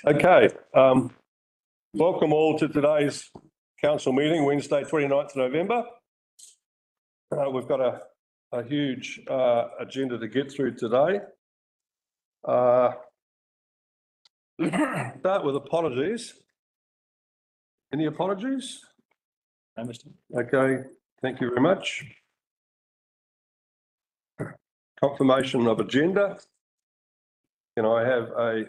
Okay, welcome all to today's council meeting, Wednesday, 29th of November. We've got a huge agenda to get through today. Start with apologies. Any apologies? No, Mr. Okay, thank you very much. Confirmation of agenda. Can I have a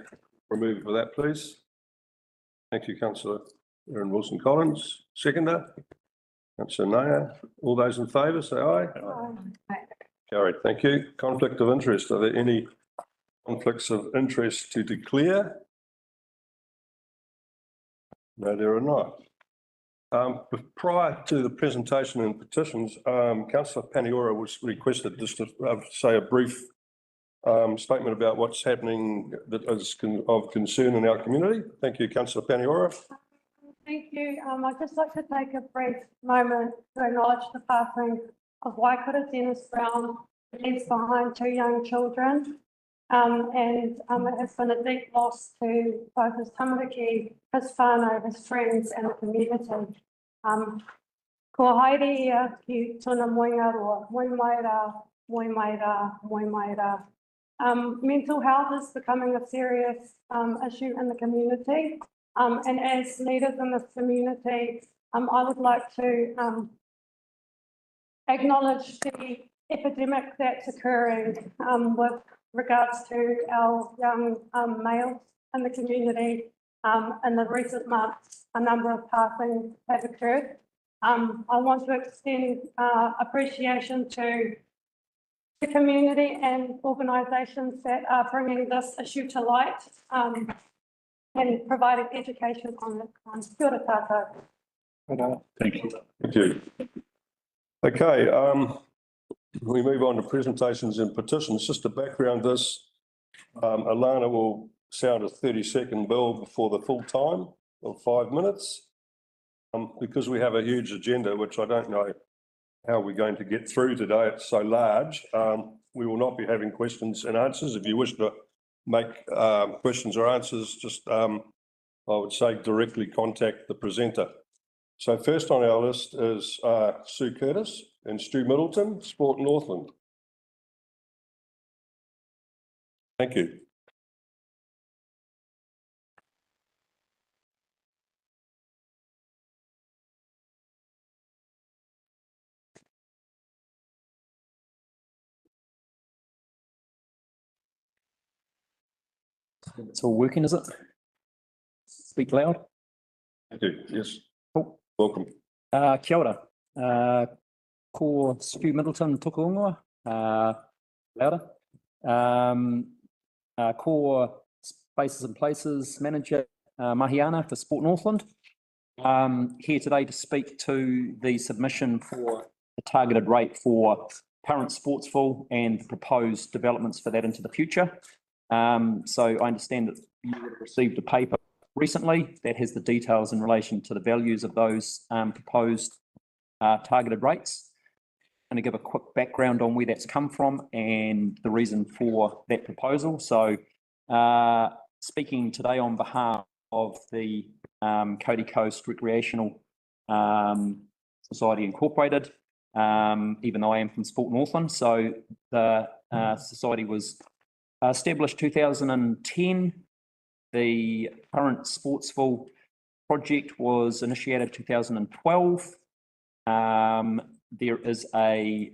removal for that, please? Thank you, Councillor Erin Wilson-Collins. Seconder, Councillor Naya. All those in favour, say aye. Aye. Carried. Thank you. Conflict of interest. Are there any conflicts of interest to declare? No, there are not. Prior to the presentation and petitions, Councillor Paniora was requested just to say a brief statement about what's happening that is of concern in our community. Thank you, Councillor Paniora. Thank you. I'd just like to take a brief moment to acknowledge the passing of Waikato Dennis Brown, who leaves behind 2 young children. It has been a deep loss to both his tamariki, his whānau, his friends and the community. Ko haere ia ki tuna moingaroa, moi mai rā, moi mai rā, moi mai rā. Mental health is becoming a serious issue in the community, and as leaders in this community, I would like to acknowledge the epidemic that's occurring with regards to our young males in the community. In the recent months, a number of passings have occurred. I want to extend appreciation to the community and organisations that are bringing this issue to light and providing education on it. Kia ora tātou. Thank you. Thank you. Okay, we move on to presentations and petitions. Just to background this, Alana will sound a 30-second bell before the full time of 5 minutes. Because we have a huge agenda, which I don't know how we're going to get through today, it's so large, we will not be having questions and answers. If you wish to make questions or answers, just I would say directly contact the presenter. So first on our list is Sue Curtis and Stu Middleton, Sport Northland. Thank you. It's all working, is it? Speak loud. Thank you. Yes. Cool. Welcome. Kia ora. Ko Stu Middleton tuku ingoa. Louder. Ko Spaces and Places Manager Mahiana for Sport Northland. Here today to speak to the submission for the targeted rate for current sportsful and proposed developments for that into the future. So I understand that you received a paper recently that has the details in relation to the values of those proposed targeted rates. I'm going to give a quick background on where that's come from and the reason for that proposal. So speaking today on behalf of the Cody Coast Recreational Society Incorporated, even though I am from Sport Northland. So the society was established 2010. The current sportsful project was initiated 2012. There was a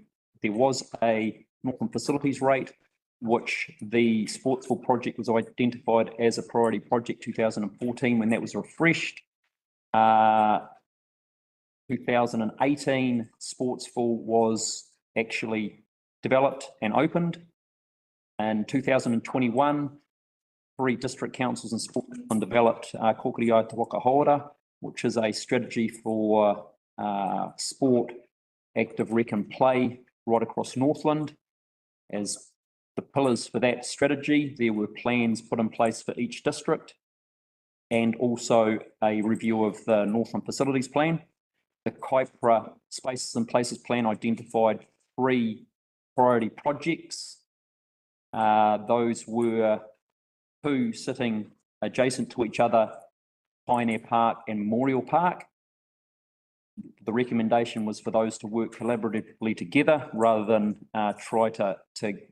Northland facilities rate, which the sportsful project was identified as a priority project 2014 when that was refreshed. 2018 sportsful was actually developed and opened. In 2021, 3 district councils and sport developed Kokiri Te Waka Haora, which is a strategy for sport, active rec and play right across Northland. As the pillars for that strategy, there were plans put in place for each district and also a review of the Northland facilities plan. The Kaipara Spaces and Places plan identified 3 priority projects. Those were 2 sitting adjacent to each other, Pioneer Park and Memorial Park. The recommendation was for those to work collaboratively together rather than try to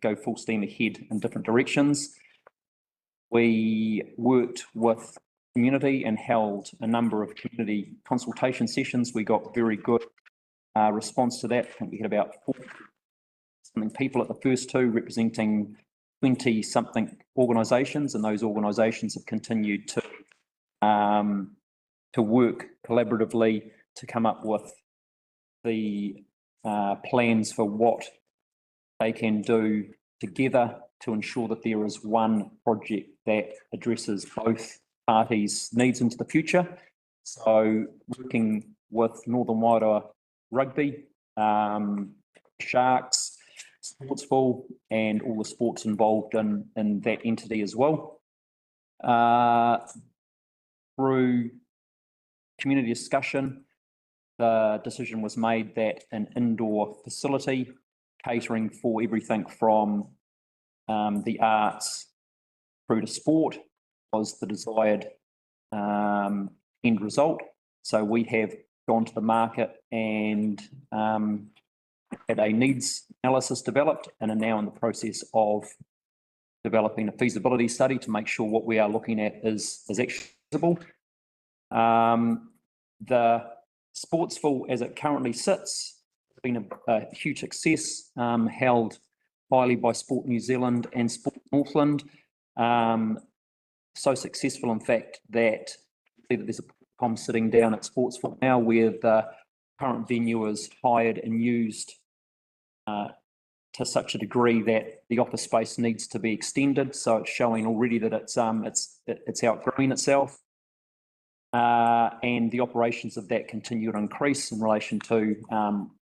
go full steam ahead in different directions. We worked with community and held a number of community consultation sessions. We got very good response to that. I think we had about 40-something people at the first two, representing 20-something organisations, and those organisations have continued to work collaboratively to come up with the plans for what they can do together to ensure that there is one project that addresses both parties' needs into the future. So working with Northern Wairoa Rugby, Sharks, Sportsful, and all the sports involved in that entity as well. Through community discussion, the decision was made that an indoor facility catering for everything from the arts through to sport was the desired end result. So we have gone to the market and had a needs analysis developed and are now in the process of developing a feasibility study to make sure what we are looking at is actually feasible. The Sportsful, as it currently sits, has been a huge success, held highly by Sport New Zealand and Sport Northland. So successful, in fact, that there's a com sitting down at Sportsful now where the current venue is hired and used to such a degree that the office space needs to be extended. So it's showing already that it's outgrowing itself. And the operations of that continue to increase in relation to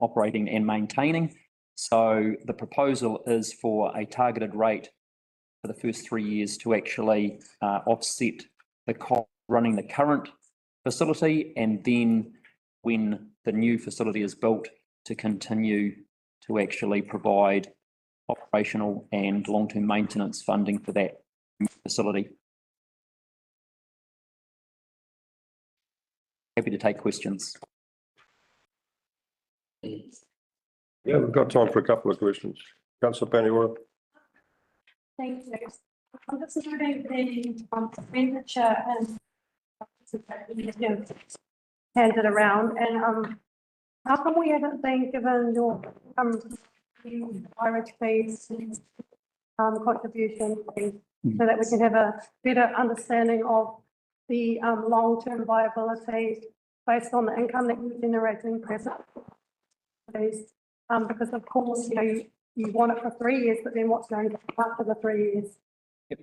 operating and maintaining. So the proposal is for a targeted rate for the first 3 years to actually offset the cost running the current facility, and then when the new facility is built, to continue to actually provide operational and long-term maintenance funding for that facility. Happy to take questions. Yeah, we've got time for a couple of questions. Councillor Paniwara. Thank you. I'm just noting the expenditure and handed around, and how come we haven't been given your Irish fees, contribution fees, so that we can have a better understanding of the long-term viability based on the income that you're generating present? Because of course, you want it for 3 years, but then what's going to happen after the 3 years? Yep.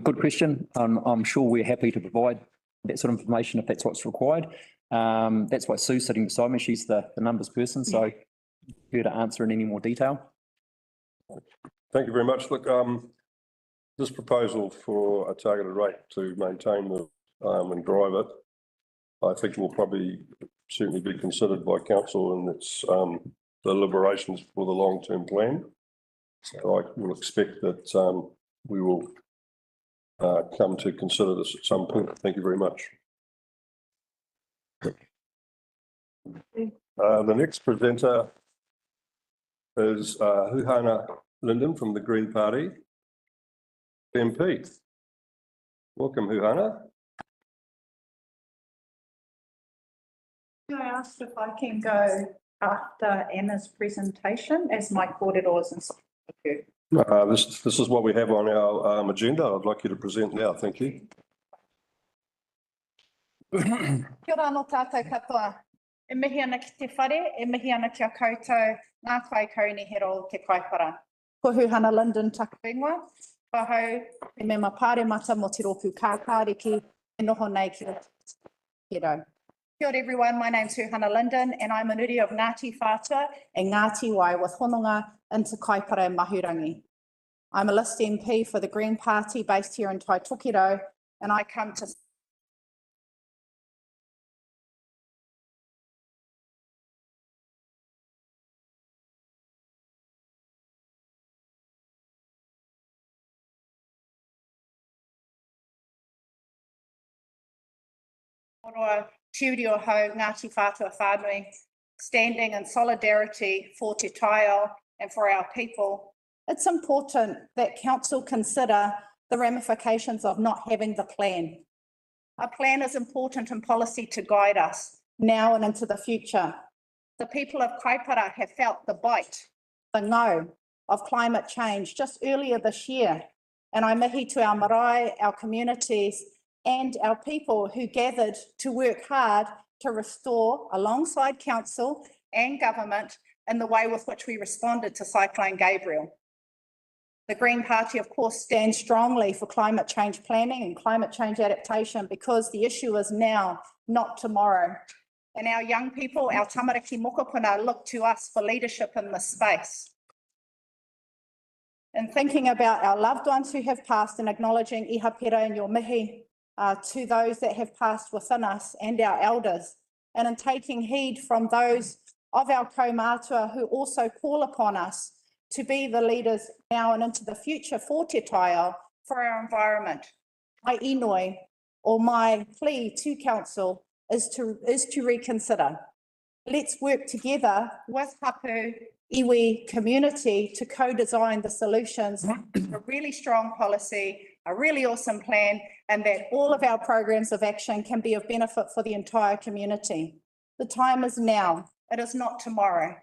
Good question. I'm sure we're happy to provide that sort of information if that's what's required. That's why Sue's sitting beside me. She's the numbers person, so her to answer in any more detail. Thank you very much. Look, this proposal for a targeted rate to maintain the and drive it, I think will probably certainly be considered by council in its deliberations for the long-term plan. So I will expect that we will come to consider this at some point. Thank you very much. The next presenter is Hūhana Lyndon from the Green Party, MP. Welcome, Hūhana. I asked if I can go after Anna's presentation as my kōrero is in This is what we have on our agenda. I'd like you to present now. Thank you. Kia ora no tātou katoa. E mihi ana ki te whare, e mihi ana kia koutou, ngā whai kaunihero o te Kaipara. Ko Hūhana Lyndon taku ingoa, whahau, e me ma pāremata mo te roku kākāriki, e noho nei ki o te rau. Kia ora everyone, my name's Hūhana Lyndon and I'm an uri of Ngāti Whātua and Ngāti Wai with hononga into Kaipara and Mahurangi. I'm a list MP for the Green Party based here in Taitokiro, and I come to Aotearoa, Te Uri o Hau, Ngāti Whātua Whānui, standing in solidarity for Te Taiao and for our people, it's important that council consider the ramifications of not having the plan. A plan is important in policy to guide us now and into the future. The people of Kaipara have felt the bite, the no of climate change just earlier this year. And I mihi to our marae, our communities, and our people who gathered to work hard to restore, alongside council and government, in the way with which we responded to Cyclone Gabriel. The Green Party, of course, stands strongly for climate change planning and climate change adaptation because the issue is now, not tomorrow. And our young people, our tamariki mokopuna, look to us for leadership in this space. In thinking about our loved ones who have passed and acknowledging iha pera and your mihi to those that have passed within us and our elders, and in taking heed from those of our kaumātua who also call upon us to be the leaders now and into the future for Te Taiao, for our environment. My inoi, or my plea to council, is to reconsider. Let's work together with hapu, iwi community to co-design the solutions, a really strong policy, a really awesome plan, and that all of our programs of action can be of benefit for the entire community. The time is now, it is not tomorrow.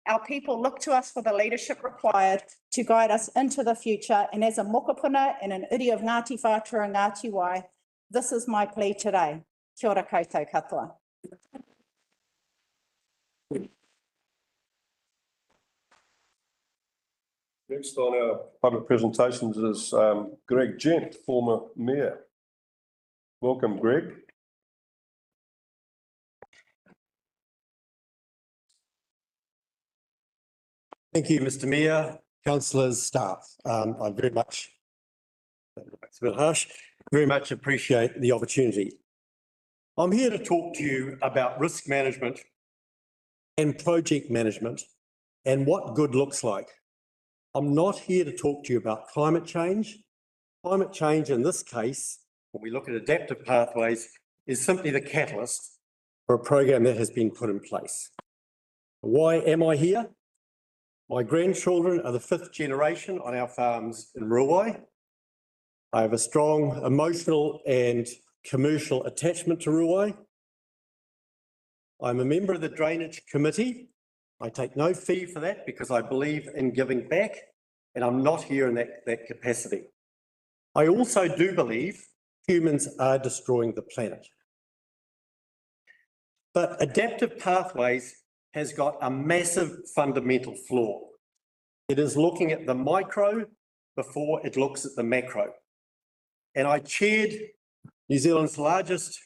Our people look to us for the leadership required to guide us into the future, and as a mokopuna and an iri of Ngāti Whātua and Ngāti Wai, this is my plea today. Kia ora koutou katoa. Next on our public presentations is Greg Gent, former mayor. Welcome, Greg. Thank you, Mr. Mayor, councillors, staff. I very much, it's a bit harsh, very much appreciate the opportunity. I'm here to talk to you about risk management and project management and what good looks like. I'm not here to talk to you about climate change. Climate change in this case, when we look at adaptive pathways, is simply the catalyst for a program that has been put in place. Why am I here? My grandchildren are the 5th generation on our farms in Ruawai. I have a strong emotional and commercial attachment to Ruawai. I'm a member of the Drainage Committee. I take no fee for that because I believe in giving back, and I'm not here in that capacity. I also do believe humans are destroying the planet. But adaptive pathways has got a massive fundamental flaw. It is looking at the micro before it looks at the macro. And I chaired New Zealand's largest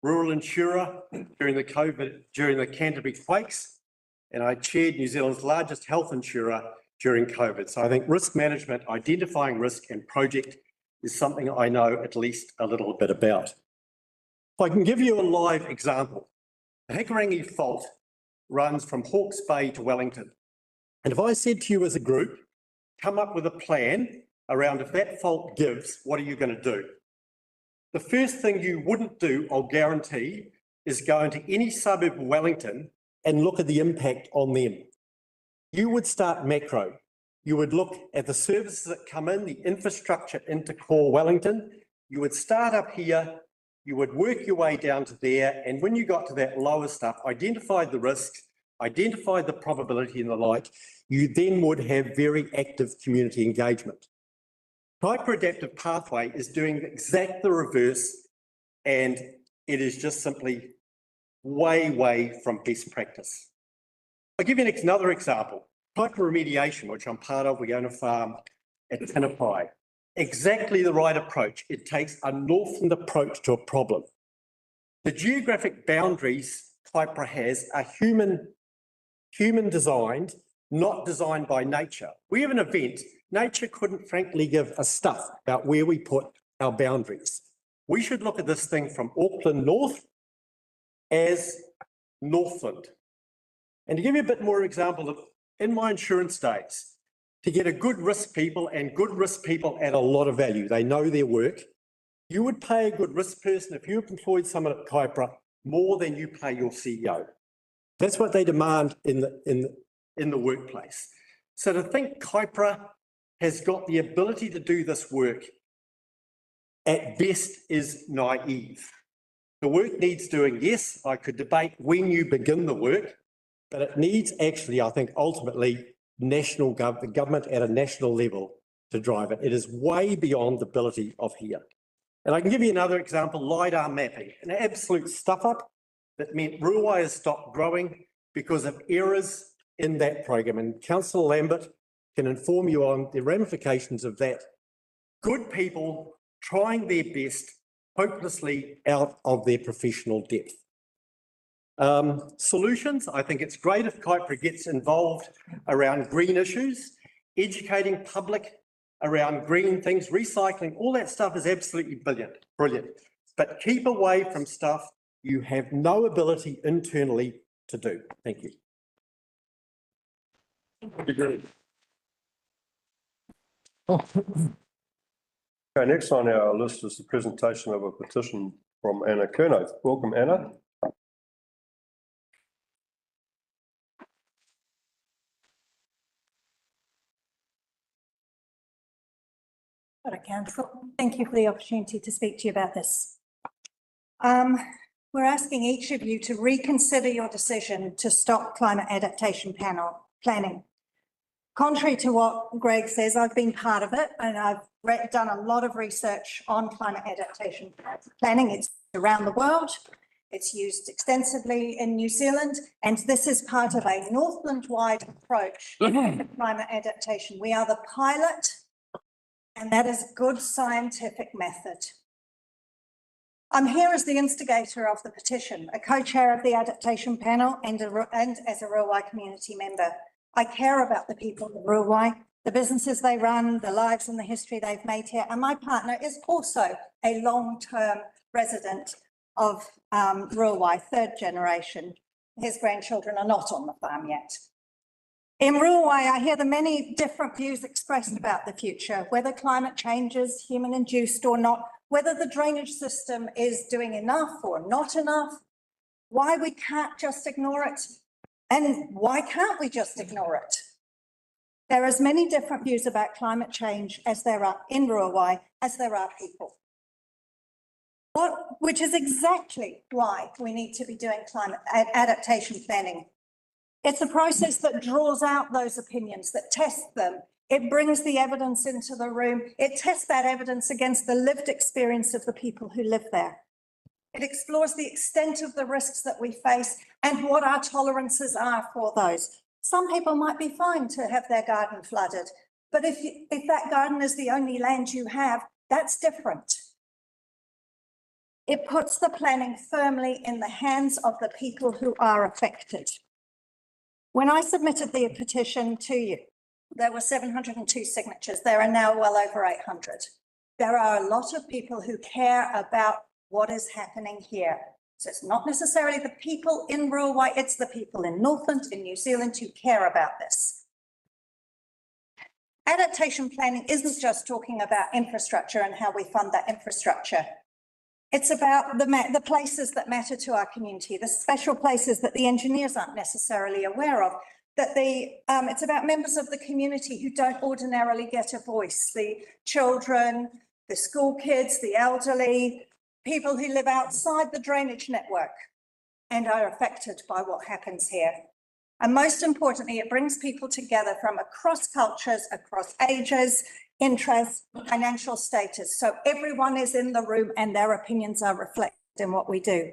rural insurer during the Canterbury quakes, and I chaired New Zealand's largest health insurer during COVID. So I think risk management, identifying risk and project is something I know at least a little bit about. If I can give you a live example, the Hikurangi Fault runs from Hawke's Bay to Wellington. And if I said to you as a group, come up with a plan around if that fault gives, what are you going to do? The first thing you wouldn't do, I'll guarantee, is go into any suburb of Wellington and look at the impact on them. You would start macro. You would look at the services that come in, the infrastructure into core Wellington. You would start up here, you would work your way down to there, and when you got to that lower stuff, identified the risks, identified the probability and the like, you then would have very active community engagement. Hyper-adaptive pathway is doing exactly the reverse, and it is just simply way from best practice. I'll give you another example. Hyper-remediation, which I'm part of, we own a farm at Tinapai. Exactly the right approach. It takes a Northland approach to a problem. The geographic boundaries Kaipara has are human designed, not designed by nature. We have an event, nature couldn't frankly give a stuff about where we put our boundaries. We should look at this thing from Auckland North as Northland. And to give you a bit more example of, in my insurance days, to get a good risk people, and good risk people add a lot of value. They know their work. You would pay a good risk person if you employed someone at Kaipara more than you pay your CEO. That's what they demand in the workplace. So to think Kaipara has got the ability to do this work at best is naive. The work needs doing. Yes, I could debate when you begin the work, but it needs actually, I think, ultimately national government at a national level to drive it. It is way beyond the ability of here. And I can give you another example, LiDAR mapping, an absolute stuff up that meant Ruawai has stopped growing because of errors in that program. And Councillor Lambert can inform you on the ramifications of that. Good people trying their best, hopelessly out of their professional depth. Solutions, I think it's great if Kaipara gets involved around green issues, educating public around green things, recycling, all that stuff is absolutely brilliant. But keep away from stuff you have no ability internally to do. Thank you. Okay, next on our list is the presentation of a petition from Anna Kernoth. Welcome, Anna. Council, thank you for the opportunity to speak to you about this. We're asking each of you to reconsider your decision to stop climate adaptation planning. Contrary to what Greg says, I've been part of it and I've done a lot of research on climate adaptation planning. It's around the world. It's used extensively in New Zealand, and this is part of a Northland-wide approach to climate adaptation. We are the pilot, and that is good scientific method. I'm here as the instigator of the petition, a co-chair of the adaptation panel and as a Ruawai community member. I care about the people of Ruawai, the businesses they run, the lives and the history they've made here. And my partner is also a long-term resident of Ruawai, third generation. His grandchildren are not on the farm yet. In Ruawai, I hear the many different views expressed about the future, whether climate change is human-induced or not, whether the drainage system is doing enough or not enough, why we can't just ignore it, and why can't we just ignore it? There are as many different views about climate change as there are in Ruawai, as there are people. Which is exactly why we need to be doing climate adaptation planning. It's a process that draws out those opinions, that tests them. It brings the evidence into the room. It tests that evidence against the lived experience of the people who live there. It explores the extent of the risks that we face and what our tolerances are for those. Some people might be fine to have their garden flooded, but if that garden is the only land you have, that's different. It puts the planning firmly in the hands of the people who are affected. When I submitted the petition to you, there were 702 signatures. There are now well over 800. There are a lot of people who care about what is happening here. So it's not necessarily the people in Ruawai, it's the people in Northland, in New Zealand who care about this. Adaptation planning isn't just talking about infrastructure and how we fund that infrastructure. It's about the places that matter to our community, the special places that the engineers aren't necessarily aware of, that it's about members of the community who don't ordinarily get a voice, the children, the school kids, the elderly, people who live outside the drainage network and are affected by what happens here. And most importantly, it brings people together from across cultures, across ages, interests, financial status. So everyone is in the room and their opinions are reflected in what we do.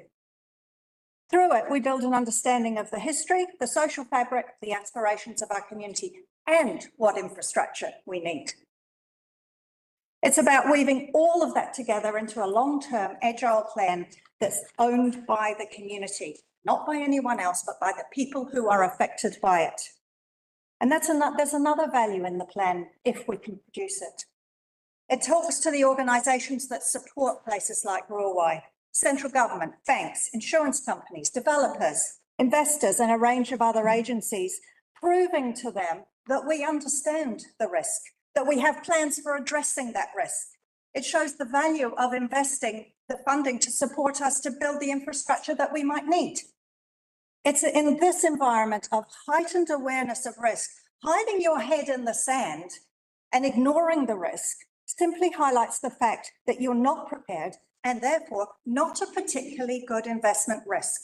Through it, we build an understanding of the history, the social fabric, the aspirations of our community, and what infrastructure we need. It's about weaving all of that together into a long-term agile plan that's owned by the community, not by anyone else, but by the people who are affected by it. And there's another value in the plan if we can produce it. It talks to the organisations that support places like Ruawai, central government, banks, insurance companies, developers, investors, and a range of other agencies, proving to them that we understand the risk, that we have plans for addressing that risk. It shows the value of investing the funding to support us to build the infrastructure that we might need. It's in this environment of heightened awareness of risk, hiding your head in the sand and ignoring the risk simply highlights the fact that you're not prepared and therefore not a particularly good investment risk.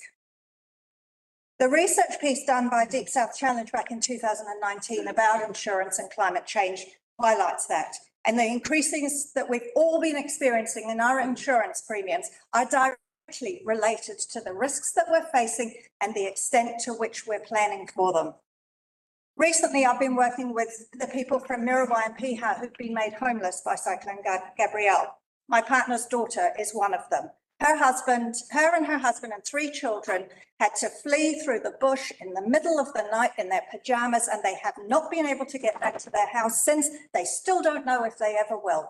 The research piece done by Deep South Challenge back in 2019 about insurance and climate change highlights that. And the increases that we've all been experiencing in our insurance premiums are directly related to the risks that we're facing and the extent to which we're planning for them. Recently, I've been working with the people from Ruawai and Piha who've been made homeless by Cyclone Gabrielle. My partner's daughter is one of them. Her and her husband and 3 children had to flee through the bush in the middle of the night in their pajamas, and they have not been able to get back to their house since. They still don't know if they ever will.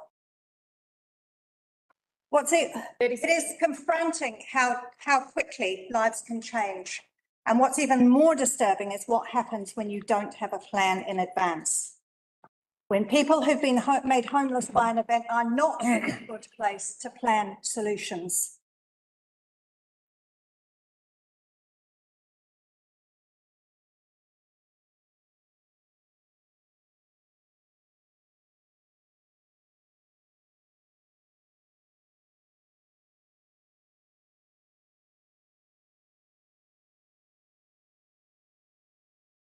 It is confronting how quickly lives can change. And what's even more disturbing is what happens when you don't have a plan in advance. When people who've been made homeless by an event are not in a good place to plan solutions.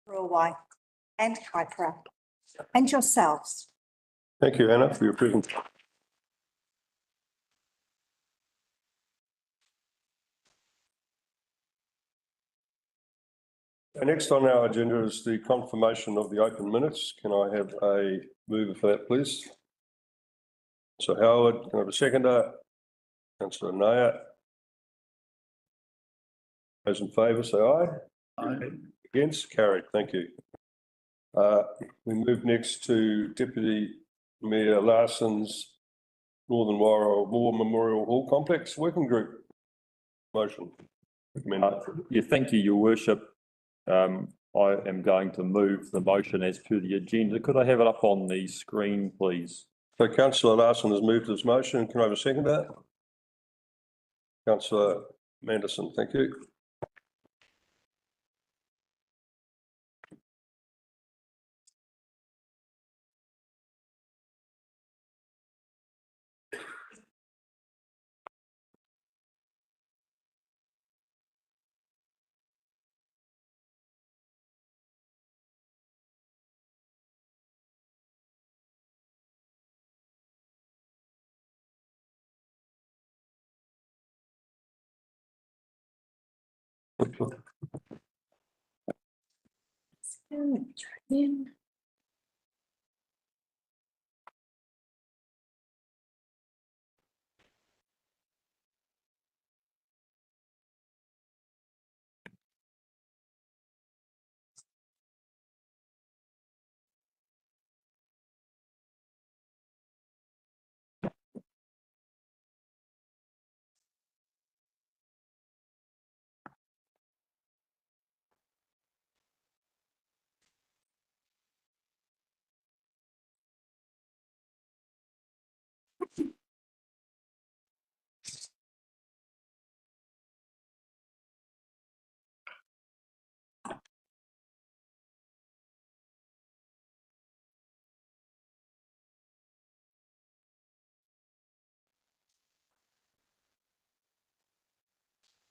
Ruawai and Kaipara and yourselves. Thank you, Anna, for your presentation. Next on our agenda is the confirmation of the open minutes. Can I have a mover for that, please? So Howard, can I have a seconder? Councillor Naya. Those in favour, say aye. Aye. Against, carried. Thank you. We move next to Deputy Mayor Larsen's Northern Wairoa War Memorial Hall Complex Working Group. Motion. Yeah, thank you, Your Worship. I am going to move the motion as per the agenda. Could I have it up on the screen, please? So Councillor Larsen has moved this motion. Can I have a second to that? Councillor Manderson, thank you.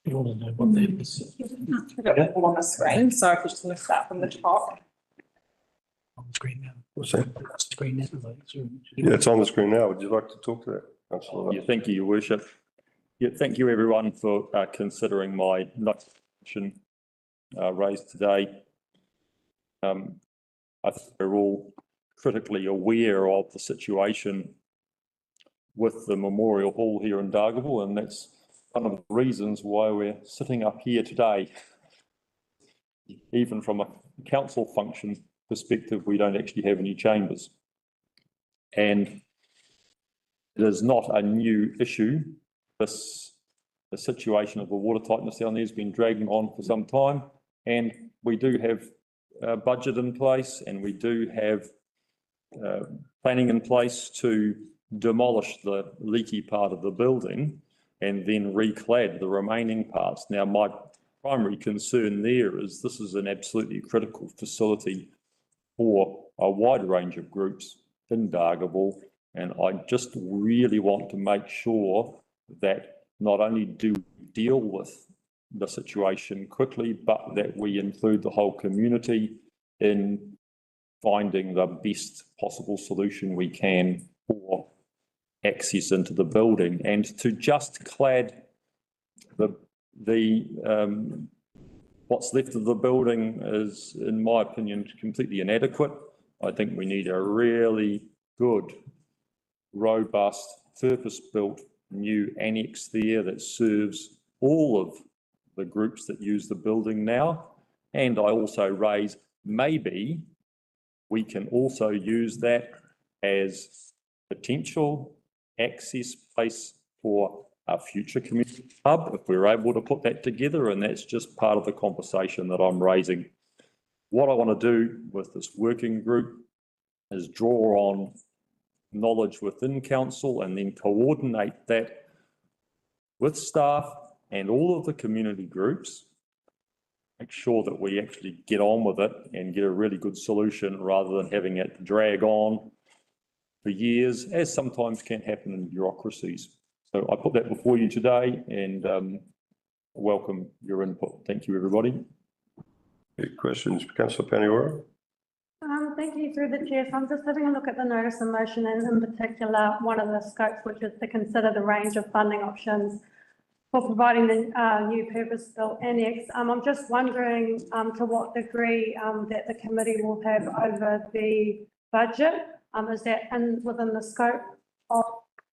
You want to know what that is? All on the screen, so if we just lift that from the top. On the screen now. What's that? That's the screen now. Yeah, it's on the screen now. Would you like to talk to that, Councillor? Yeah, thank you, Your Worship. Yeah, thank you, everyone, for considering my motion raised today. I think we're all critically aware of the situation with the Memorial Hall here in Dargaville, and that's one of the reasons why we're sitting up here today. Even from a council function perspective, we don't actually have any chambers. And it is not a new issue. The situation of the water tightness down there has been dragging on for some time, and we do have a budget in place, and we do have planning in place to demolish the leaky part of the building and then reclad the remaining parts. Now, my primary concern there is this is an absolutely critical facility for a wide range of groups in Dargaville, and I just really want to make sure that not only do we deal with the situation quickly, but that we include the whole community in finding the best possible solution we can for access into the building. And to just clad what's left of the building is, in my opinion, completely inadequate. I think we need a really good, robust, purpose-built new annex there that serves all of the groups that use the building now. And I also raise, maybe we can also use that as potential access place for a future community hub, if we're able to put that together, and that's just part of the conversation that I'm raising. What I want to do with this working group is draw on knowledge within council and then coordinate that with staff and all of the community groups, make sure that we actually get on with it and get a really good solution rather than having it drag on for years, as sometimes can happen in bureaucracies. So I put that before you today and welcome your input. Thank you, everybody. Any questions, Councillor Paniora? Thank you through the chair. So I'm just having a look at the notice of motion and in particular, one of the scopes, which is to consider the range of funding options for providing the new purpose-built annex. I'm just wondering to what degree that the committee will have over the budget. Is that within the scope of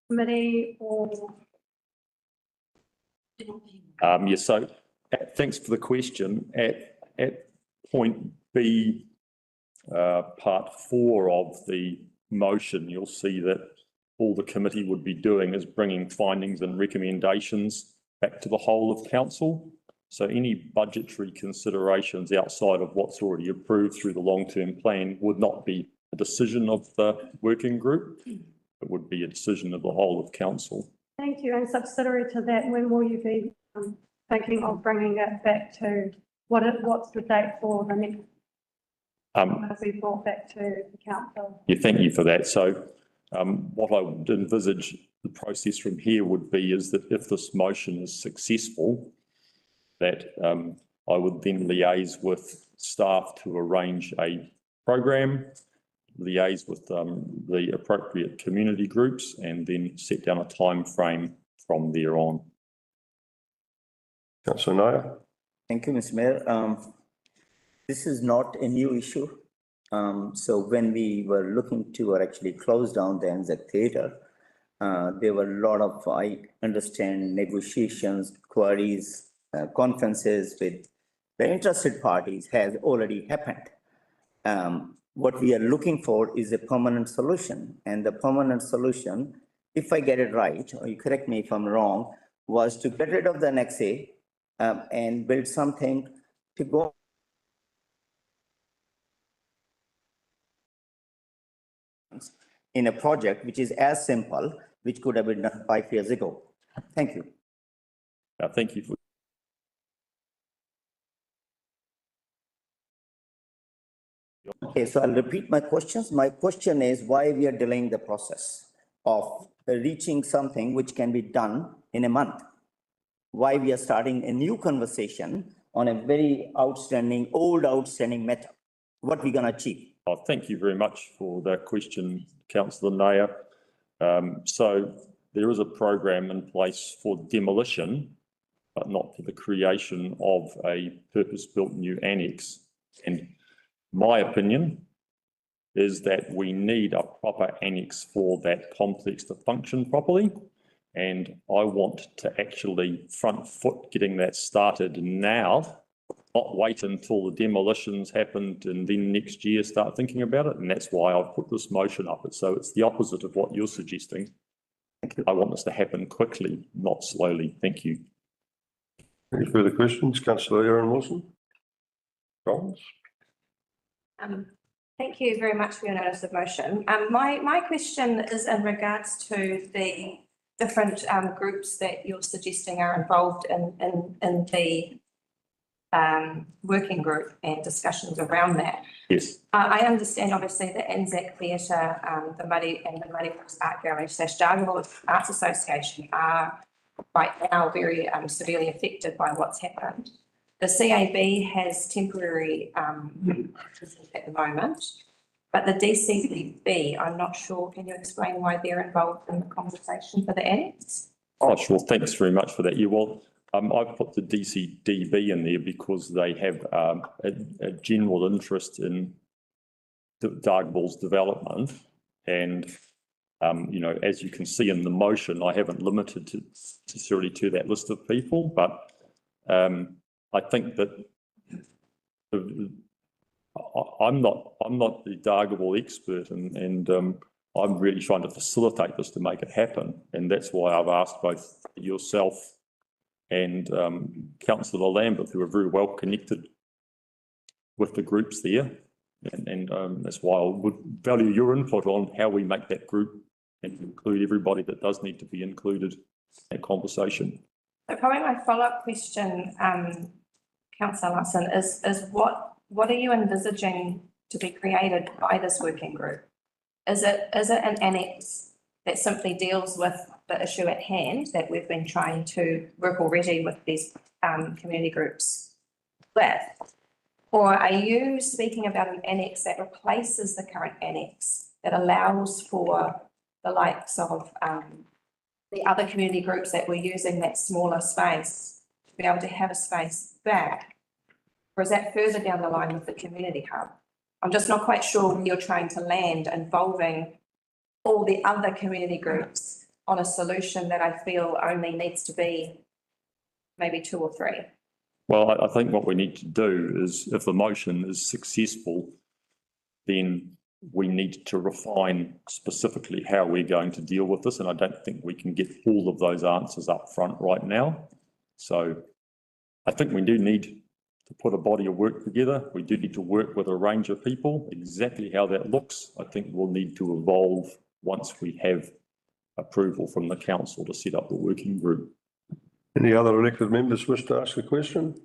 committee or? Yes, so thanks for the question. At point B, part 4 of the motion, you'll see that all the committee would be doing is bringing findings and recommendations back to the whole of council. So any budgetary considerations outside of what's already approved through the long-term plan would not be a decision of the working group. It would be a decision of the whole of council. Thank you. And subsidiary to that, when will you be thinking of bringing it back to, what's the date for the next? Be brought back to the council. Yeah, thank you for that. So what I would envisage the process from here would be is that if this motion is successful, that I would then liaise with staff to arrange a program, liaise with the appropriate community groups, and then set down a time frame from there on. Councillor Nair? Thank you, Mr. Mayor. This is not a new issue. So when we were looking to or actually close down the Anzac Theatre, there were a lot of, I understand, negotiations, queries, conferences with the interested parties has already happened. What we are looking for is a permanent solution, and the permanent solution, if I get it right, or you correct me if I'm wrong, was to get rid of the annexa and build something to go in a project which is as simple, which could have been done 5 years ago. Thank you. Thank you for Okay, so I'll repeat my questions. My question is why we are delaying the process of reaching something which can be done in a month. Why we are starting a new conversation on a very outstanding, old outstanding matter. What we're gonna achieve. Oh, thank you very much for that question, Councillor Nair. So there is a program in place for demolition, but not for the creation of a purpose-built new annex. And my opinion is that we need a proper annex for that complex to function properly. And I want to actually front foot getting that started now, not wait until the demolitions happened and then next year start thinking about it. And that's why I've put this motion up. So it's the opposite of what you're suggesting. I want this to happen quickly, not slowly. Thank you. Any further questions? Councillor Aaron Wilson? Comments? Thank you very much for your notice of motion. My question is in regards to the different groups that you're suggesting are involved in the working group and discussions around that. Yes. I understand obviously the Anzac Theatre, the Minimisation Art Gallery / Dargaville Arts Association are right now very severely affected by what's happened. The CAB has temporary at the moment, but the DCB, I'm not sure. Can you explain why they're involved in the conversation for the annex? Oh, sure. Thanks very much for that. Yeah, well, I've put the DCDB in there because they have a general interest in Dargaville's development. And, you know, as you can see in the motion, I haven't limited it necessarily to that list of people, but I think that I'm not the Dargaville expert, and I'm really trying to facilitate this to make it happen. And that's why I've asked both yourself and Councillor Lambeth, who are very well connected with the groups there. And that's why I would value your input on how we make that group and include everybody that does need to be included in that conversation. So probably my follow-up question, Councillor Larsen, is what are you envisaging to be created by this working group? Is it an annex that simply deals with the issue at hand that we've been trying to work already with these community groups with? Or are you speaking about an annex that replaces the current annex that allows for the likes of the other community groups that were using that smaller space to be able to have a space back? Or is that further down the line with the community hub? I'm just not quite sure where you're trying to land involving all the other community groups on a solution that I feel only needs to be maybe 2 or 3. Well, I think what we need to do is, if the motion is successful, then we need to refine specifically how we're going to deal with this. And I don't think we can get all of those answers up front right now. So I think we do need to put a body of work together. We do need to work with a range of people. Exactly how that looks, I think will need to evolve once we have approval from the council to set up the working group. Any other elected members wish to ask a question?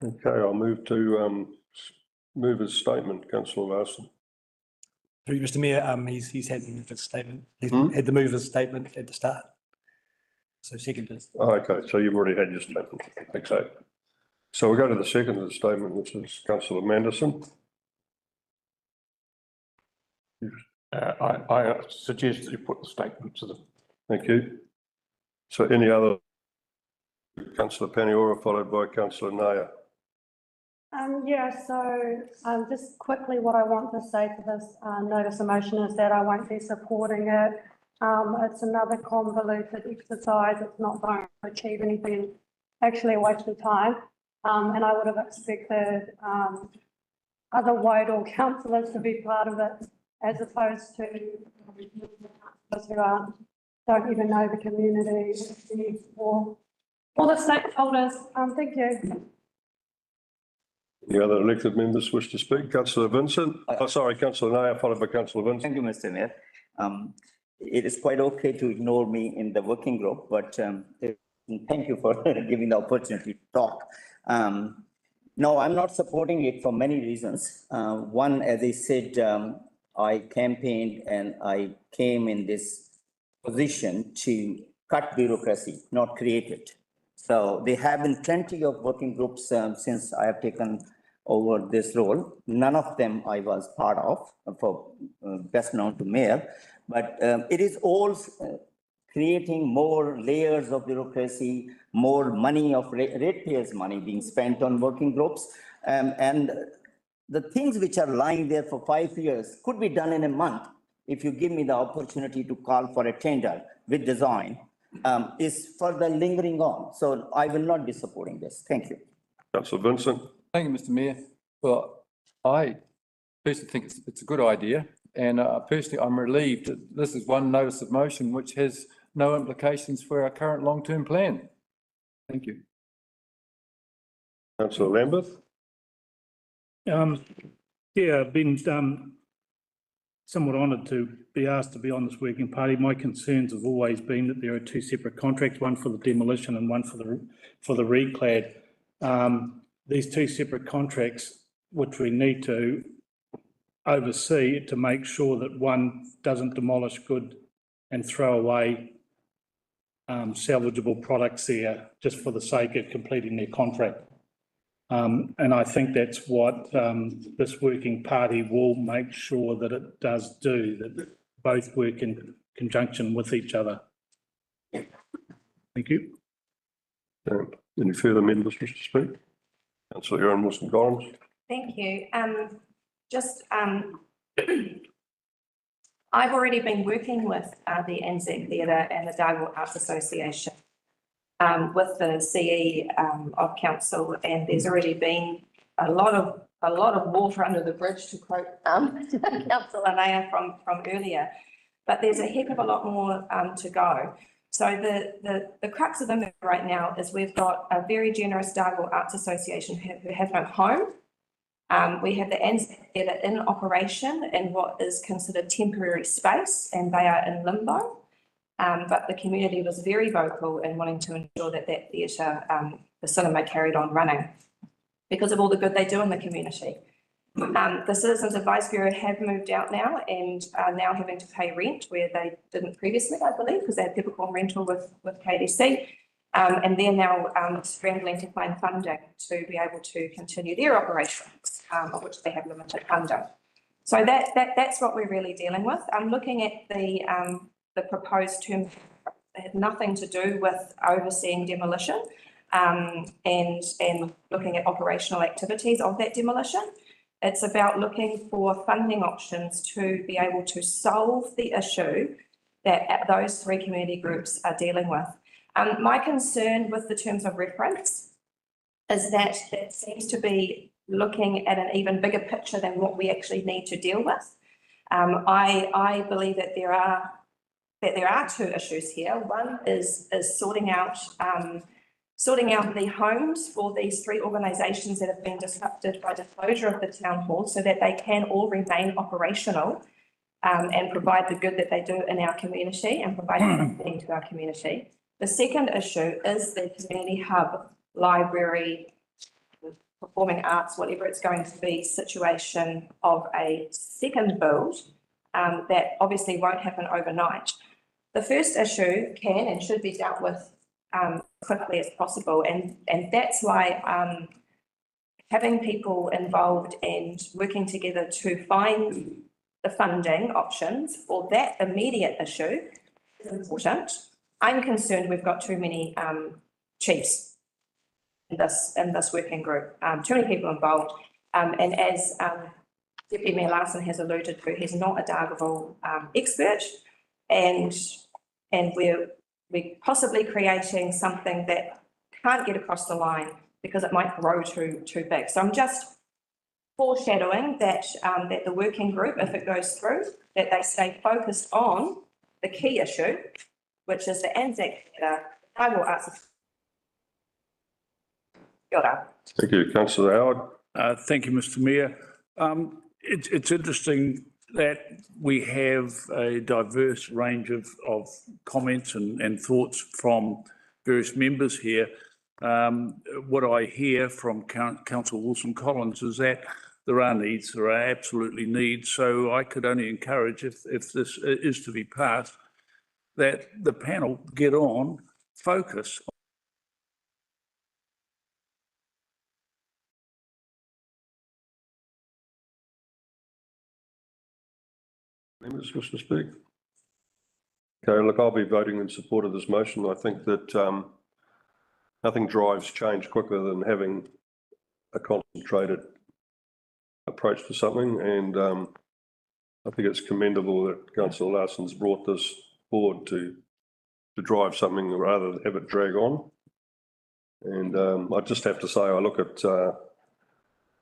Okay, I'll move to mover's statement, Councillor Larsen. Through Mr Mayor, he's had the mover's statement. He's had the mover's statement at the start. So second. Oh, okay, so you've already had your statement. Okay. So we'll go to the second of the statement, which is Councillor Manderson. I suggest that you put the statement to them. Thank you. So any other? Councillor Paniora, followed by Councillor Naya. Yeah, so just quickly what I want to say to this notice of motion is that I won't be supporting it. It's another convoluted exercise. It's not going to achieve anything, actually a waste of time. And I would have expected other Wairoa councillors to be part of it, as opposed to those who don't even know the community or all the stakeholders. Thank you. Any other elected members wish to speak? Councillor Vincent. Councillor Naya, followed by Councillor Vincent. Thank you, Mr Mayor. It is quite okay to ignore me in the working group, but thank you for giving the opportunity to talk. No, I'm not supporting it for many reasons. One, as I said, I campaigned and I came in this position to cut bureaucracy, not create it. So there have been plenty of working groups since I have taken over this role. None of them I was part of, for best known to Mayor, but it is all creating more layers of bureaucracy, more money of ratepayers' money being spent on working groups. And the things which are lying there for 5 years could be done in a month if you give me the opportunity to call for a tender with design, is further lingering on. So I will not be supporting this. Thank you. Councillor Vincent. Thank you, Mr Mayor. Well, I personally think it's a good idea. And personally, I'm relieved that this is one notice of motion which has no implications for our current long-term plan. Thank you. Councillor Lambeth. Yeah, I've been somewhat honoured to be asked to be on this working party. My concerns have always been that there are two separate contracts, one for the demolition and one for the reclad. These two separate contracts, which we need to oversee to make sure that one doesn't demolish good and throw away salvageable products there just for the sake of completing their contract. And I think that's what this working party will make sure that it does do, that both work in conjunction with each other. Thank you. Any further members wish to speak? Councillor Aaron Wilson-Collins. Thank you. I've already been working with the Anzac Theatre and the Dargaville Arts Association with the CE of council, and there's already been a lot of water under the bridge, to quote Councillor Anaya from earlier. But there's a heck of a lot more to go. So the crux of the matter right now is we've got a very generous Dargaville Arts Association who have no home. We have the Anzac Theatre in operation in what is considered temporary space, and they are in limbo. But the community was very vocal in wanting to ensure that that theatre, the cinema, carried on running because of all the good they do in the community. The Citizens Advice Bureau have moved out now and are now having to pay rent where they didn't previously, I believe, because they had peppercorn rental with KDC. And they're now scrambling to find funding to be able to continue their operations, of which they have limited funding. So that's what we're really dealing with. I'm looking at the proposed terms. They have nothing to do with overseeing demolition and looking at operational activities of that demolition. It's about looking for funding options to be able to solve the issue that those three community groups are dealing with. My concern with the terms of reference is that it seems to be looking at an even bigger picture than what we actually need to deal with. I believe that there are two issues here. One is sorting out the homes for these three organisations that have been disrupted by the closure of the town hall so that they can all remain operational and provide the good that they do in our community and provide funding to our community. The second issue is the community hub, library, performing arts, whatever it's going to be, situation of a second build that obviously won't happen overnight. The first issue can and should be dealt with quickly as possible, and that's why having people involved and working together to find the funding options for that immediate issue is important. I'm concerned we've got too many chiefs in this working group, too many people involved, and as Deputy Mayor Larsen has alluded to, he's not a Dargaville expert, and we're possibly creating something that can't get across the line because it might grow too big. So I'm just foreshadowing that that the working group, if it goes through, that they stay focused on the key issue, which is the Anzac Theatre, Dargaville Arts. Thank you, Councillor Howard. Thank you, Mr. Mayor. It's interesting that we have a diverse range of comments and thoughts from various members here. What I hear from Councillor Wilson-Collins is that there are needs, there are absolutely needs. So I could only encourage, if this is to be passed, that the panel get on, focus. Members wish to speak? Okay, look, I'll be voting in support of this motion. I think that nothing drives change quicker than having a concentrated approach to something, and I think it's commendable that Councillor Larsen's brought this forward to drive something rather than have it drag on. And I just have to say, I look at, I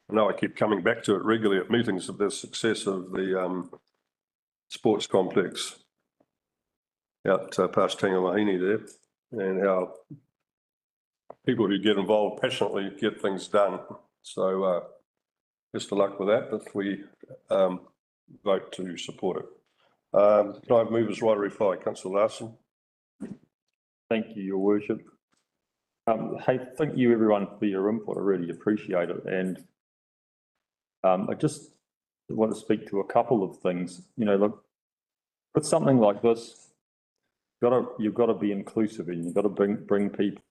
know I keep coming back to it regularly at meetings, of the success of the sports complex out past Tangawahine there, and how people who get involved passionately get things done. So best of luck with that if we vote to support it. Can I move as right reply, Councillor Larsen? Thank you, Your Worship. Hey, thank you everyone for your input. I really appreciate it. And I just want to speak to a couple of things. You know, look, with something like this, you've got to be inclusive and you've got to bring people.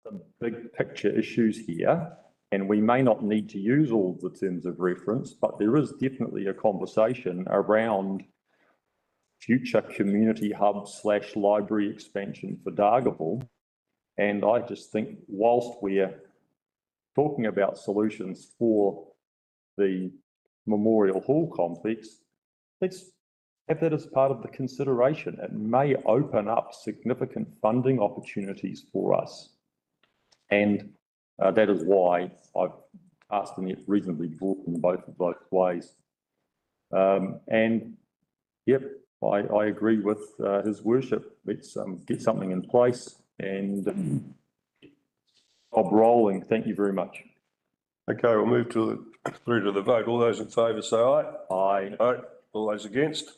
Some big picture issues here, and we may not need to use all the terms of reference, but there is definitely a conversation around future community hub / library expansion for Dargaville. And I just think whilst we're talking about solutions for the Memorial Hall complex, let's have that as part of the consideration. It may open up significant funding opportunities for us. And that is why I've asked them it reasonably broad in both of those ways. And yep, I agree with His Worship. Let's get something in place and stop rolling. Thank you very much. Okay, we'll move through to the vote. All those in favour say aye. Aye. Aye. All those against?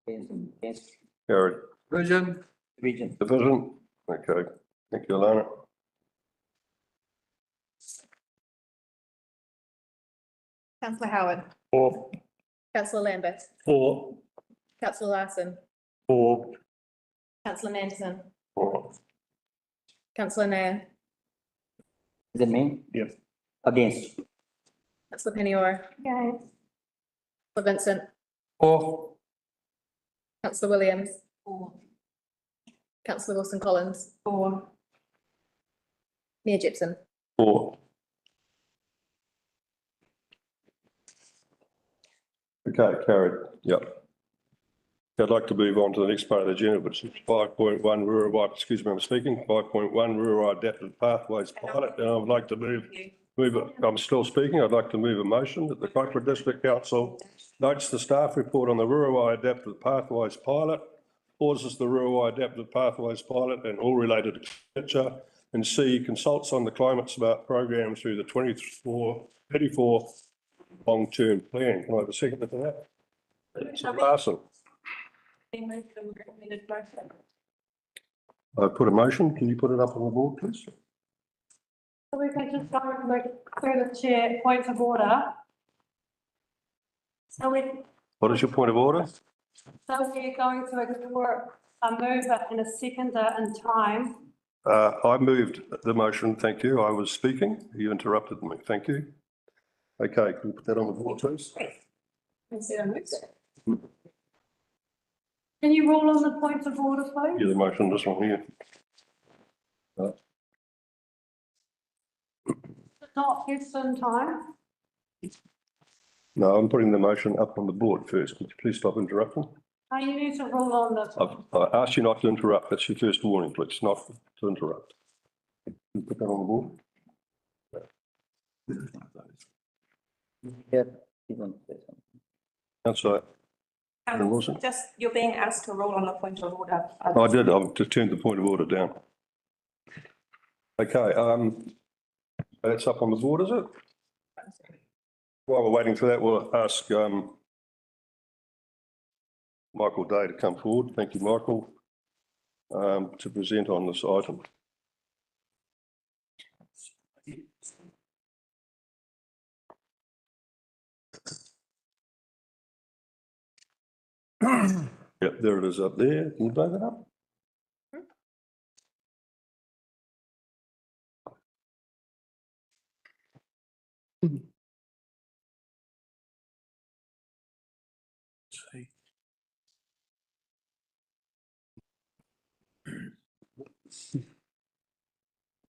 Against. Carried. Division. Division. Okay. Thank you, Alana. Councillor Howard. 4. Councillor Lambert. 4. Councillor Larsen. 4. Councillor Manderson. 4. Councillor Nair. Is it me? Yes. Against. Councillor Peniora. Against. Councillor Vincent. 4. Councillor Williams. 4. Councillor Wilson Collins. 4. Mayor Gibson. 4. Okay, carried. Yep. I'd like to move on to the next part of the agenda, which is 5.1 Ruawai, excuse me, I'm speaking, 5.1 Ruawai Adapted Pathways Pilot. And I would like to move it, I'm still speaking, I'd like to move a motion that the Kaipara District Council notes the staff report on the Ruawai Adapted Pathways Pilot, pauses the Ruawai Adapted Pathways Pilot and all related expenditure, and C, consults on the climate smart program through the 24-34 long-term plan. Can I have a second to that? Councillor Larsen. I put a motion. Can you put it up on the board, please? So we can just go and make it through the chair, point of order. So What is your point of order? so we're going to ignore a mover and a seconder in time. I moved the motion. Thank you. I was speaking. You interrupted me. Thank you. Okay, can you put that on the board, please? Can you rule on the point of order, please? Yeah, the motion, this one here. Not used in time. No, I'm putting the motion up on the board first. Could you please stop interrupting? You need to rule on this. I asked you not to interrupt. That's your first warning, please, not to interrupt. Can you put that on the board? Yeah. You want to say something? Councillor Wilson. Just, you're being asked to rule on the point of order. I did. I've just turned the point of order down. Okay, that's up on the board, is it? While we're waiting for that, we'll ask Michael Day to come forward. Thank you, Michael, to present on this item. Yep, there it is up there. Can you blow that up?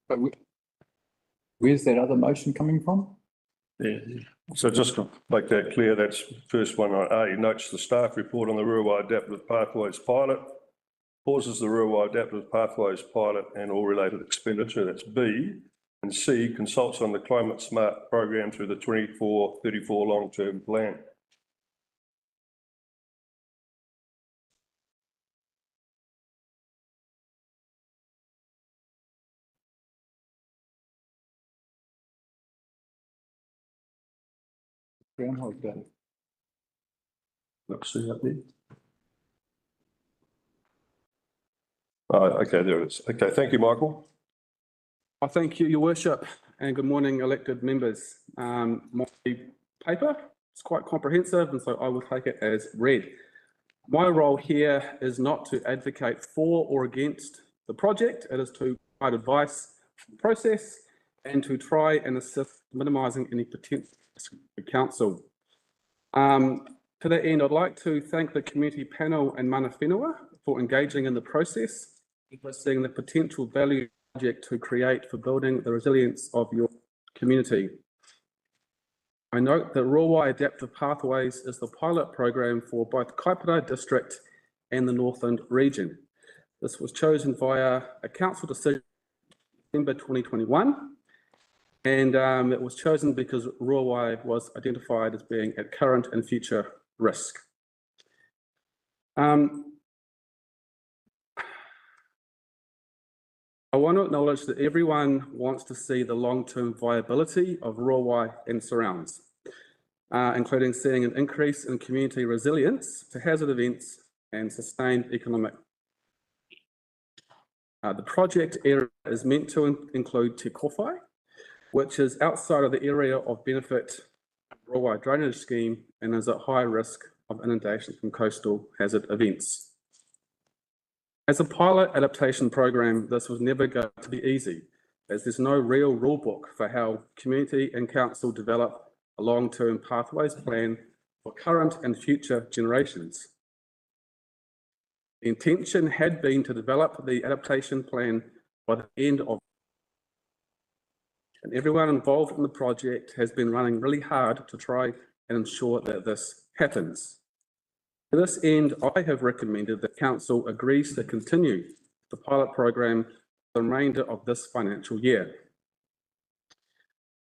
But where's that other motion coming from? Yeah. So just to make that clear, that's first one on A, notes the staff report on the Ruawai Adaptive Pathways Pilot, pauses the Ruawai Adaptive Pathways Pilot and all related expenditure. That's B, And C, consults on the climate smart program through the 24-34 long-term plan. Groundhog Day. Let's see up there. Oh, okay, there it is. Okay, thank you, Michael. I thank you, Your Worship, and good morning, elected members. My paper is quite comprehensive, and so I will take it as read. My role here is not to advocate for or against the project. It is to provide advice on the process and to try and assist minimising any potential risk to council. To that end, I'd like to thank the community panel and mana whenua for engaging in the process, for seeing the potential value project to create for building the resilience of your community. I note that Ruawai Adaptive Pathways is the pilot program for both Kaipara District and the Northland region. This was chosen via a council decision in December 2021, and it was chosen because Ruawai was identified as being at current and future risk. I want to acknowledge that everyone wants to see the long-term viability of Ruawai and surrounds, including seeing an increase in community resilience to hazard events and sustained economic. The project area is meant to include Te Kowhai, which is outside of the area of benefit Ruawai drainage scheme and is at high risk of inundation from coastal hazard events. As a pilot adaptation program, this was never going to be easy, as there's no real rule book for how community and council develop a long-term pathways plan for current and future generations. The intention had been to develop the adaptation plan by the end of, and everyone involved in the project has been running really hard to try and ensure that this happens. To this end, I have recommended that Council agrees to continue the pilot program for the remainder of this financial year.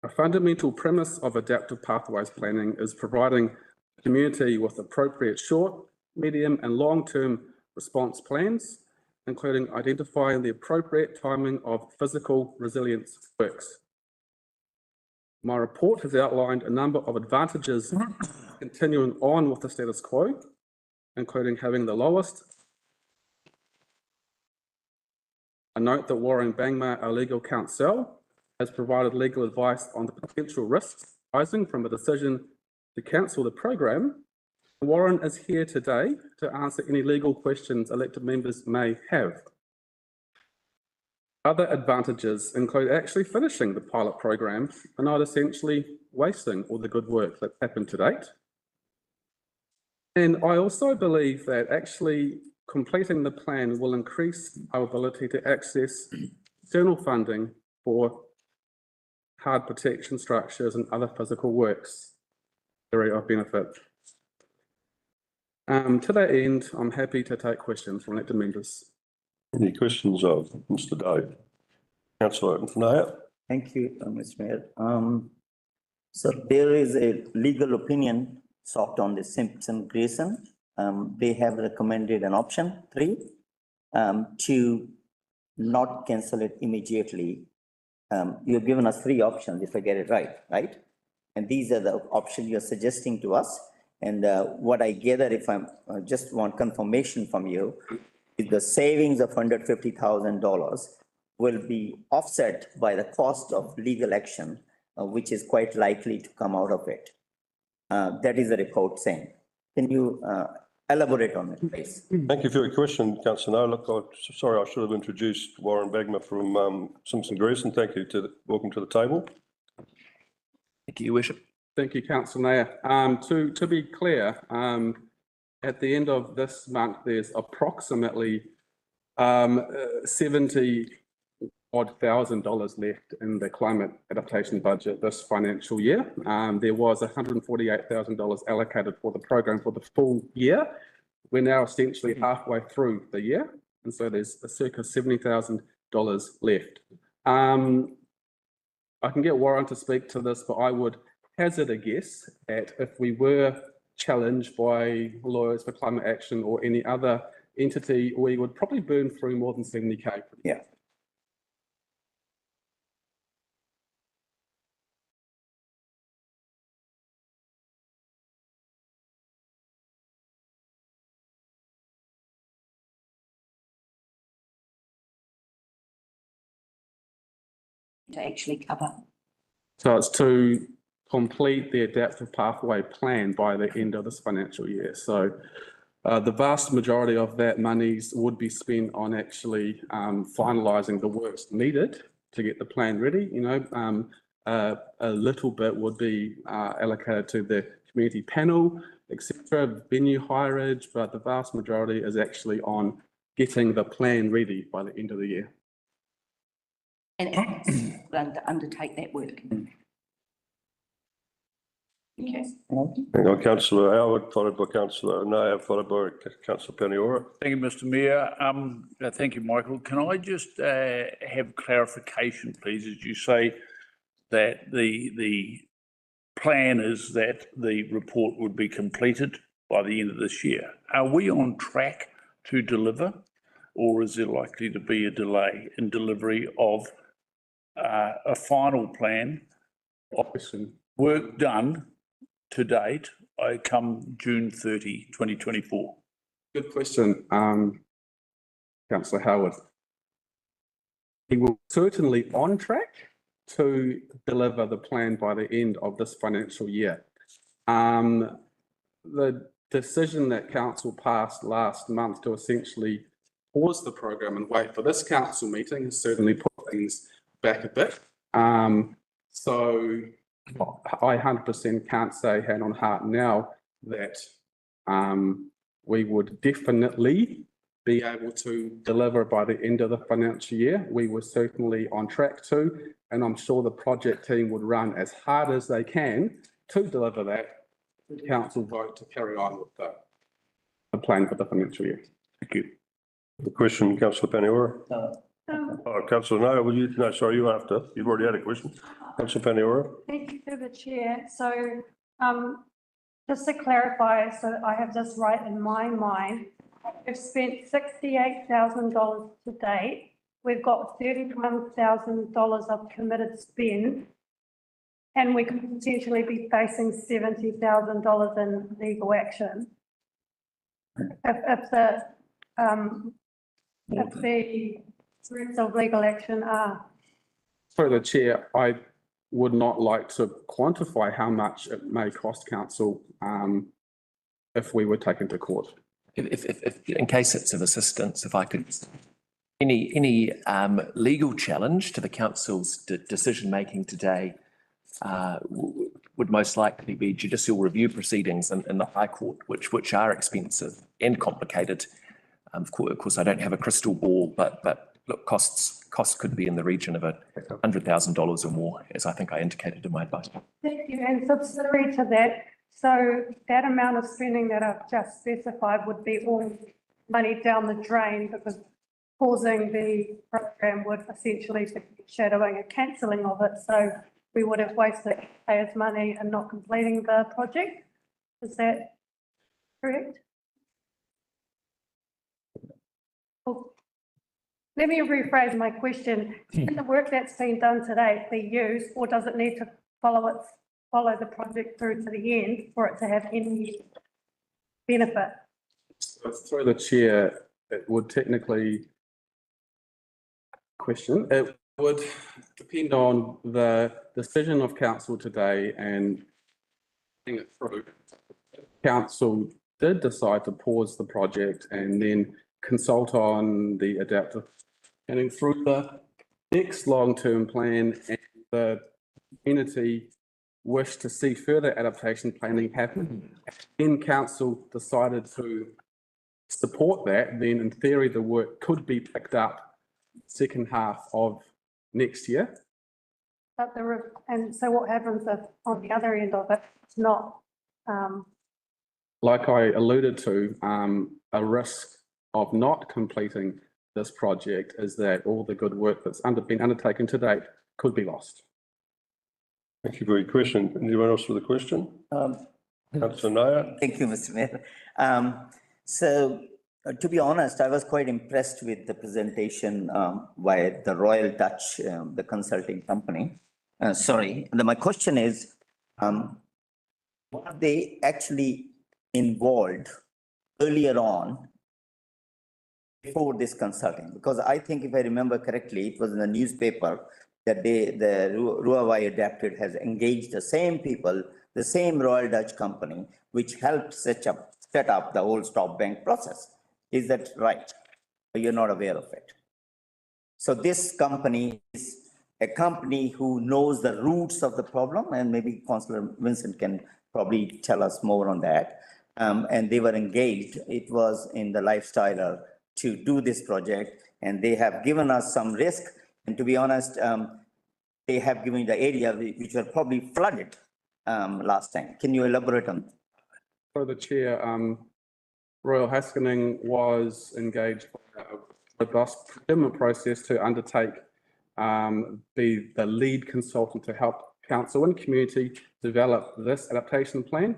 A fundamental premise of adaptive pathways planning is providing the community with appropriate short, medium and long-term response plans, including identifying the appropriate timing of physical resilience works. My report has outlined a number of advantages continuing on with the status quo, including having the lowest. I note that Warren Bangma, our legal counsel, has provided legal advice on the potential risks arising from a decision to cancel the program. Warren is here today to answer any legal questions elected members may have. Other advantages include actually finishing the pilot program and not essentially wasting all the good work that's happened to date. And I also believe that actually completing the plan will increase our ability to access external funding for hard protection structures and other physical works area of benefit. To that end, I'm happy to take questions from elected members. Any questions of Mr. Dave? Councillor Naya. Thank you, Mr. Mayor. So there is a legal opinion sought on the Simpson Grayson. They have recommended an option 3 to not cancel it immediately. You've given us 3 options, if I get it right? And these are the options you're suggesting to us. And what I gather, if I'm just want confirmation from you, is the savings of $150,000 will be offset by the cost of legal action, which is quite likely to come out of it. That is the report saying. Can you elaborate on it, please? Thank you for your question, Councillor. No, look, sorry, I should have introduced Warren Bagma from Simpson Grayson. Thank you. Welcome to the table. Thank you, Your Worship. Thank you, Councillor Naya. To be clear, at the end of this month, there's approximately $70,000 left in the climate adaptation budget this financial year. There was $148,000 allocated for the program for the full year. We're now essentially halfway through the year, and so there's a circa $70,000 left. I can get Warren to speak to this, but I would hazard a guess that if we were challenged by Lawyers for Climate Action or any other entity, we would probably burn through more than 70K. Yeah. To actually cover. So it's to complete the adaptive pathway plan by the end of this financial year. So the vast majority of that monies would be spent on actually finalising the works needed to get the plan ready. You know, a little bit would be allocated to the community panel, etc., venue hireage, but the vast majority is actually on getting the plan ready by the end of the year. And undertake that work. Okay. Hang on, Councillor Howard, followed by Councillor Naya, followed by Councillor Peniora. Thank you, Mr Mayor. Thank you, Michael. Can I just have clarification, please, as you say that the plan is that the report would be completed by the end of this year. Are we on track to deliver, or is there likely to be a delay in delivery of a final plan of work done to date come June 30, 2024? Good question, Councillor Howard. We will certainly on track to deliver the plan by the end of this financial year. The decision that Council passed last month to essentially pause the program and wait for this Council meeting has certainly put things back a bit. So I 100% can't say hand on heart now that we would definitely be able to deliver by the end of the financial year. We were certainly on track to, and I'm sure the project team would run as hard as they can to deliver that. The Council vote to carry on with the plan for the financial year. Thank you. The question, Councillor Peniora. Councillor Naya, will you? No, sorry, you after. You've already had a question. Councillor Peniora. Thank you, through the chair. So just to clarify, so that I have this right in my mind, we've spent $68,000 to date. We've got $31,000 of committed spend, and we could potentially be facing $70,000 in legal action. If the threats of legal action are. Through the chair, I would not like to quantify how much it may cost Council if we were taken to court. If in case it's of assistance, if I could, any legal challenge to the council's decision making today would most likely be judicial review proceedings in the High Court, which are expensive and complicated. Of course, I don't have a crystal ball, but look, costs could be in the region of $100,000 or more, as I think I indicated in my advice. Thank you. And subsidiary to that, so that amount of spending that I've just specified would be all money down the drain, because pausing the program would essentially be shadowing a cancelling of it. So we would have wasted payers' money and not completing the project. Is that correct? Well, let me rephrase my question. Can the work that's been done today be used, or does it need to follow the project through to the end for it to have any benefit? So through the chair, it would technically it would depend on the decision of Council today and seeing it through. Council did decide to pause the project and then consult on the adaptive planning through the next long-term plan, and the community wish to see further adaptation planning happen. Then Council decided to support that, then in theory the work could be picked up second half of next year. But and so what happens if on the other end of it, it's not? Like I alluded to, a risk of not completing this project is that all the good work that's been undertaken to date could be lost. Thank you for your question. Anyone else with a question? Councillor Naya? Thank you, Mr. Mayor. To be honest, I was quite impressed with the presentation by the Royal Dutch, the consulting company. My question is, were they actually involved earlier on before this consulting? Because I think if I remember correctly, it was in the newspaper that the Ruawai Adapted has engaged the same people, the same Royal Dutch company, which helped set up the whole stop bank process. Is that right? Or you're not aware of it? So this company is a company who knows the roots of the problem, and maybe Councillor Vincent can probably tell us more on that. And they were engaged. It was in the lifestyler to do this project, and they have given us some risk. And to be honest, they have given the area which were probably flooded last time. Can you elaborate on that? For the chair, Royal Haskening was engaged by a robust procurement process to undertake, be the lead consultant to help council and community develop this adaptation plan.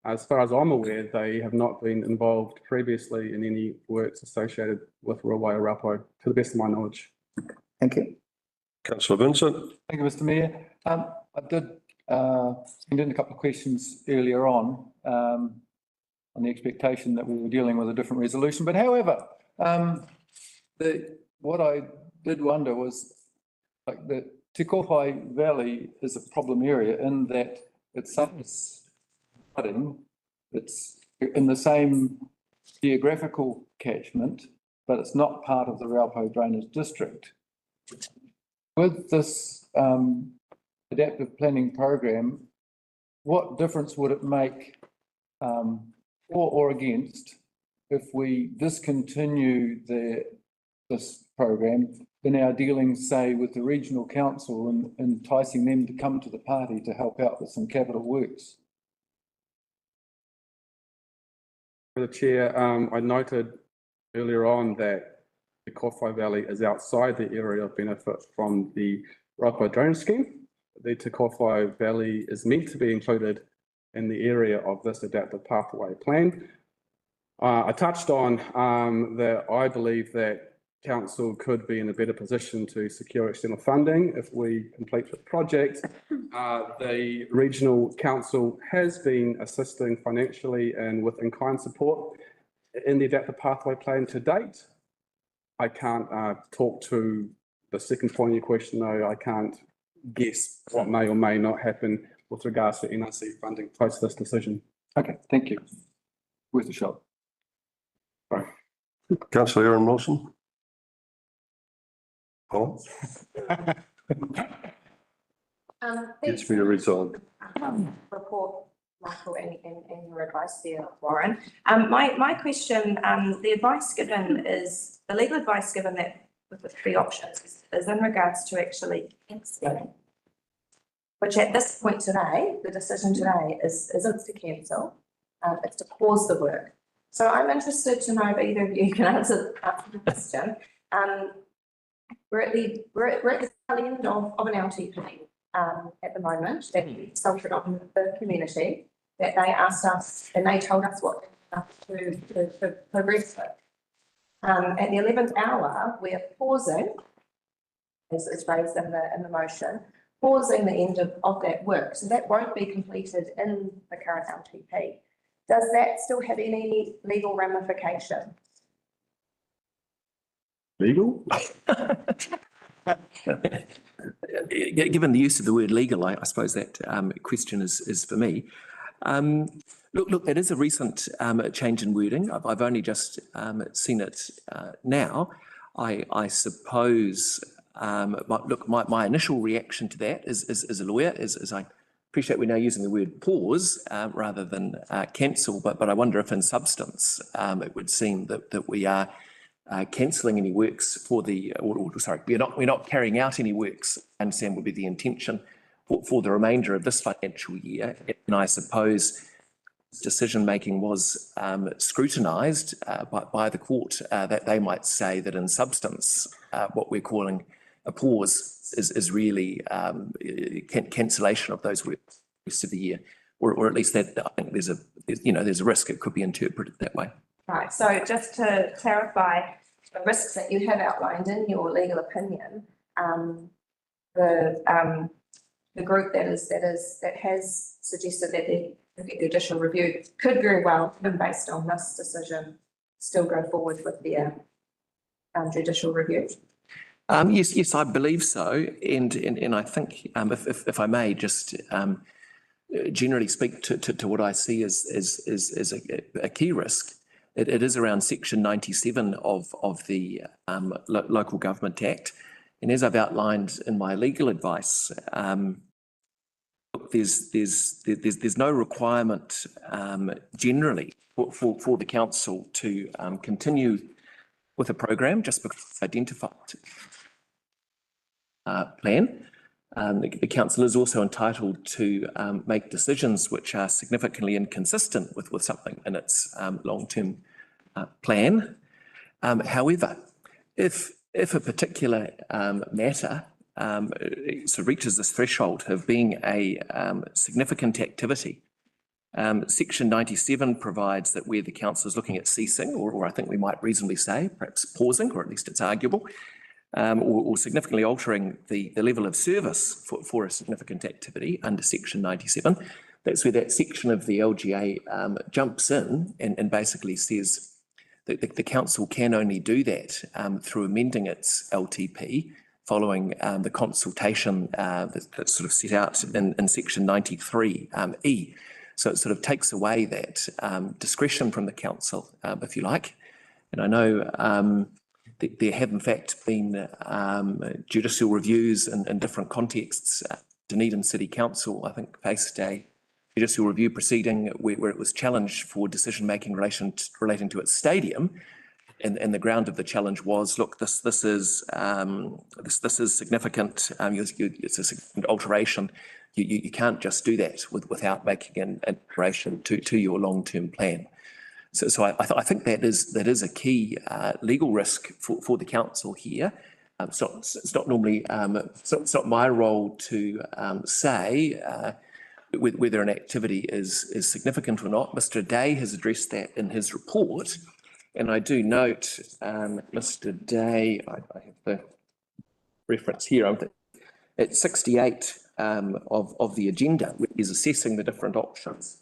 As far as I'm aware, they have not been involved previously in any works associated with Ruawai or Raupo, to the best of my knowledge. Thank you. Councillor Vincent? Thank you, Mr. Mayor. I did send in a couple of questions earlier on the expectation that we were dealing with a different resolution. But however, what I did wonder was, like, the Te Kōwhai Valley is a problem area in that it's flooding. It's in the same geographical catchment, but it's not part of the Raupo Drainage District. With this adaptive planning program, what difference would it make for or against if we discontinue this program in our dealings, say, with the regional council and enticing them to come to the party to help out with some capital works? For the chair, I noted earlier on that the Kōwhai Valley is outside the area of benefit from the Raupo drainage scheme. The Te Kōwhai Valley is meant to be included in the area of this adaptive pathway plan. I touched on that I believe that council could be in a better position to secure external funding if we complete the project. The regional council has been assisting financially and with in-kind support in the adaptive pathway plan to date. I can't talk to the second point of your question, though. I can't guess what may or may not happen with regards to NRC funding post this decision. Okay, thank you. Worth a shot. Sorry. Councillor Aaron Wilson? Oh. It's me to resign. Report, Michael, and your advice there, Warren. My question, the advice given is, the legal advice given that with the three options is in regards to actually cancelling, which at this point today, the decision today isn't to cancel, it's to pause the work. So I'm interested to know if either of you can answer the question. We're at the tail end of an LTP at the moment that we consulted on the community, that they asked us and they told us what to progress with. At the 11th hour, we're pausing, as is raised in the motion, pausing the end of that work. So that won't be completed in the current LTP. Does that still have any legal ramifications? Legal? Given the use of the word legal, I suppose that question is for me. Look, it is a recent change in wording. I've only just seen it now. I suppose, my initial reaction to that as a lawyer is I appreciate we're now using the word pause rather than cancel, but I wonder if in substance it would seem that we are cancelling any works for we're not carrying out any works, I understand would be the intention for the remainder of this financial year. And I suppose decision-making was scrutinised by the court, that they might say that in substance, what we're calling a pause is really cancellation of those works the rest of the year, or at least that I think there's a risk it could be interpreted that way. Right, so just to clarify, the risks that you have outlined in your legal opinion, the group that has suggested that the judicial review could very well, even based on this decision, still go forward with their judicial review. Yes, I believe so, and I think if I may just generally speak to what I see as a key risk. It is around section 97 of the Local Government Act. And as I've outlined in my legal advice, there's no requirement generally for the council to continue with a program just because it's identified plan. The council is also entitled to make decisions which are significantly inconsistent with something in its long-term plan. However, if a particular matter sort of reaches this threshold of being a significant activity, section 97 provides that where the council is looking at ceasing, or I think we might reasonably say perhaps pausing, or at least it's arguable, or significantly altering the level of service for a significant activity under section 97, that's where that section of the LGA jumps in and basically says that the council can only do that through amending its LTP following the consultation that's sort of set out in section 93E. So it sort of takes away that discretion from the council, if you like. And I know there have in fact been judicial reviews in different contexts. Dunedin City Council, I think, faced a judicial review proceeding where it was challenged for decision-making relating to its stadium. And the ground of the challenge was, look, this is significant. It's a significant alteration. You can't just do that without making an alteration to your long-term plan. So I think that is a key legal risk for the council here. It's not normally it's not my role to say whether an activity is significant or not. Mr. Day has addressed that in his report, and I do note, Mr. Day, I have the reference here. At 68 of the agenda, which is assessing the different options.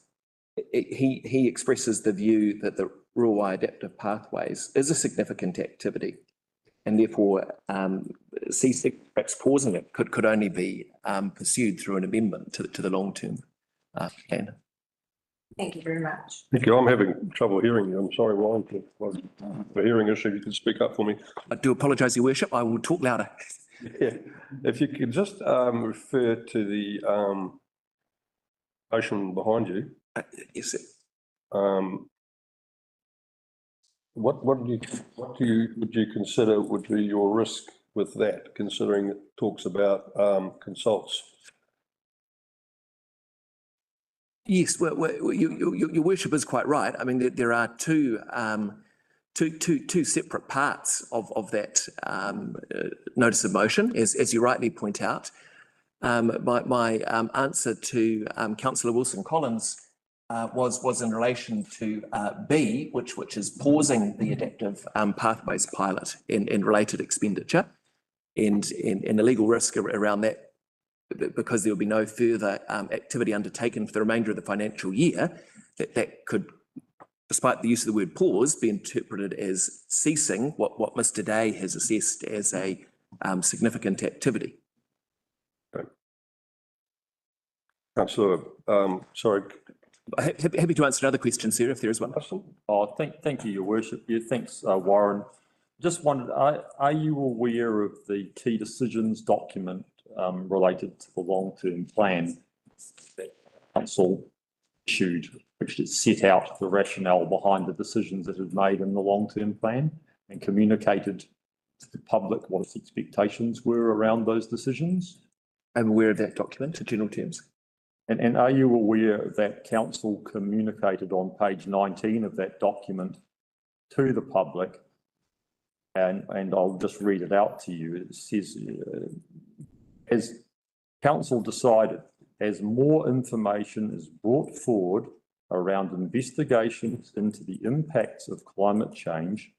He expresses the view that the Ruawai adaptive pathways is a significant activity, and therefore ceasing, perhaps pausing it, could only be pursued through an amendment to the long-term plan. Thank you very much. Thank you. I'm having trouble hearing you. I'm sorry, Ryan, for the hearing issue. You can speak up for me. I do apologise, Your Worship. I will talk louder. Yeah, if you could just refer to the motion behind you. Yes, sir. What would you consider would be your risk with that, considering it talks about consults? Yes, well, your worship is quite right. I mean, there are two separate parts of that notice of motion, as you rightly point out. My answer to Councillor Wilson-Collins was in relation to B, which is pausing the adaptive pathways pilot and related expenditure, and the legal risk around that, because there will be no further activity undertaken for the remainder of the financial year, that could, despite the use of the word pause, be interpreted as ceasing what Mr. Day has assessed as a significant activity. Okay. Councillor, sorry. Happy to answer another question, sir, if there is one. Oh, thank you, Your Worship. Yeah, thanks, Warren. Just wondered, are you aware of the key decisions document related to the long-term plan that Council issued, which has set out the rationale behind the decisions that it made in the long-term plan and communicated to the public what its expectations were around those decisions? I'm aware of that document in general terms. And are you aware that Council communicated on page 19 of that document to the public and I'll just read it out to you. It says, as council decided, as more information is brought forward around investigations into the impacts of climate change,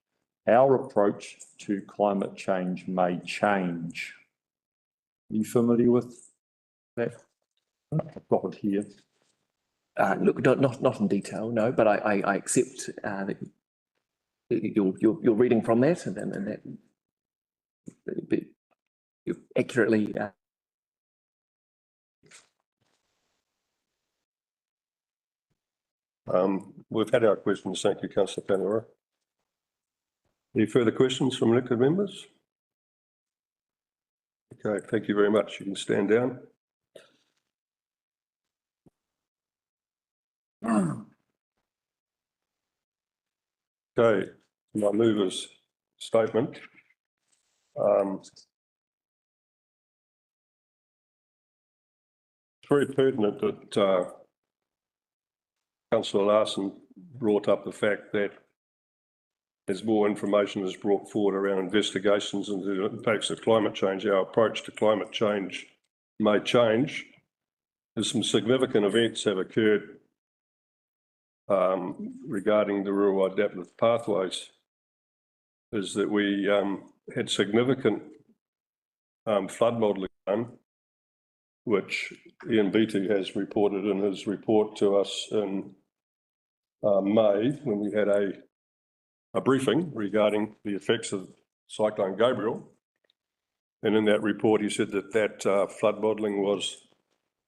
our approach to climate change may change. Are you familiar with that? I've got it here. Look, not in detail, no, but I accept that you're reading from that, and that you accurately. We've had our questions. Thank you, Councillor Panara. Any further questions from elected members? Okay, thank you very much. You can stand down. Okay, my mover's statement. It's very pertinent that Councillor Larsen brought up the fact that as more information is brought forward around investigations into the impacts of climate change, our approach to climate change may change. As some significant events have occurred regarding the Ruawai adaptive pathways, is that we had significant flood modelling done, which Ian Beattie has reported in his report to us in May, when we had a briefing regarding the effects of Cyclone Gabriel. And in that report, he said that flood modelling was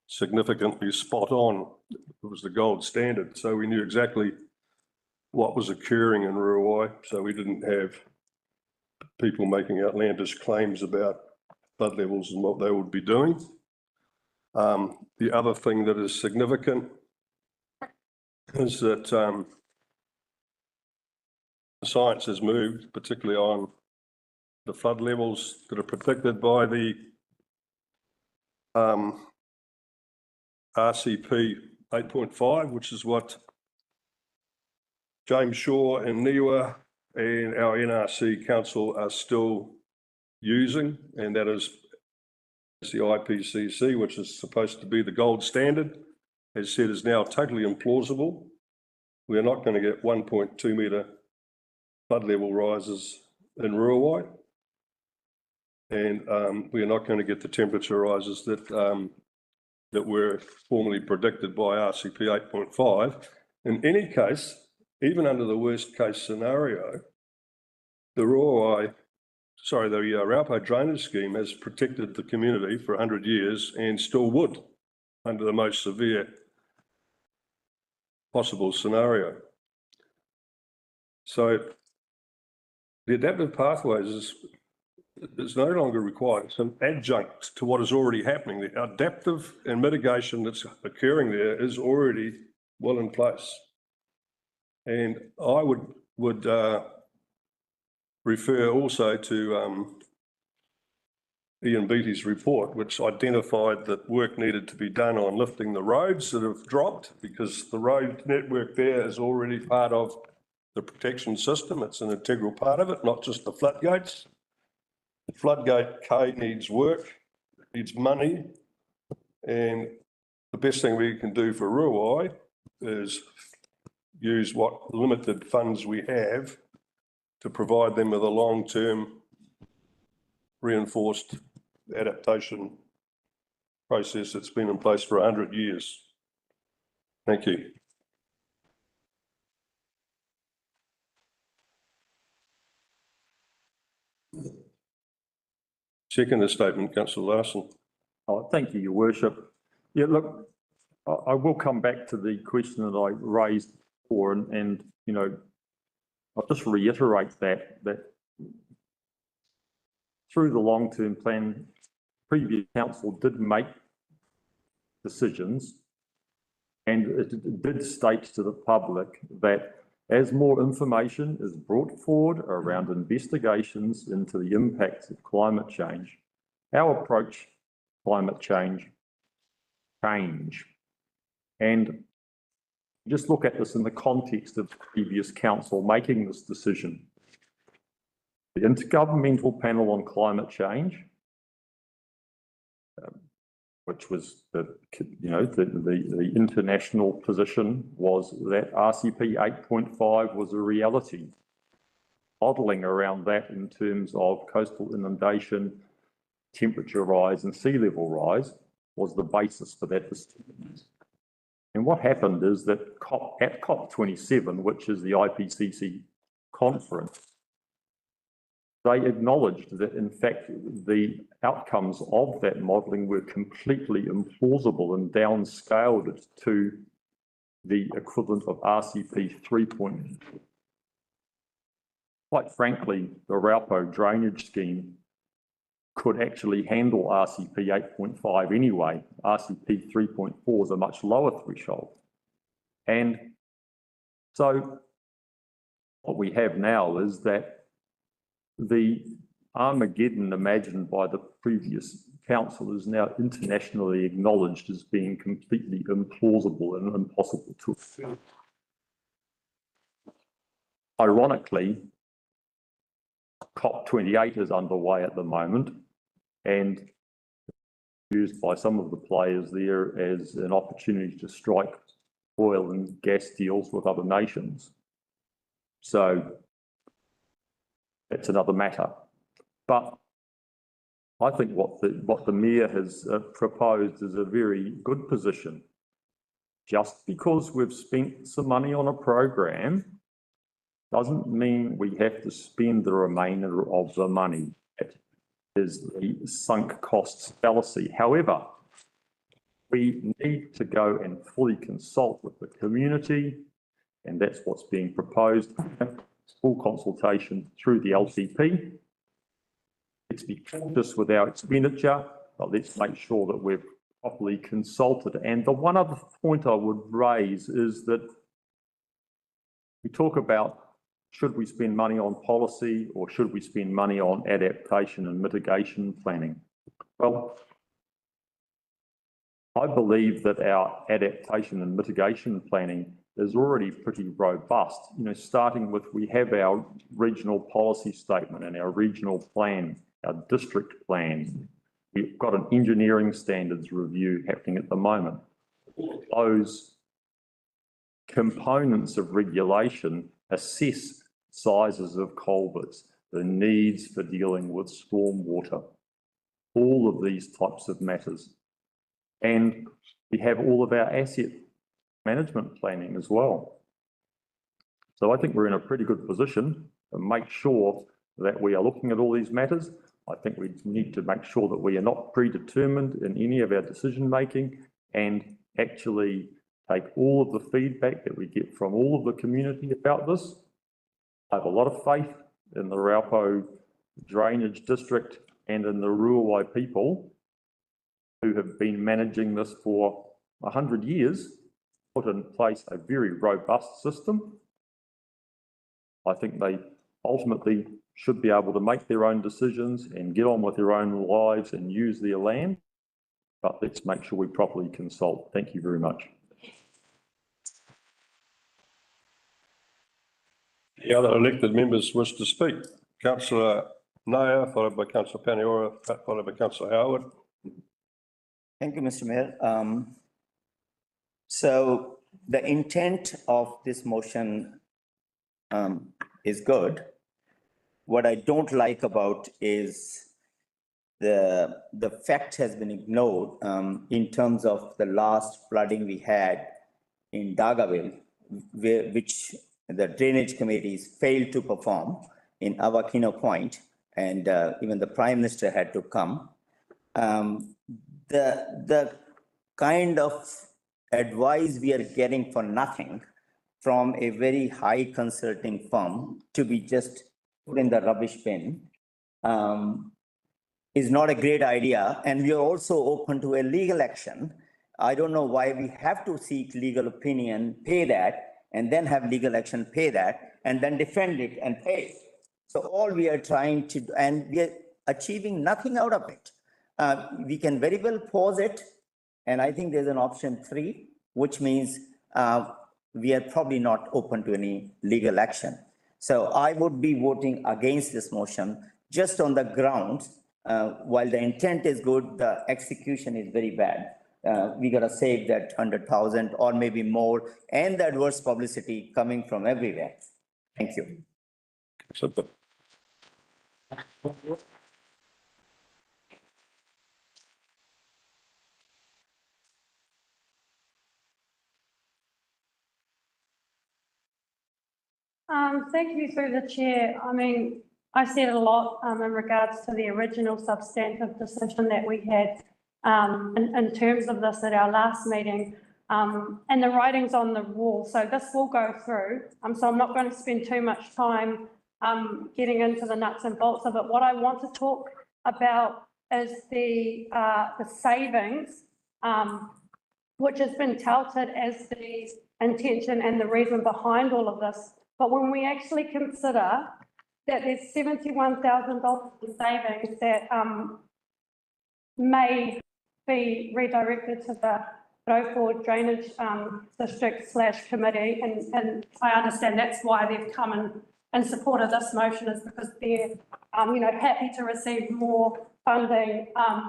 significantly spot on. It was the gold standard. So we knew exactly what was occurring in Ruawai. So we didn't have people making outlandish claims about flood levels and what they would be doing. The other thing that is significant is that science has moved, particularly on the flood levels that are predicted by the RCP 8.5, which is what James Shaw and NIWA and our NRC Council are still using, and that is the IPCC, which is supposed to be the gold standard, has said is now totally implausible. We are not going to get 1.2 metre flood level rises in Ruawai, and we are not going to get the temperature rises that that were formerly predicted by RCP 8.5. In any case, even under the worst case scenario, the Raupo drainage scheme has protected the community for 100 years and still would under the most severe possible scenario. So the adaptive pathways is no longer required. It's an adjunct to what is already happening. The adaptive and mitigation that's occurring there is already well in place. And I would refer also to Ian Beattie's report, which identified that work needed to be done on lifting the roads that have dropped, because the road network there is already part of the protection system. It's an integral part of it, not just the floodgates. The floodgate K needs work, needs money, and the best thing we can do for Ruawai is use what limited funds we have to provide them with a long-term reinforced adaptation process that's been in place for 100 years. Thank you. Second statement, Councillor Larsen. Oh, thank you, Your Worship. Yeah, look, I will come back to the question that I raised before, and you know, I'll just reiterate that through the long-term plan, previous council did make decisions, and it did state to the public that as more information is brought forward around investigations into the impacts of climate change, our approach to climate change. And just look at this in the context of the previous council making this decision. The Intergovernmental Panel on Climate Change, which was the international position, was that RCP 8.5 was a reality. Modelling around that in terms of coastal inundation, temperature rise and sea level rise was the basis for that decision. And what happened is that at COP27, which is the IPCC conference, they acknowledged that in fact the outcomes of that modelling were completely implausible and downscaled it to the equivalent of RCP 3.0. Quite frankly, the Raupo drainage scheme could actually handle RCP 8.5 anyway. RCP 3.4 is a much lower threshold. And so what we have now is that the Armageddon imagined by the previous council is now internationally acknowledged as being completely implausible and impossible to achieve. Ironically, COP28 is underway at the moment and used by some of the players there as an opportunity to strike oil and gas deals with other nations. So that's another matter. But I think what the Mayor has proposed is a very good position. Just because we've spent some money on a program doesn't mean we have to spend the remainder of the money. That is the sunk costs fallacy. However, we need to go and fully consult with the community, and that's what's being proposed. Full consultation through the LTP. Let's be cautious with our expenditure, but let's make sure that we've properly consulted. And the one other point I would raise is that we talk about should we spend money on policy or should we spend money on adaptation and mitigation planning? Well, I believe that our adaptation and mitigation planning is already pretty robust. Starting with, we have our regional policy statement and our regional plan, our district plan. We've got an engineering standards review happening at the moment. Those components of regulation assess sizes of culverts, the needs for dealing with stormwater, all of these types of matters. And we have all of our asset management planning as well. So I think we're in a pretty good position to make sure that we are looking at all these matters. I think we need to make sure that we are not predetermined in any of our decision making and actually take all of the feedback that we get from all of the community about this. I have a lot of faith in the Raupo Drainage District and in the Ruawai people who have been managing this for 100 years, put in place a very robust system. I think they ultimately should be able to make their own decisions and get on with their own lives and use their land. But let's make sure we properly consult. Thank you very much. The other elected members wish to speak. Councillor Nair, followed by Councillor Paniora, followed by Councillor Howard. Thank you, Mr. Mayor. So the intent of this motion is good. What I don't like about is the fact has been ignored in terms of the last flooding we had in Dargaville, which the drainage committees failed to perform in Awakino Point, and even the Prime Minister had to come. The kind of advice we are getting for nothing from a very high consulting firm to be just put in the rubbish bin is not a great idea. And we are also open to a legal action. I don't know why we have to seek legal opinion, pay that, and then have legal action, pay that, and then defend it and pay. So all we are trying to, and we are achieving nothing out of it. We can very well pause it. And I think there's an option 3, which means we are probably not open to any legal action. So I would be voting against this motion just on the grounds, while the intent is good, the execution is very bad. We gotta save that 100,000 or maybe more, and the adverse publicity coming from everywhere. Thank you. Thank you through the chair. I mean, I said a lot in regards to the original substantive decision that we had in terms of this at our last meeting, and the writing's on the wall. So this will go through. So I'm not going to spend too much time getting into the nuts and bolts of it. What I want to talk about is the savings, which has been touted as the intention and the reason behind all of this. But when we actually consider that there's $71,000 in savings that may be redirected to the Road Drainage District / Committee, and I understand that's why they've come in support of this motion, is because they're happy to receive more funding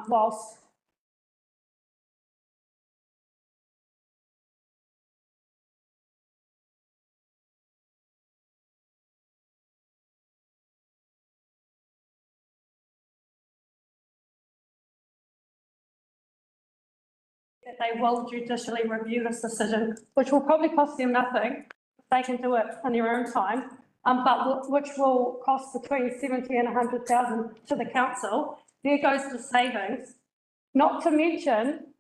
whilst that they will judicially review this decision, which will probably cost them nothing. They can do it in their own time, but which will cost between 70 and 100,000 to the council. There goes the savings, not to mention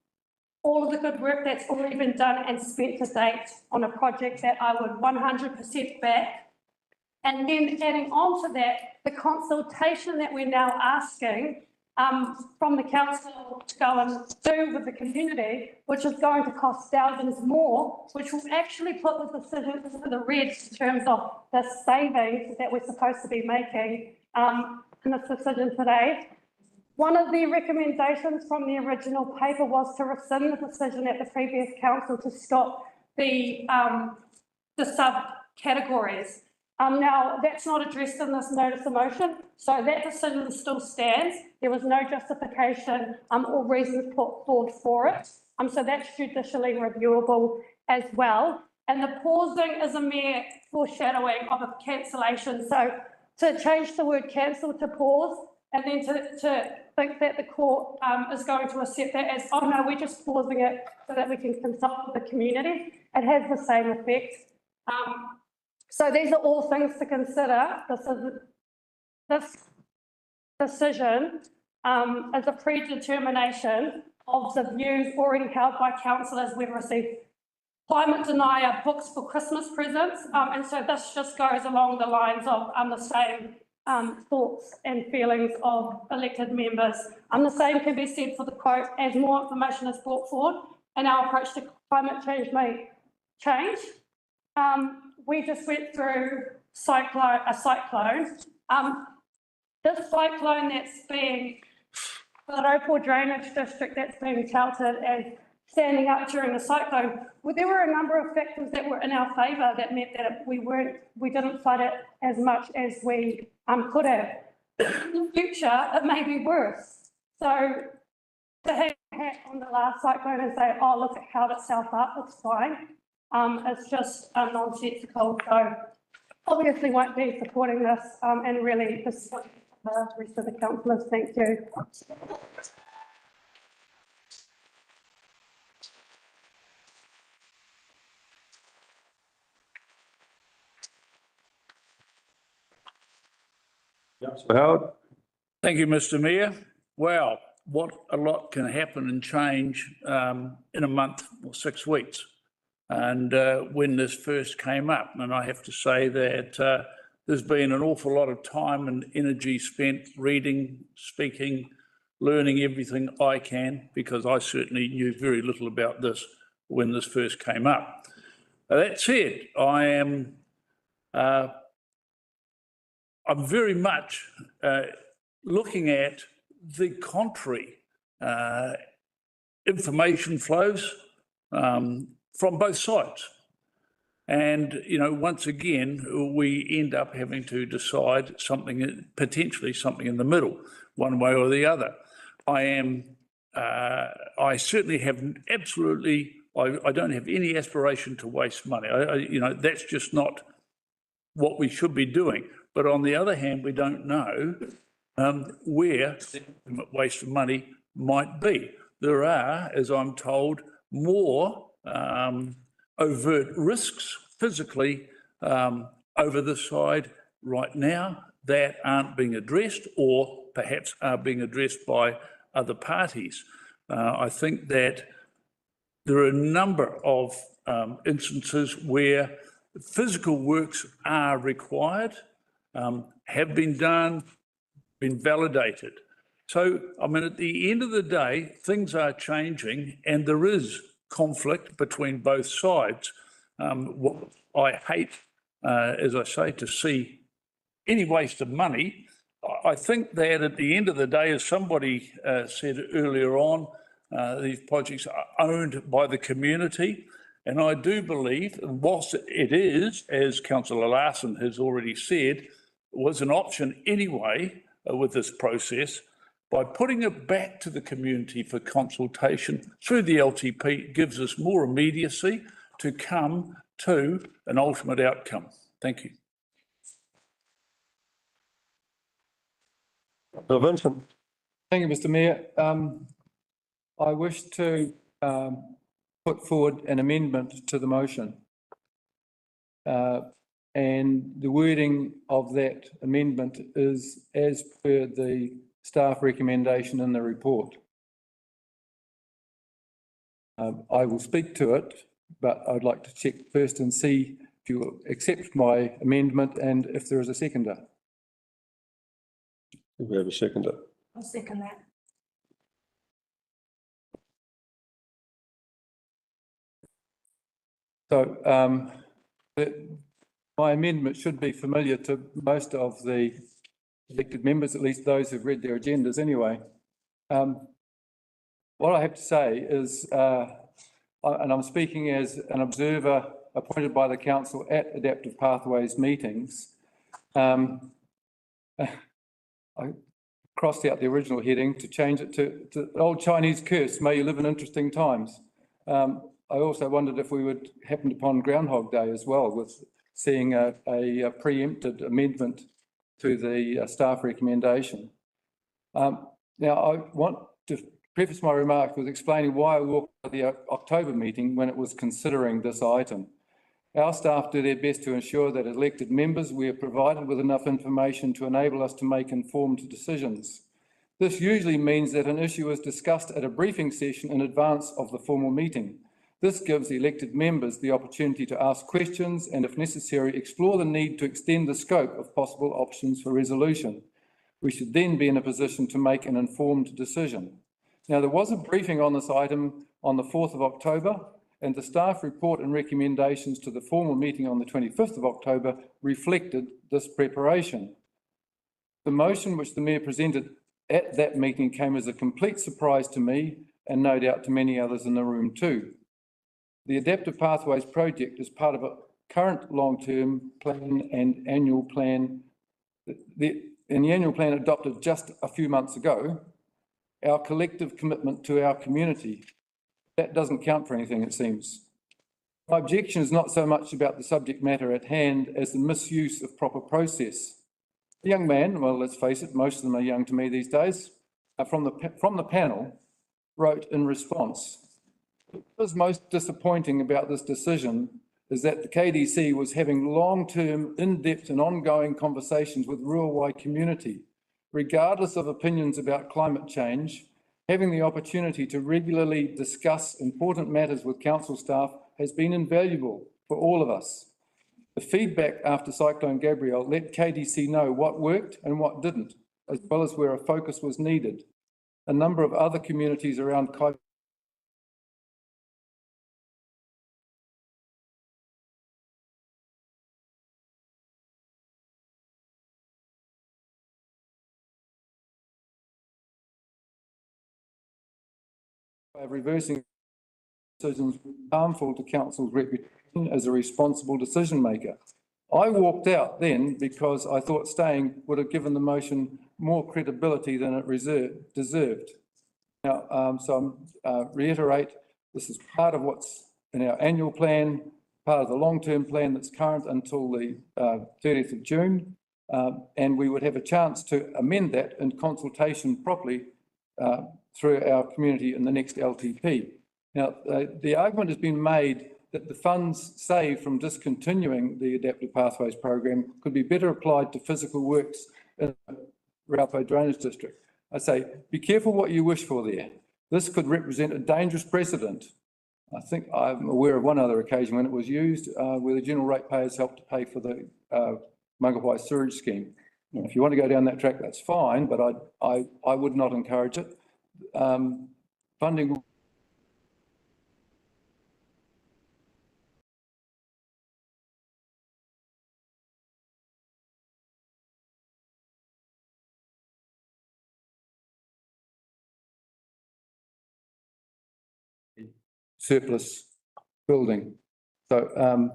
all of the good work that's already been done and spent to date on a project that I would 100% back. And then adding on to that, the consultation that we're now asking from the council to go and do with the community, which is going to cost thousands more, which will actually put the decision into the red in terms of the savings that we're supposed to be making in this decision today. One of the recommendations from the original paper was to rescind the decision at the previous council to stop the subcategories. Now, that's not addressed in this notice of motion, so that decision still stands. There was no justification or reasons put forward for it. So that's judicially reviewable as well. And the pausing is a mere foreshadowing of a cancellation. So to change the word cancel to pause, and then to think that the court is going to accept that as, oh no, we're just pausing it so that we can consult with the community, it has the same effect. So these are all things to consider. This decision is a predetermination of the views already held by councillors. We've received climate denier books for Christmas presents, and so this just goes along the lines of the same thoughts and feelings of elected members. The same can be said for the quote, as more information is brought forward and our approach to climate change may change. We just went through a cyclone. This cyclone that's being, the Road Drainage District that's being touted as standing up during the cyclone, well, there were a number of factors that were in our favour that meant that we didn't flood it as much as we could have. In the future, it may be worse. So to hang a hat on the last cyclone and say, oh, look, it held itself up, it's fine. It's just nonsensical. So obviously won't be supporting this and really this the rest of the councillors. Thank you. Howard. Thank you, Mr. Mayor. Wow, what a lot can happen and change in a month or 6 weeks. And when this first came up, and I have to say that there's been an awful lot of time and energy spent reading, speaking, learning everything I can, because I certainly knew very little about this when this first came up. That said, I'm very much looking at the contrary information flows from both sides. And, you know, once again, we end up having to decide something, potentially something in the middle, one way or the other. I certainly have absolutely, I don't have any aspiration to waste money. You know, that's just not what we should be doing. But on the other hand, we don't know where the waste of money might be. There are, as I'm told, more overt risks physically over the side right now that aren't being addressed or perhaps are being addressed by other parties. I think that there are a number of instances where physical works are required, have been done, been validated. So, I mean, at the end of the day, things are changing and there is conflict between both sides. What I hate, as I say, to see any waste of money. I think that at the end of the day, as somebody said earlier on, these projects are owned by the community. And I do believe, whilst it is, as Councillor Larsen has already said, was an option anyway with this process, by putting it back to the community for consultation through the LTP gives us more immediacy to come to an ultimate outcome. Thank you. Vincent. Thank you, Mr. Mayor. I wish to put forward an amendment to the motion. And the wording of that amendment is as per the staff recommendation in the report. I will speak to it, but I'd like to check first and see if you accept my amendment and if there is a seconder. We have a seconder. I'll second that. So my amendment should be familiar to most of the elected members, at least those who've read their agendas anyway. What I have to say is, and I'm speaking as an observer appointed by the council at Adaptive Pathways meetings, I crossed out the original heading to change it to the old Chinese curse, may you live in interesting times. I also wondered if we would happen upon Groundhog Day as well, with seeing a preempted amendment to the staff recommendation. Now, I want to preface my remarks with explaining why I walked out of the October meeting when it was considering this item. Our staff do their best to ensure that as elected members, we are provided with enough information to enable us to make informed decisions. This usually means that an issue is discussed at a briefing session in advance of the formal meeting. This gives the elected members the opportunity to ask questions and, if necessary, explore the need to extend the scope of possible options for resolution. We should then be in a position to make an informed decision. Now, there was a briefing on this item on the 4th of October, and the staff report and recommendations to the formal meeting on the 25th of October reflected this preparation. The motion which the Mayor presented at that meeting came as a complete surprise to me and no doubt to many others in the room too. The Adaptive Pathways project is part of a current long-term plan and annual plan. In the annual plan adopted just a few months ago, our collective commitment to our community. That doesn't count for anything, it seems. My objection is not so much about the subject matter at hand as the misuse of proper process. A young man, well, let's face it, most of them are young to me these days, from the panel, wrote in response, what was most disappointing about this decision is that the KDC was having long-term, in-depth and ongoing conversations with Ruawai community. Regardless of opinions about climate change, having the opportunity to regularly discuss important matters with council staff has been invaluable for all of us. The feedback after Cyclone Gabrielle let KDC know what worked and what didn't, as well as where a focus was needed. A number of other communities around Kaipara of reversing decisions harmful to council's reputation as a responsible decision maker. I walked out then because I thought staying would have given the motion more credibility than it deserved. Now, so reiterate, this is part of what's in our annual plan, part of the long-term plan that's current until the 30th of June. And we would have a chance to amend that in consultation properly through our community in the next LTP. Now, the argument has been made that the funds saved from discontinuing the Adaptive Pathways program could be better applied to physical works in the Ruawai Drainage District. I say, be careful what you wish for there. This could represent a dangerous precedent. I think I'm aware of one other occasion when it was used where the general ratepayers helped to pay for the Mangawhai sewage scheme. If you want to go down that track, that's fine, but I would not encourage it. Funding surplus building. So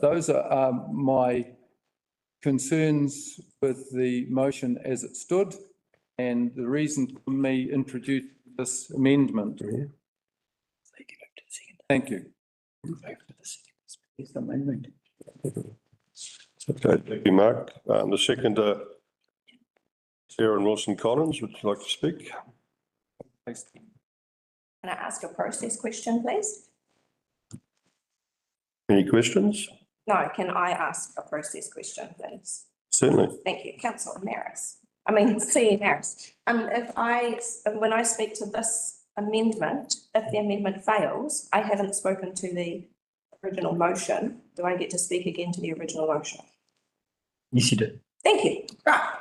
those are my concerns with the motion as it stood and the reason for me introducing this amendment. Thank you. Okay, thank you, Mark. The second, Sarah Wilson-Collins, would you like to speak? Can I ask a process question, please? Any questions? No, can I ask a process question, please? Certainly. Thank you, Councillor Marris. CE Marris. When I speak to this amendment, if the amendment fails, I haven't spoken to the original motion. Do I get to speak again to the original motion? Yes, you do. Thank you. Right.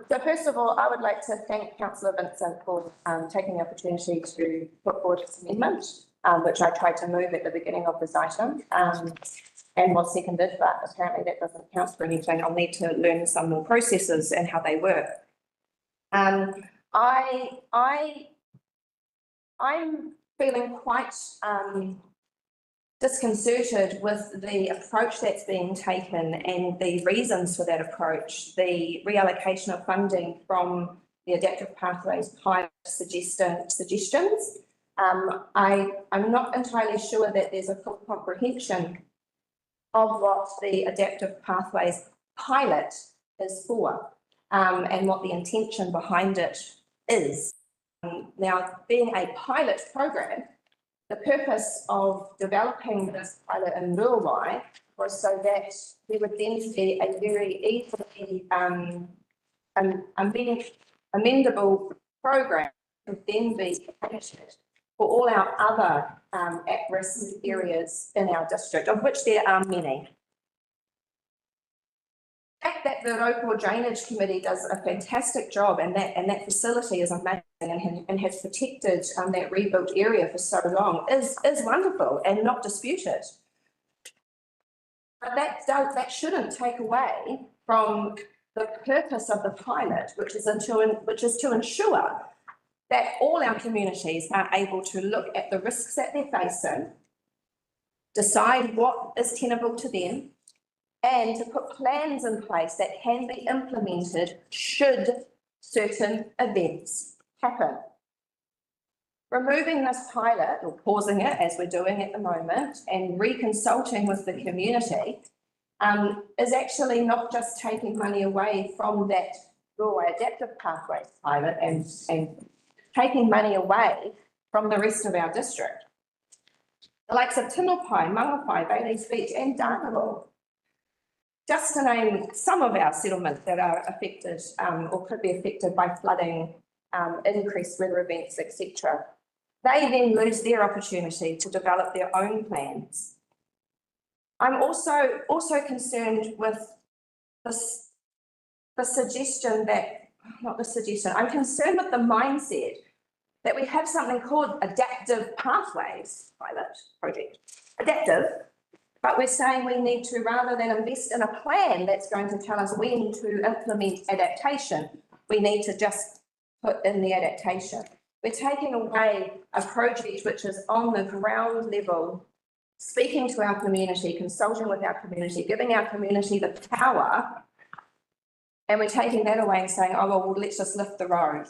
So first of all, I would like to thank Councillor Vincent for taking the opportunity to put forward this amendment, which I tried to move at the beginning of this item and was seconded, but apparently that doesn't count for anything. I'll need to learn some more processes and how they work. I'm feeling quite disconcerted with the approach that's being taken and the reasons for that approach, the reallocation of funding from the Adaptive Pathways pilot suggestions. I'm not entirely sure that there's a full comprehension of what the Adaptive Pathways pilot is for and what the intention behind it is. Now, being a pilot program, the purpose of developing this pilot in Ruawai was so that there would then be a very easily amendable program to then be implemented for all our other at-risk areas in our district, of which there are many. The fact that the Racecourse Drainage Committee does a fantastic job and that facility is amazing and has protected that rebuilt area for so long is wonderful and not disputed. But that shouldn't take away from the purpose of the pilot, which is to ensure that all our communities are able to look at the risks that they're facing, decide what is tenable to them, and to put plans in place that can be implemented should certain events happen. Removing this pilot, or pausing it as we're doing at the moment, and reconsulting with the community is actually not just taking money away from that Ruawai Adaptive Pathways pilot and taking money away from the rest of our district. The likes of Tinopai, Mangawhai, Bailey's Beach and Dargaville, just to name some of our settlements that are affected or could be affected by flooding, increased weather events, etc. They then lose their opportunity to develop their own plans. I'm also concerned with the suggestion that, not the suggestion, I'm concerned with the mindset that we have something called Adaptive Pathways pilot project. Adaptive, but we're saying we need to, rather than invest in a plan that's going to tell us when to implement adaptation, we need to just put in the adaptation. We're taking away a project which is on the ground level, speaking to our community, consulting with our community, giving our community the power, and we're taking that away and saying, oh, well, let's just lift the road.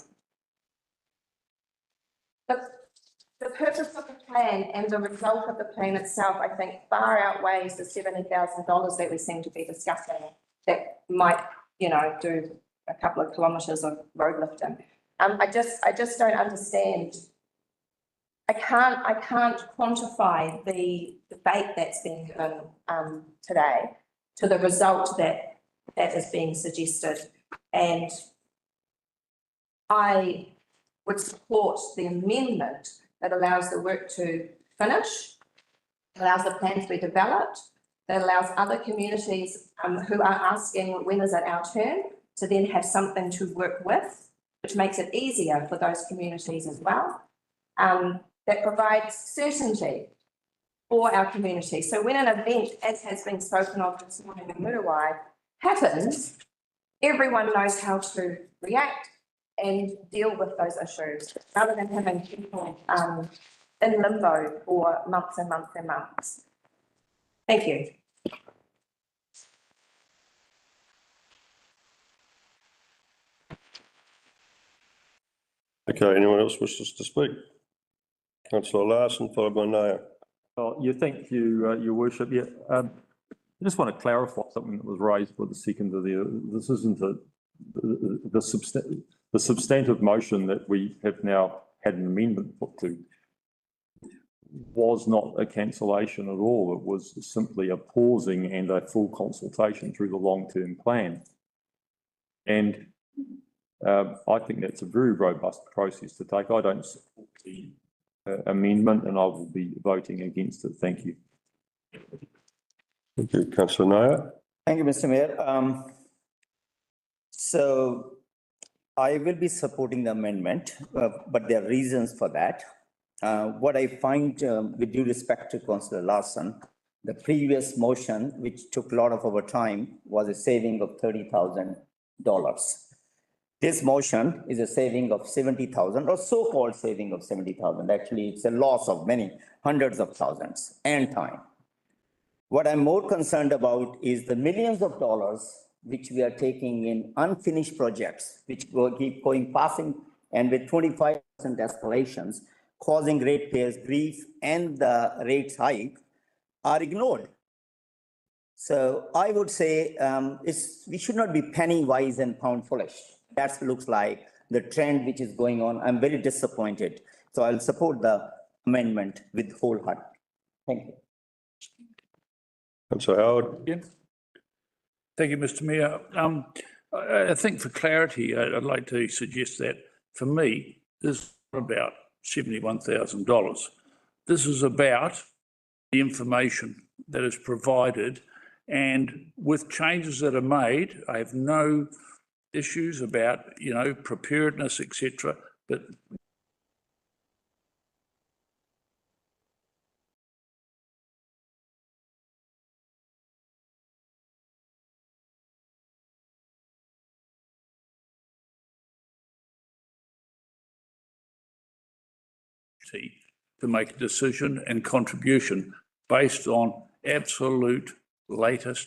The purpose of the plan and the result of the plan itself, I think, far outweighs the $70,000 that we seem to be discussing that might, you know, do a couple of kilometres of road lifting. I just don't understand. I can't quantify the debate that's been given today to the result that is being suggested, and I would support the amendment that allows the work to finish, allows the plan to be developed, that allows other communities who are asking when is it our turn to then have something to work with, which makes it easier for those communities as well, that provides certainty for our community. So when an event, as has been spoken of this morning in Ruawai, happens, everyone knows how to react and deal with those issues, rather than having people in limbo for months and months and months. Thank you. Okay, anyone else wishes to speak? Councillor Larsen, followed by Naya. Oh, yeah, thank you, Your Worship. Yeah, I just want to clarify something that was raised by the seconder there. This isn't the substantive motion that we have now had an amendment put to was not a cancellation at all. It was simply a pausing and a full consultation through the long-term plan. And I think that's a very robust process to take. I don't support the amendment, and I will be voting against it. Thank you. Thank you, Councillor Naya. Thank you, Mr. Mayor. So I will be supporting the amendment, but there are reasons for that. What I find, with due respect to Councillor Larsen, the previous motion, which took a lot of our time, was a saving of $30,000. This motion is a saving of 70,000, or so-called saving of 70,000. Actually, it's a loss of many hundreds of thousands and time. What I'm more concerned about is the millions of dollars which we are taking in unfinished projects, which keep going passing, and with 25% escalations, causing ratepayers grief, and the rates hike are ignored. So I would say we should not be penny wise and pound foolish. That looks like the trend which is going on. I'm very disappointed. So I'll support the amendment with whole heart. Thank you. Councillor Howard. Yeah. Thank you, Mr. Mayor. I think for clarity, I'd like to suggest that for me, this is about $71,000. This is about the information that is provided, and with changes that are made, I have no issues about, you know, preparedness, etc. But to make a decision and contribution based on absolute latest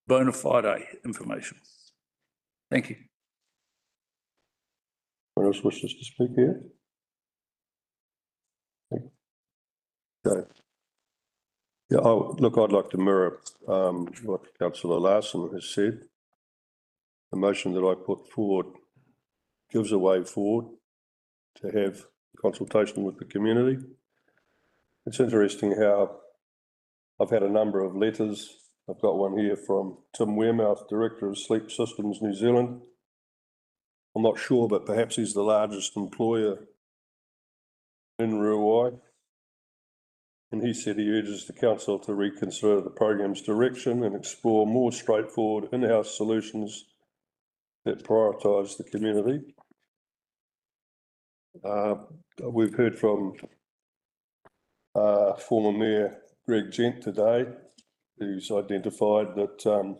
bona fide information. Thank you. Anyone else wishes to speak here? Okay. Yeah, look, I'd like to mirror what Councillor Larsen has said. The motion that I put forward gives a way forward to have consultation with the community. It's interesting how I've had a number of letters. I've got one here from Tim Wearmouth, Director of Sleep Systems New Zealand. I'm not sure, but perhaps he's the largest employer in Ruawai. And he said he urges the council to reconsider the programme's direction and explore more straightforward in-house solutions that prioritise the community. We've heard from former Mayor Greg Gent today, who's identified that the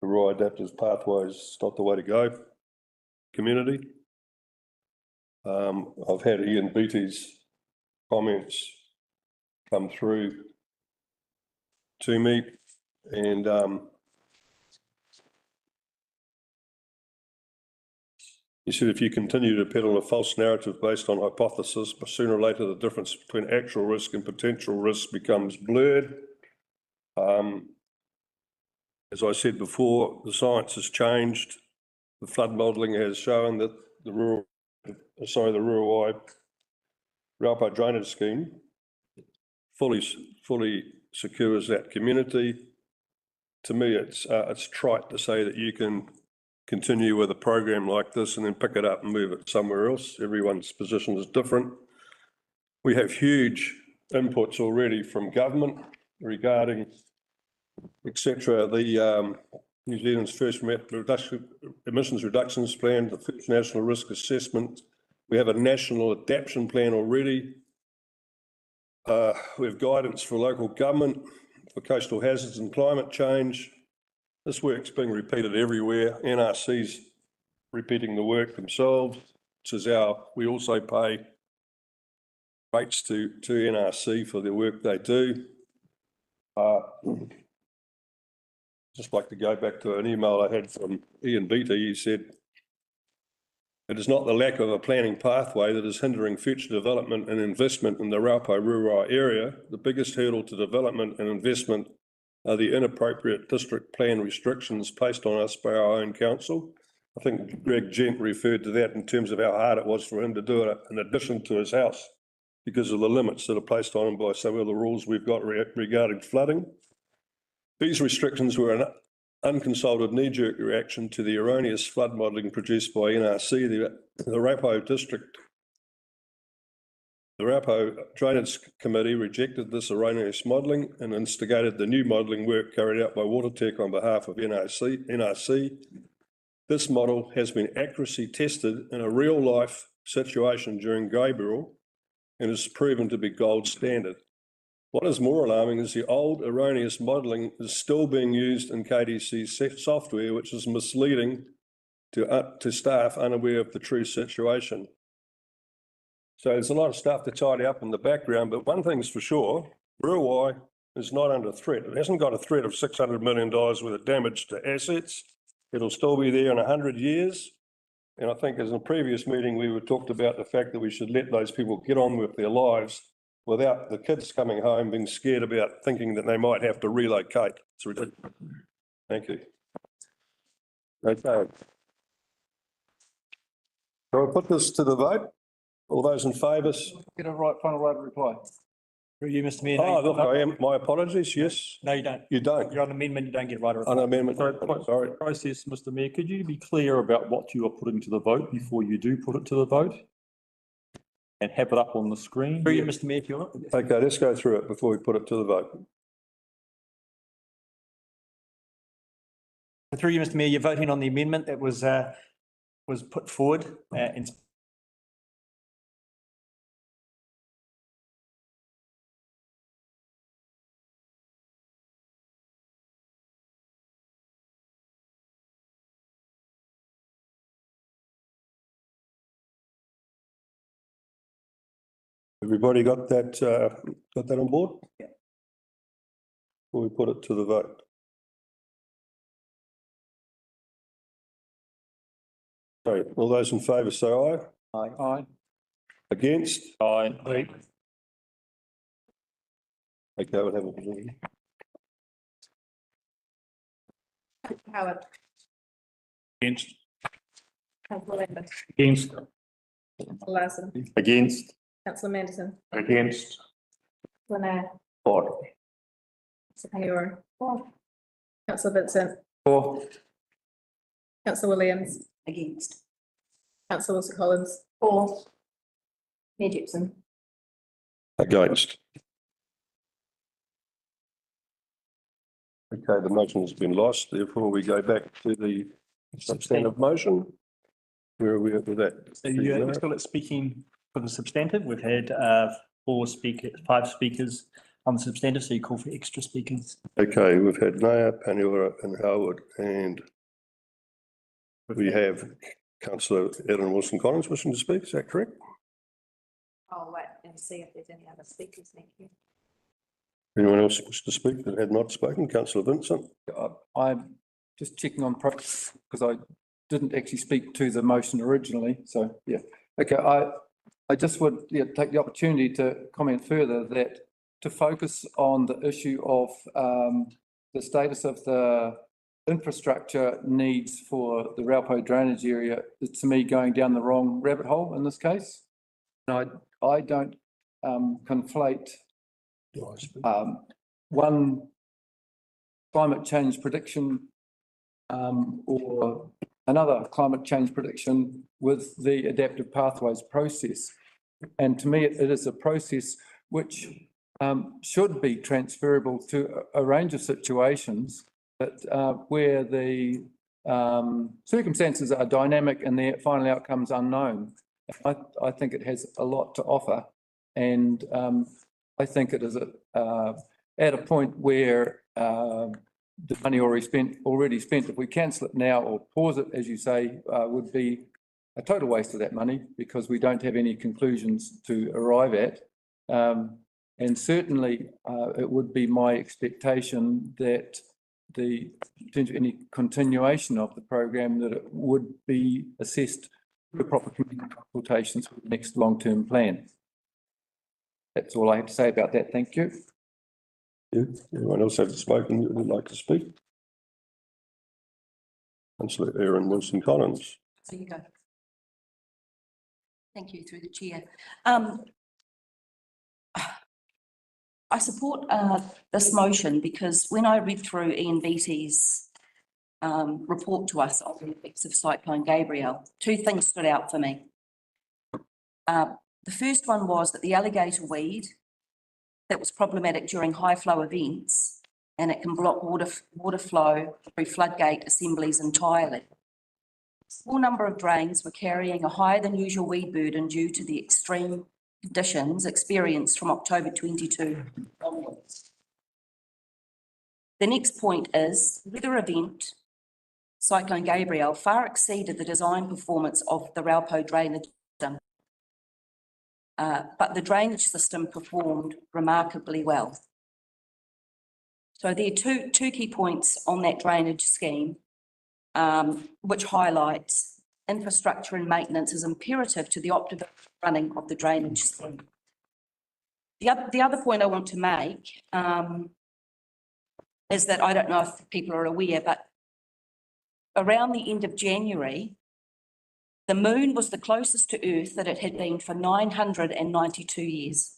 rural adaptive pathways is not the way to go. Community. I've had Ian Beattie's comments come through to me, and he said if you continue to peddle a false narrative based on hypothesis, but sooner or later the difference between actual risk and potential risk becomes blurred. As I said before, the science has changed. The flood modelling has shown that the Ruawai Raupo drainage scheme fully secures that community. To me, it's trite to say that you can continue with a program like this and then pick it up and move it somewhere else. Everyone's position is different. We have huge inputs already from government regarding, etc. The New Zealand's first emissions reductions plan, the first national risk assessment. We have a national adaptation plan already. We have guidance for local government, for coastal hazards and climate change. This work's being repeated everywhere. NRC's repeating the work themselves. This is we also pay rates to NRC for the work they do. Just like to go back to an email I had from Ian Beattie. He said, it is not the lack of a planning pathway that is hindering future development and investment in the Raupo Ruawai area. The biggest hurdle to development and investment are the inappropriate district plan restrictions placed on us by our own council. I think Greg Gent referred to that in terms of how hard it was for him to do it in addition to his house because of the limits that are placed on him by some of the rules we've got regarding flooding. These restrictions were an unconsulted knee-jerk reaction to the erroneous flood modelling produced by NRC. The Raupo Drainage Committee rejected this erroneous modelling and instigated the new modelling work carried out by WaterTech on behalf of NRC. This model has been accuracy tested in a real-life situation during Gabriel and is proven to be gold standard. What is more alarming is the old erroneous modelling is still being used in KDC's software, which is misleading to staff unaware of the true situation. So there's a lot of stuff to tidy up in the background, but one thing's for sure, Ruawai is not under threat. It hasn't got a threat of $600 million worth of damage to assets. It'll still be there in 100 years. And I think as in a previous meeting, we talked about the fact that we should let those people get on with their lives without the kids coming home being scared about thinking that they might have to relocate. It's ridiculous. Thank you. Okay. So I'll put this to the vote. All those in favour? Get a final right of reply. Through you, Mr. Mayor. Oh, look, I am. My apologies. Yes. No, you don't. You don't. You're on amendment. You don't get right of reply. On amendment. Sorry. Process, Mr. Mayor, could you be clear about what you are putting to the vote before you do put it to the vote? And have it up on the screen? Through you, Mr. Mayor, if you want. Okay, let's go through it before we put it to the vote. Through you, Mr. Mayor, you're voting on the amendment that was put forward and Everybody got that on board? Yeah. Before we put it to the vote. Sorry, all those in favour say aye. Aye. Aye. Against? Aye. Okay, we'll have a Howard. Against. Councillor Lyndon. Against. Councillor Larsen. Against. Councillor Manderson. Against. Councillor For. Hūhana. Councillor Vincent. For. Councillor Williams. Against. Councillor Wilson Collins. For. Mayor Gibson. against. Okay, the motion has been lost. Therefore, we go back to the substantive motion. Where are we at with that? So you're still at speaking for the substantive. We've had five speakers on the substantive, so you call for extra speakers. Okay, we've had Naya, Paniora and Howard, and we have Councillor Aaron Wilson-Collins wishing to speak, is that correct? I'll wait and see if there's any other speakers. Thank you. Anyone else wish to speak that had not spoken? Councillor Vincent? I'm just checking on because I didn't actually speak to the motion originally. So, yeah. Okay. I just would take the opportunity to comment further that to focus on the issue of the status of the infrastructure needs for the Raupo drainage area is, to me, going down the wrong rabbit hole in this case. And I don't conflate one climate change prediction or another climate change prediction with the adaptive pathways process. And to me, it is a process which should be transferable to a range of situations that where the circumstances are dynamic and the final outcomes unknown. I think it has a lot to offer, and I think it is at a point where the money already spent, if we cancel it now or pause it, as you say, would be a total waste of that money because we don't have any conclusions to arrive at. And certainly it would be my expectation that in terms of any continuation of the program, that it would be assessed through proper consultations for the next long-term plan. That's all I have to say about that. Thank you. Anyone else have spoken that would like to speak? Councillor Aaron Wilson-Collins. There you go. Thank you, through the chair. I support this motion because when I read through Ian Beattie's report to us on the effects of Cyclone Gabrielle, two things stood out for me. The first one was that the alligator weed that was problematic during high flow events, and it can block water flow through floodgate assemblies entirely. A small number of drains were carrying a higher than usual weed burden due to the extreme conditions experienced from October 22 onwards. The next point is the weather event, Cyclone Gabrielle, far exceeded the design performance of the Raupo drainage system. But the drainage system performed remarkably well. So there are two key points on that drainage scheme, which highlights infrastructure and maintenance is imperative to the optimal running of the drainage scheme. The other point I want to make is that I don't know if people are aware, but around the end of January, the moon was the closest to Earth that it had been for 992 years.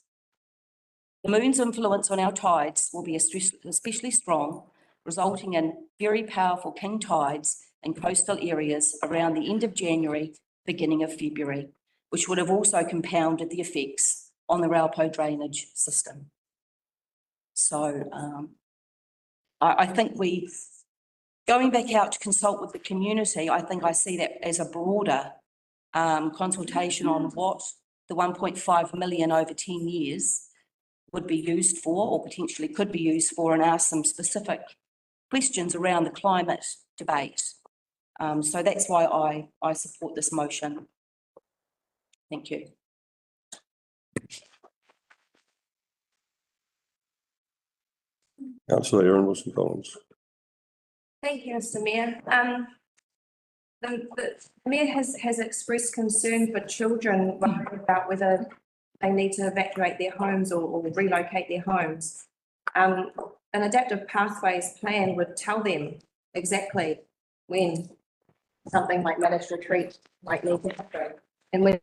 The moon's influence on our tides will be especially strong, resulting in very powerful king tides in coastal areas around the end of January, beginning of February, which would have also compounded the effects on the Raupo drainage system. So I think going back out to consult with the community, I think I see that as a broader consultation on what the 1.5 million over 10 years would be used for, or potentially could be used for, and ask some specific questions around the climate debate. So that's why I support this motion. Thank you. Councillor Aaron Wilson-Collins. Thank you, Mr. Mayor. The Mayor has expressed concern for children worried about whether they need to evacuate their homes or relocate their homes. An adaptive pathways plan would tell them exactly when something like managed retreat might need to happen and when.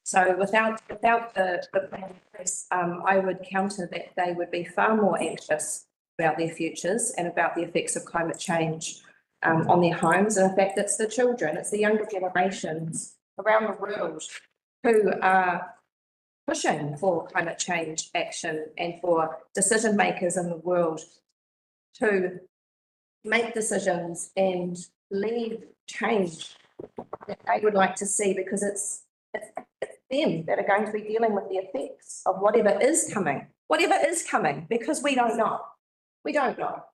So without the plan in place, I would counter that they would be far more anxious about their futures and about the effects of climate change on their homes. And in fact, it's the children, it's the younger generations around the world who are pushing for climate change action and for decision makers in the world to make decisions and lead change that they would like to see, because it's them that are going to be dealing with the effects of whatever is coming, because we don't know. We don't know.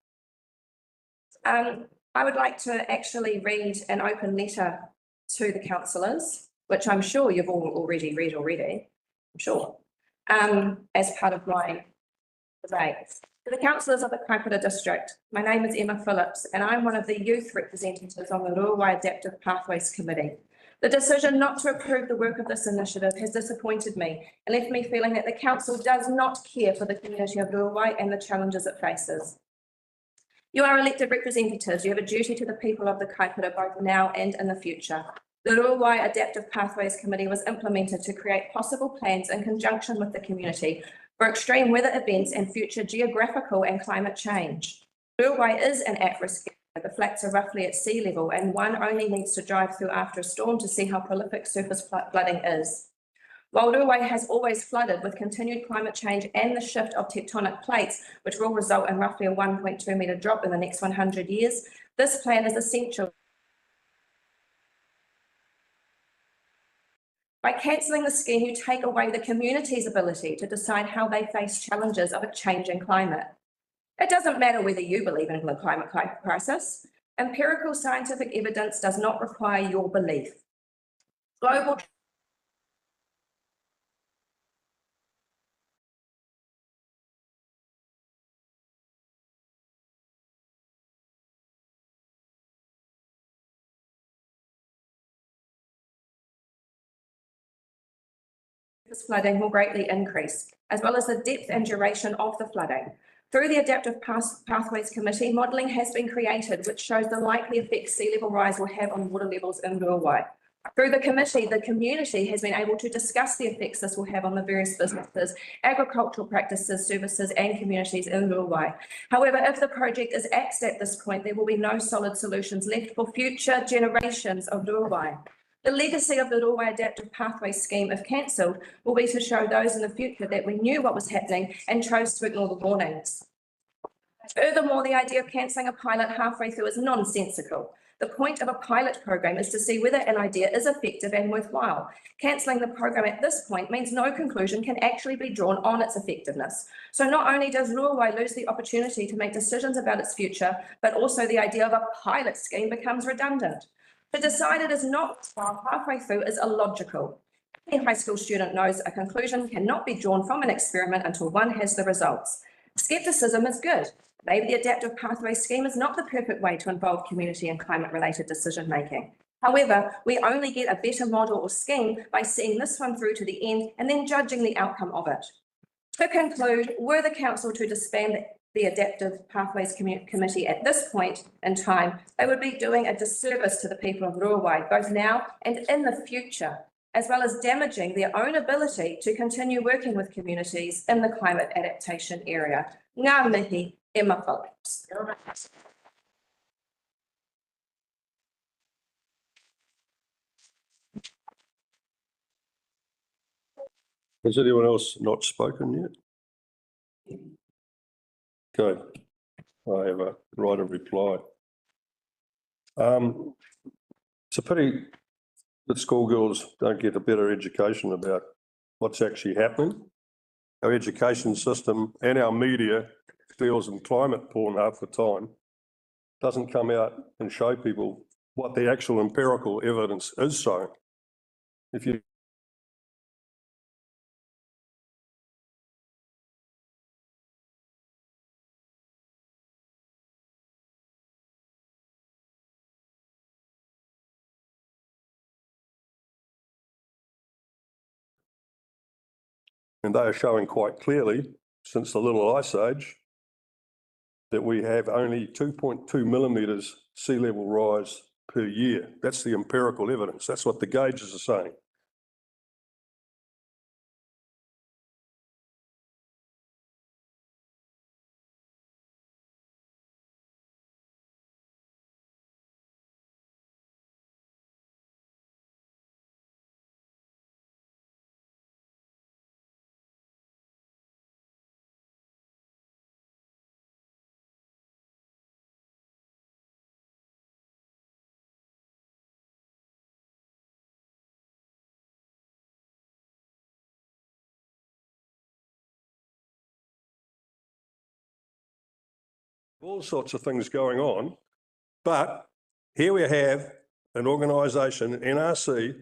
I would like to actually read an open letter to the councillors, which I'm sure you've all already read I'm sure, as part of my debate. To the councillors of the Kaipara district, my name is Emma Phillips and I'm one of the youth representatives on the Ruawai Adaptive Pathways Committee. The decision not to approve the work of this initiative has disappointed me and left me feeling that the council does not care for the community of Ruawai and the challenges it faces. You are elected representatives. You have a duty to the people of the Kaipara both now and in the future. The Ruawai Adaptive Pathways Committee was implemented to create possible plans in conjunction with the community for extreme weather events and future geographical and climate change. Ruawai is an at-risk area. The flats are roughly at sea level and one only needs to drive through after a storm to see how prolific surface flooding is. While Ruawai has always flooded, with continued climate change and the shift of tectonic plates, which will result in roughly a 1.2 metre drop in the next 100 years, this plan is essential. By cancelling the scheme, you take away the community's ability to decide how they face challenges of a changing climate. It doesn't matter whether you believe in the climate crisis. Empirical scientific evidence does not require your belief. Global flooding will greatly increase, as well as the depth and duration of the flooding. Through the Adaptive Pathways Committee, modelling has been created which shows the likely effects sea level rise will have on water levels in Ruawai. Through the committee, the community has been able to discuss the effects this will have on the various businesses, agricultural practices, services and communities in Ruawai. However, if the project is axed at this point, there will be no solid solutions left for future generations of Ruawai. The legacy of the Ruawai Adaptive Pathways Scheme, if cancelled, will be to show those in the future that we knew what was happening and chose to ignore the warnings. Furthermore, the idea of cancelling a pilot halfway through is nonsensical. The point of a pilot program is to see whether an idea is effective and worthwhile. Cancelling the program at this point means no conclusion can actually be drawn on its effectiveness. So not only does Ruawai lose the opportunity to make decisions about its future, but also the idea of a pilot scheme becomes redundant. To decide it is not halfway through is illogical. Any high school student knows a conclusion cannot be drawn from an experiment until one has the results. Skepticism is good. Maybe the Adaptive Pathways Scheme is not the perfect way to involve community and climate-related decision-making. However, we only get a better model or scheme by seeing this one through to the end and then judging the outcome of it. To conclude, were the council to disband the Adaptive Pathways Committee at this point in time, they would be doing a disservice to the people of Ruawai, both now and in the future, as well as damaging their own ability to continue working with communities in the climate adaptation area. Ngā mihi, Emma Phillips. Has anyone else not spoken yet? Okay, I have a right of reply. It's a pity that schoolgirls don't get a better education about what's actually happening. Our education system and our media deals in climate porn half the time. Doesn't come out and show people what the actual empirical evidence is showing. If you and they are showing quite clearly, since the Little Ice Age, that we have only 2.2 millimetres sea level rise per year. That's the empirical evidence. That's what the gauges are saying. All sorts of things going on, but here we have an organisation, NRC,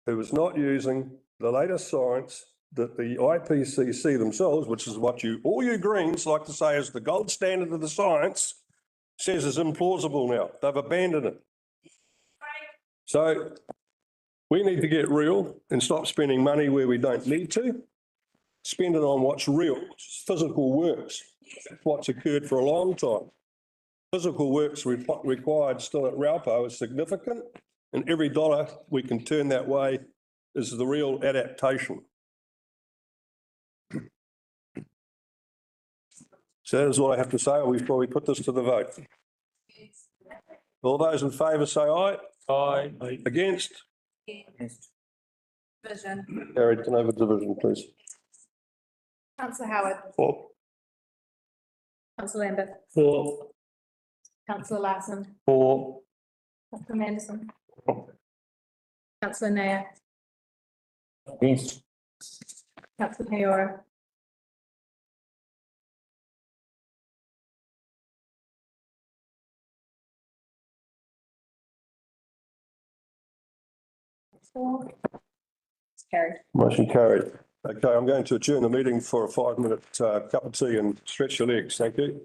who is not using the latest science that the IPCC themselves, which is what all you Greens like to say is the gold standard of the science, says is implausible now. They've abandoned it. So we need to get real and stop spending money where we don't need to. Spend it on what's real, which is physical works. That's what's occurred for a long time. Physical works required still at Raupo is significant, and every dollar we can turn that way is the real adaptation. So that is all I have to say before we put this to the vote. All those in favour say aye. Aye. Against? Division. Carried. Can I have a division, please? Councillor Howard. For. Councillor Lambert. For. Councillor Larsen. For. Councillor Anderson. Councillor Nair. Against. Councillor Hayward. It's carried. Motion carried. Okay, I'm going to adjourn the meeting for a 5-minute cup of tea and stretch your legs. Thank you.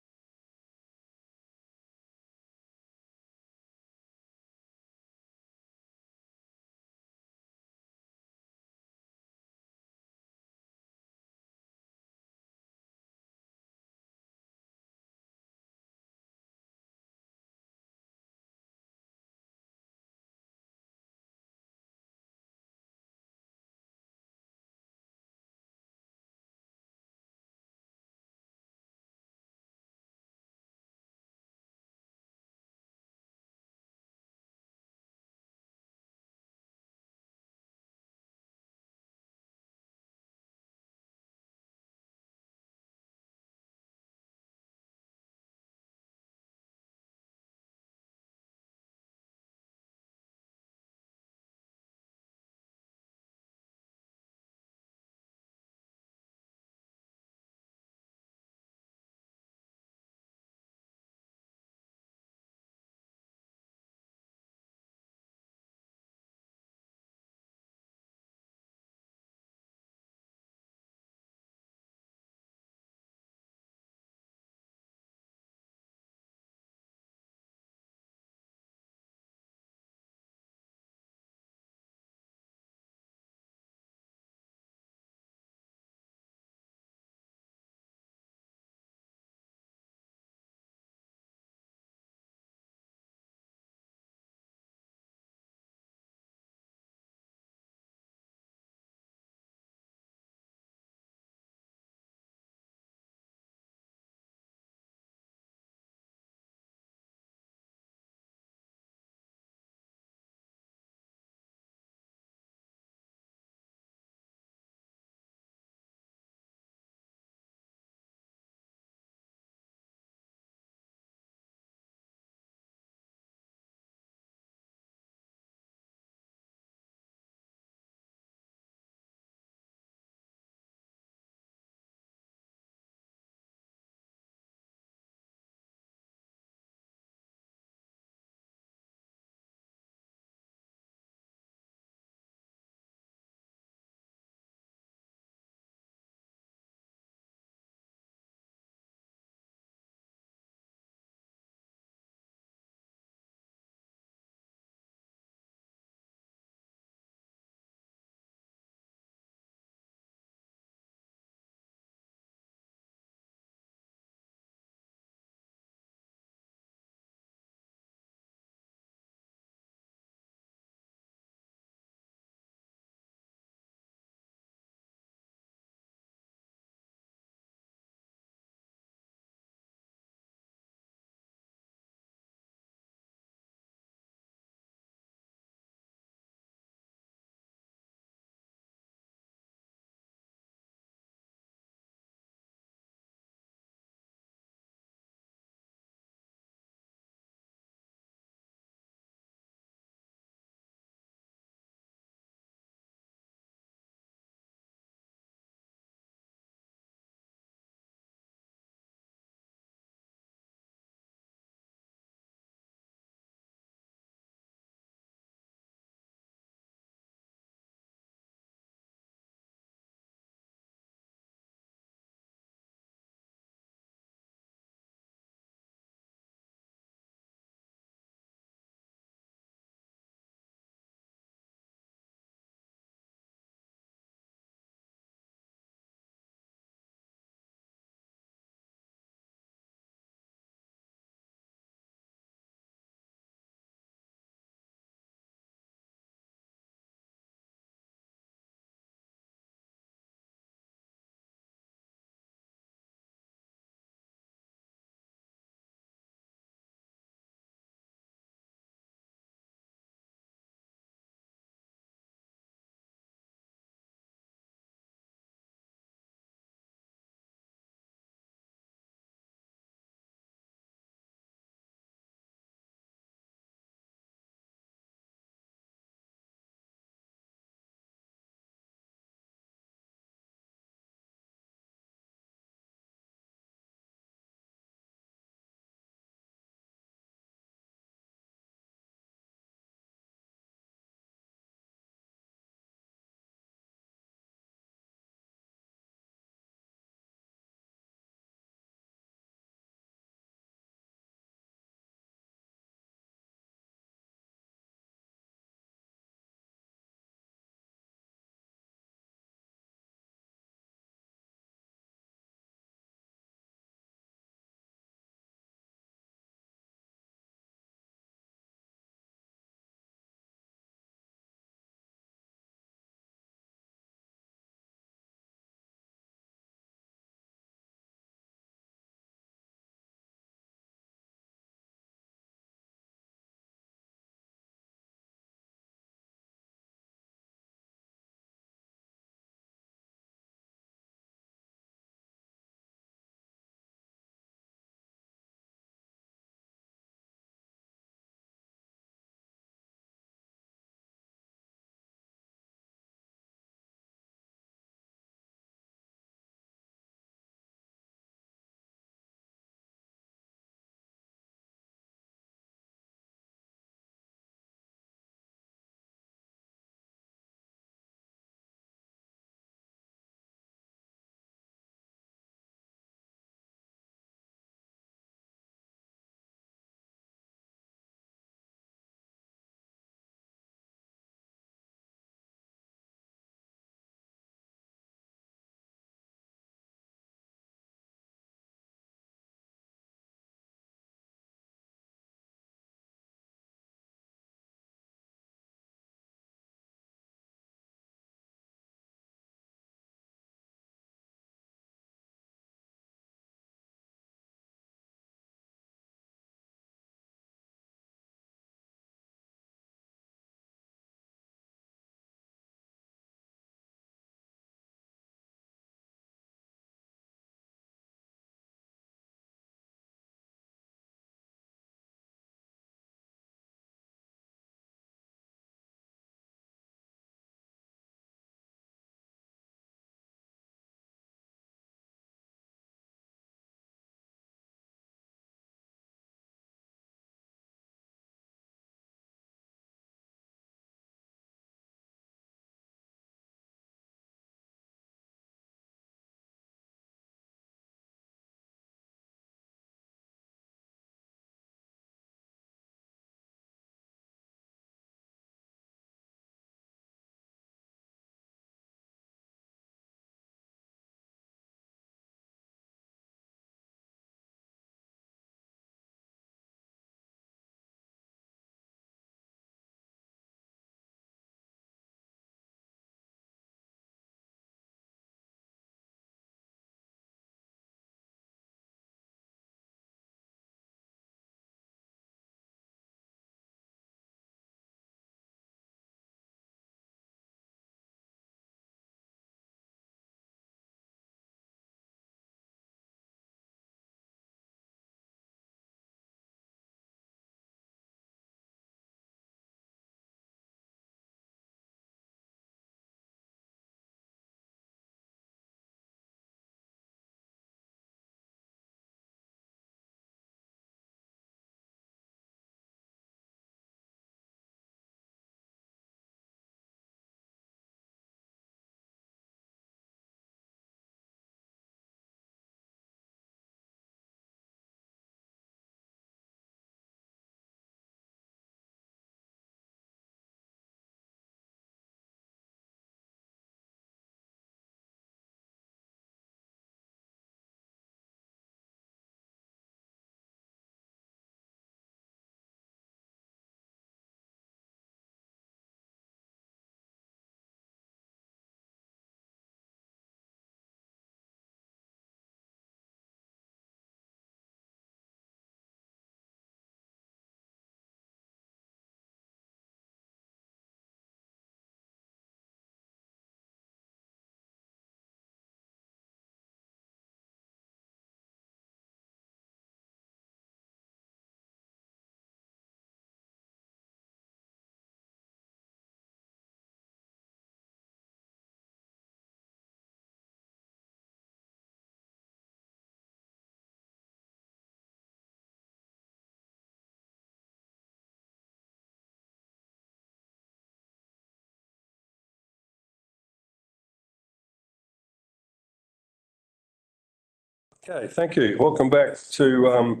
Okay, thank you. Welcome back to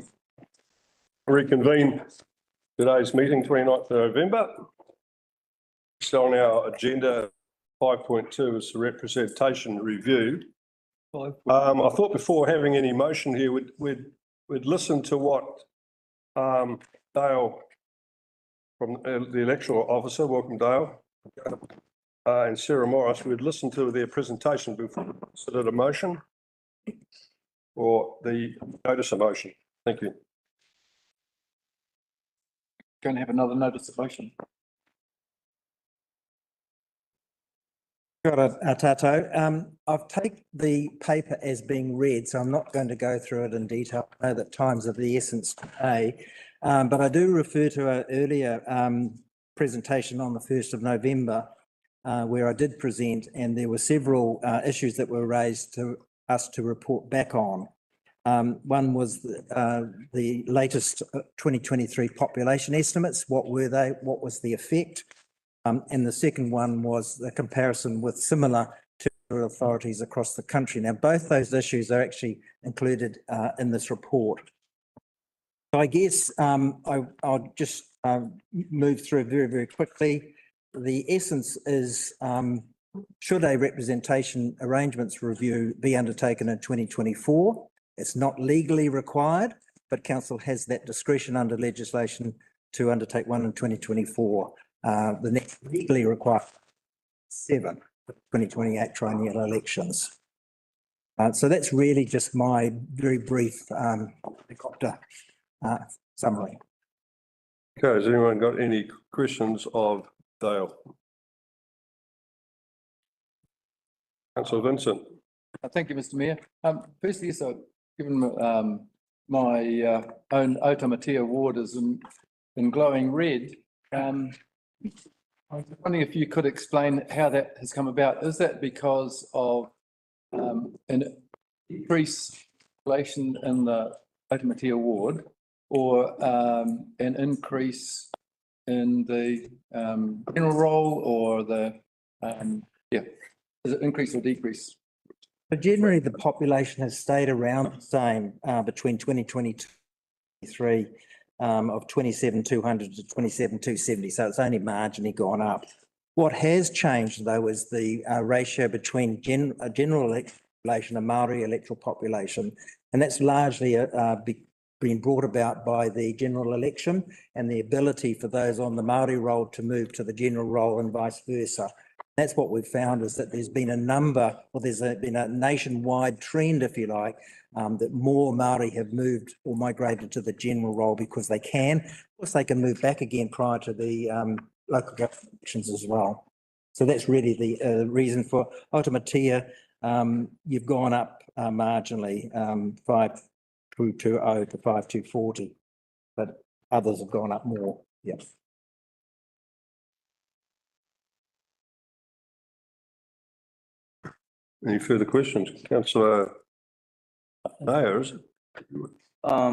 reconvene today's meeting, 29th of November. So on our agenda, 5.2 is the representation review. I thought before having any motion here, we'd listen to what Dale from the electoral officer, welcome Dale, and Sarah Morris, we'd listen to their presentation before we consider the motion or the notice of motion. Thank you. Going to have another notice of motion. Got it, Tato. I've taken the paper as being read, so I'm not going to go through it in detail. I know that time's of the essence today, but I do refer to an earlier presentation on the 1st of November where I did present, and there were several issues that were raised to us to report back on. One was the latest 2023 population estimates. What were they? What was the effect? And the second one was the comparison with similar territorial authorities across the country. Now, both those issues are actually included in this report. So I guess I'll just move through very, very quickly. The essence is, should a representation arrangements review be undertaken in 2024? It's not legally required, but council has that discretion under legislation to undertake one in 2024. The next legally required 7 2028 triennial elections. So that's really just my very brief helicopter summary. Okay, has anyone got any questions of Dale? Councillor Vincent. Thank you, Mr. Mayor. Firstly, so given my own Otamatea ward is in glowing red, I was wondering if you could explain how that has come about. Is that because of an increased population in the Otamatea ward, or an increase in the general roll, or the is it increase or decrease? But generally, the population has stayed around the same between 2022 and 2023. Of 27,200 to 27,270, so it's only marginally gone up. What has changed, though, is the ratio between general electoral population and Māori electoral population, and that's largely been brought about by the general election and the ability for those on the Māori roll to move to the general roll and vice versa. That's what we've found, is that there's been a number, or been a nationwide trend, if you like, that more Māori have moved or migrated to the general role because they can. Of course, they can move back again prior to the local government elections as well. So that's really the reason for Otamatea. You've gone up marginally, 5220 to 5240, but others have gone up more. Yeah. Any further questions? Councillor Ayers. I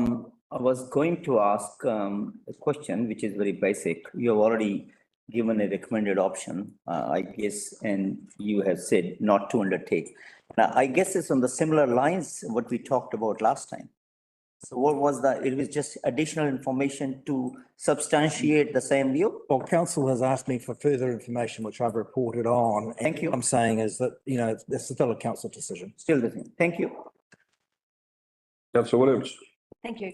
was going to ask a question which is very basic. You have already given a recommended option, I guess, and you have said not to undertake. Now, I guess it's on the similar lines what we talked about last time. So what was it was just additional information to substantiate the same view? Well, council has asked me for further information, which I've reported on. Thank you. What I'm saying is that, you know, this is still a council decision. Still the same. Thank you. Councillor Williams. Thank you.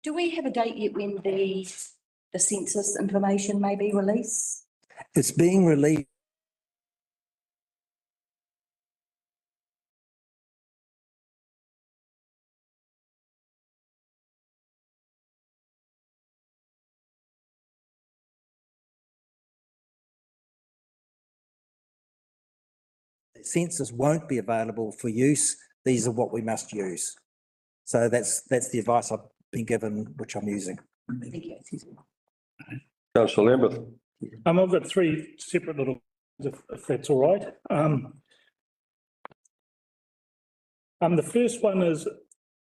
Do we have a date yet when the census information may be released? It's being released. Census won't be available for use. These are what we must use. So that's the advice I've been given, which I'm using. Thank you. Councillor Lambeth. I've got 3 separate little, if that's all right. The first one is,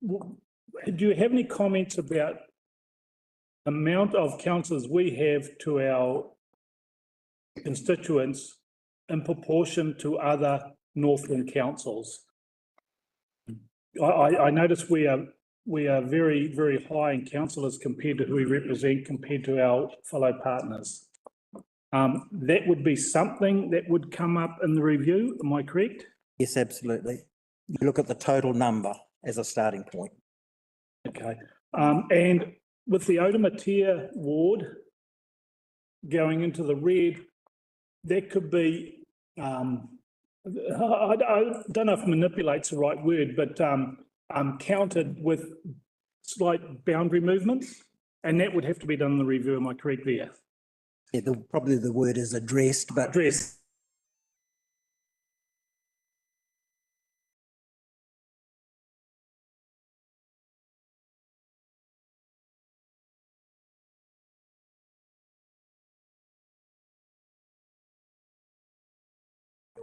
do you have any comments about amount of councillors we have to our constituents in proportion to other Northland councils? I notice we are very, very high in councillors compared to who we represent, compared to our fellow partners. That would be something that would come up in the review, am I correct? Yes, absolutely. You look at the total number as a starting point. Okay, and with the Odomatea ward going into the red, that could be, I don't know if manipulate's the right word, but countered with slight boundary movements, and that would have to be done in the review, am I correct there? Yeah, probably the word is addressed, but Addressed.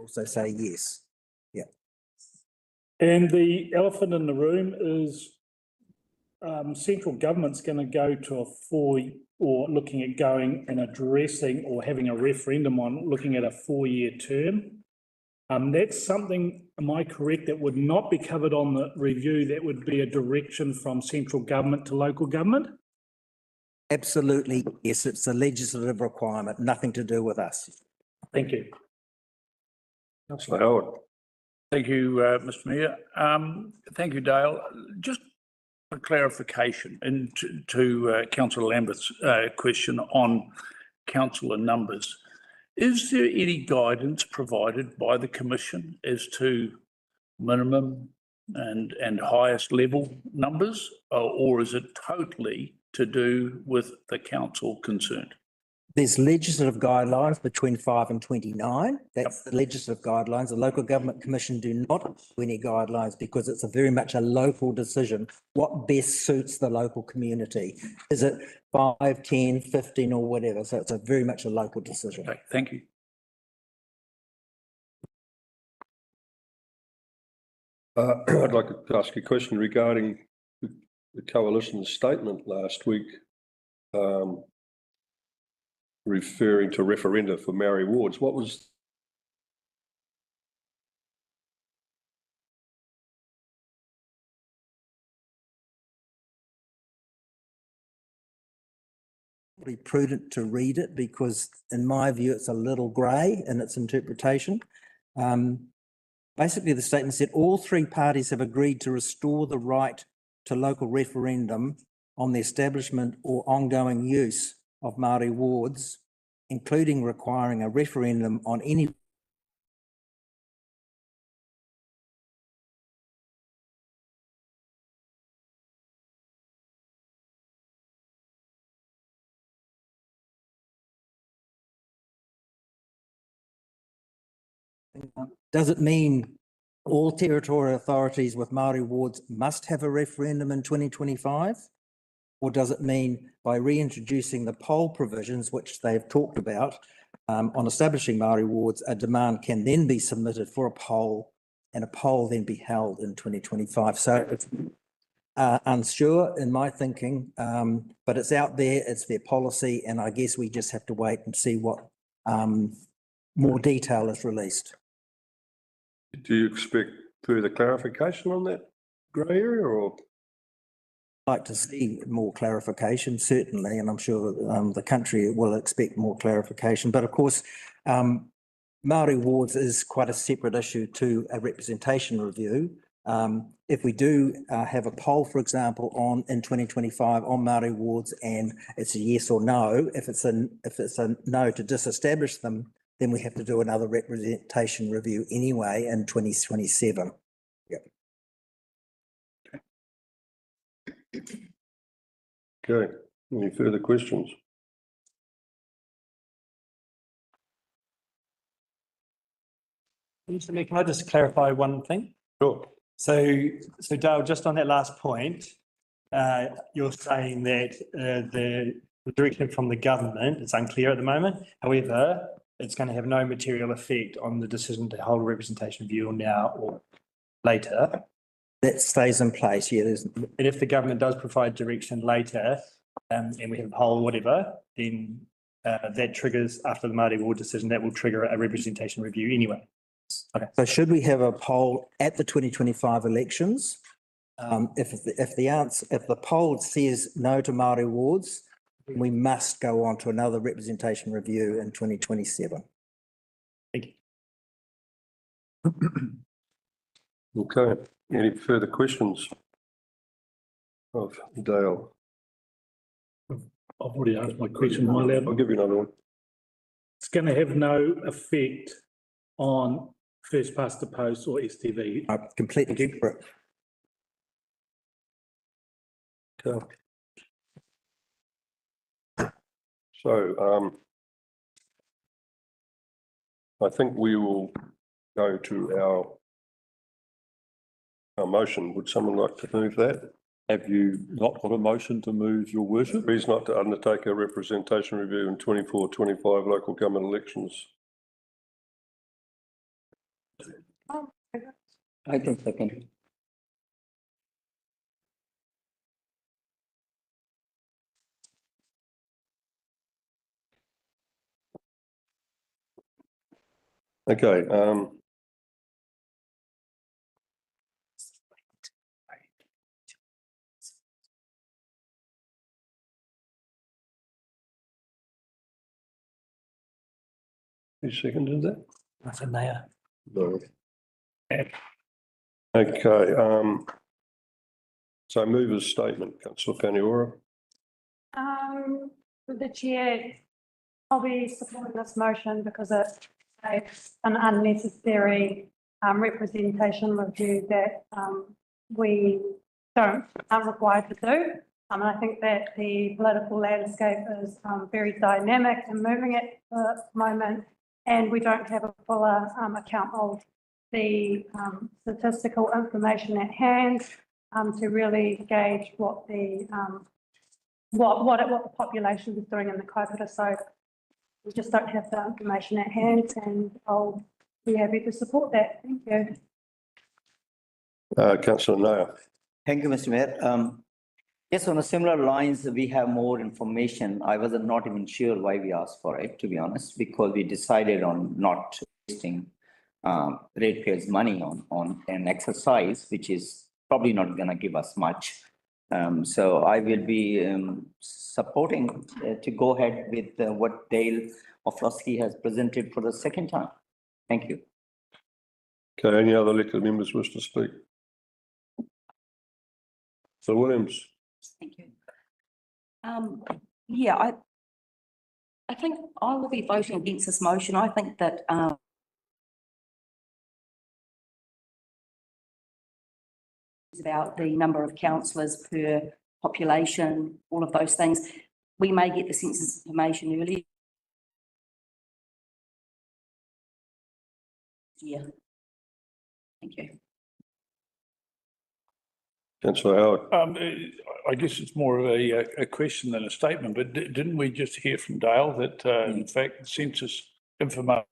also say yes. Yeah. And the elephant in the room is central government's going to go to or looking at going and addressing or having a referendum on looking at a 4-year term. That's something, am I correct, that would not be covered on the review? That would be a direction from central government to local government? Absolutely, yes. It's a legislative requirement, nothing to do with us. Thank you. Councillor Howard. Thank you, Mr Mayor. Thank you, Dale. Just a clarification and to Councillor Lambert's question on councillor numbers. Is there any guidance provided by the Commission as to minimum and highest level numbers, or is it totally to do with the council concerned? There's legislative guidelines between 5 and 29. That's the legislative guidelines. The Local Government Commission do not do any guidelines because it's a very much a local decision. What best suits the local community? Is it 5, 10, 15 or whatever? So it's a very much a local decision. Okay, thank you. I'd like to ask a question regarding the coalition's statement last week, referring to referenda for Maori wards. What was Be prudent to read it because in my view it's a little grey in its interpretation. Basically the statement said all 3 parties have agreed to restore the right to local referendum on the establishment or ongoing use of Māori wards, including requiring a referendum on any Does it mean all territorial authorities with Māori wards must have a referendum in 2025? Or does it mean by reintroducing the poll provisions, which they've talked about, on establishing Māori wards, a demand can then be submitted for a poll and a poll then be held in 2025. So it's unsure in my thinking, but it's out there, it's their policy, and I guess we just have to wait and see what more detail is released. Do you expect further clarification on that grey area, or? I'd like to see more clarification, certainly, and I'm sure the country will expect more clarification. But of course, Māori wards is quite a separate issue to a representation review. If we do have a poll, for example, in 2025 on Māori wards, and it's a yes or no, if it's a no to disestablish them, then we have to do another representation review anyway in 2027. Yep. Okay, any further questions? Can I just clarify one thing? Sure. So Dale, just on that last point, you're saying that the direction from the government is unclear at the moment. However, it's going to have no material effect on the decision to hold a representation review now or later. That stays in place, yeah. And if the government does provide direction later, and we have a poll or whatever, then that triggers, after the Māori ward decision, that will trigger a representation review anyway. Okay. So should we have a poll at the 2025 elections, If the poll says no to Māori wards, we must go on to another representation review in 2027. Okay, any further questions of Dale? I've already asked my question. Am I allowed? I'll give you another one. It's going to have no effect on first past the post or STV. Completely separate. Okay. So, I think we will go to our motion. Would someone like to move that? Have you not got a motion to move, your worship? Please not to undertake a representation review in 24-25 local government elections. I can second. Okay, who seconded that? That's a mayor. No. Okay, so mover's statement, Councillor Paniora. The chair, I'll be supporting this motion because it's an unnecessary representation review that we aren't required to do. And I think that the political landscape is very dynamic and moving at the moment, and we don't have a fuller account of the statistical information at hand to really gauge what the what the population is doing in the Kaipara. So we just don't have the information at hand, and I'll be happy to support that. Thank you. Councillor Nair. Thank you, Mr. Mayor. Yes, on a similar lines, we have more information. I was not even sure why we asked for it, to be honest, because we decided on not wasting ratepayers' money on an exercise, which is probably not going to give us much. So I will be supporting to go ahead with what Dale Oflosky has presented for the second time. Thank you. Okay, any other elected members wish to speak? So Williams. Thank you. Yeah, I think I will be voting against this motion. I think that about the number of councillors per population, all of those things. We may get the census information early. Yeah. Thank you. Councillor Howard. I guess it's more of a question than a statement, but didn't we just hear from Dale that in fact census information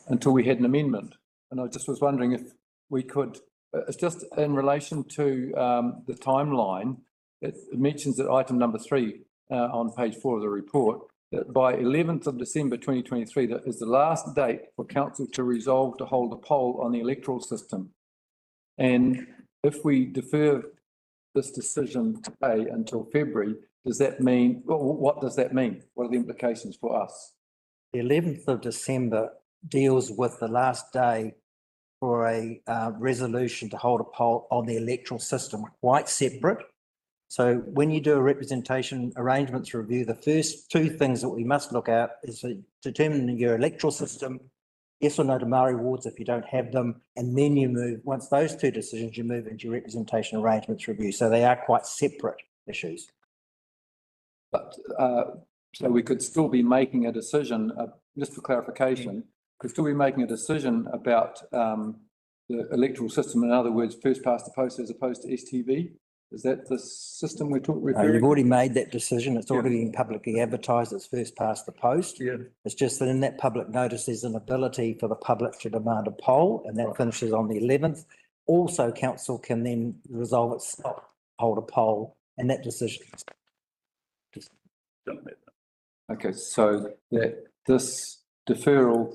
until we had an amendment. And I just was wondering if we could, it's just in relation to the timeline, it mentions that item number 3 on page 4 of the report, that by 11th of December 2023, that is the last date for council to resolve to hold a poll on the electoral system. And if we defer this decision today until February, does that mean, what does that mean? What are the implications for us? The 11th of December deals with the last day for a resolution to hold a poll on the electoral system, quite separate. So when you do a representation arrangements review, the first 2 things that we must look at is determining your electoral system, yes or no to Maori wards if you don't have them, and then you move, once those 2 decisions, you move into your representation arrangements review. So they are quite separate issues. But so we could still be making a decision, just for clarification, could still be making a decision about the electoral system. In other words, first past the post as opposed to STV. Is that the system we're talking about? You've already made that decision. It's already been publicly advertised. It's first past the post. Yeah. It's just that in that public notice, there's an ability for the public to demand a poll, and that finishes on the 11th. Also, council can then resolve itself, hold a poll, and that decision. Okay, so that this deferral,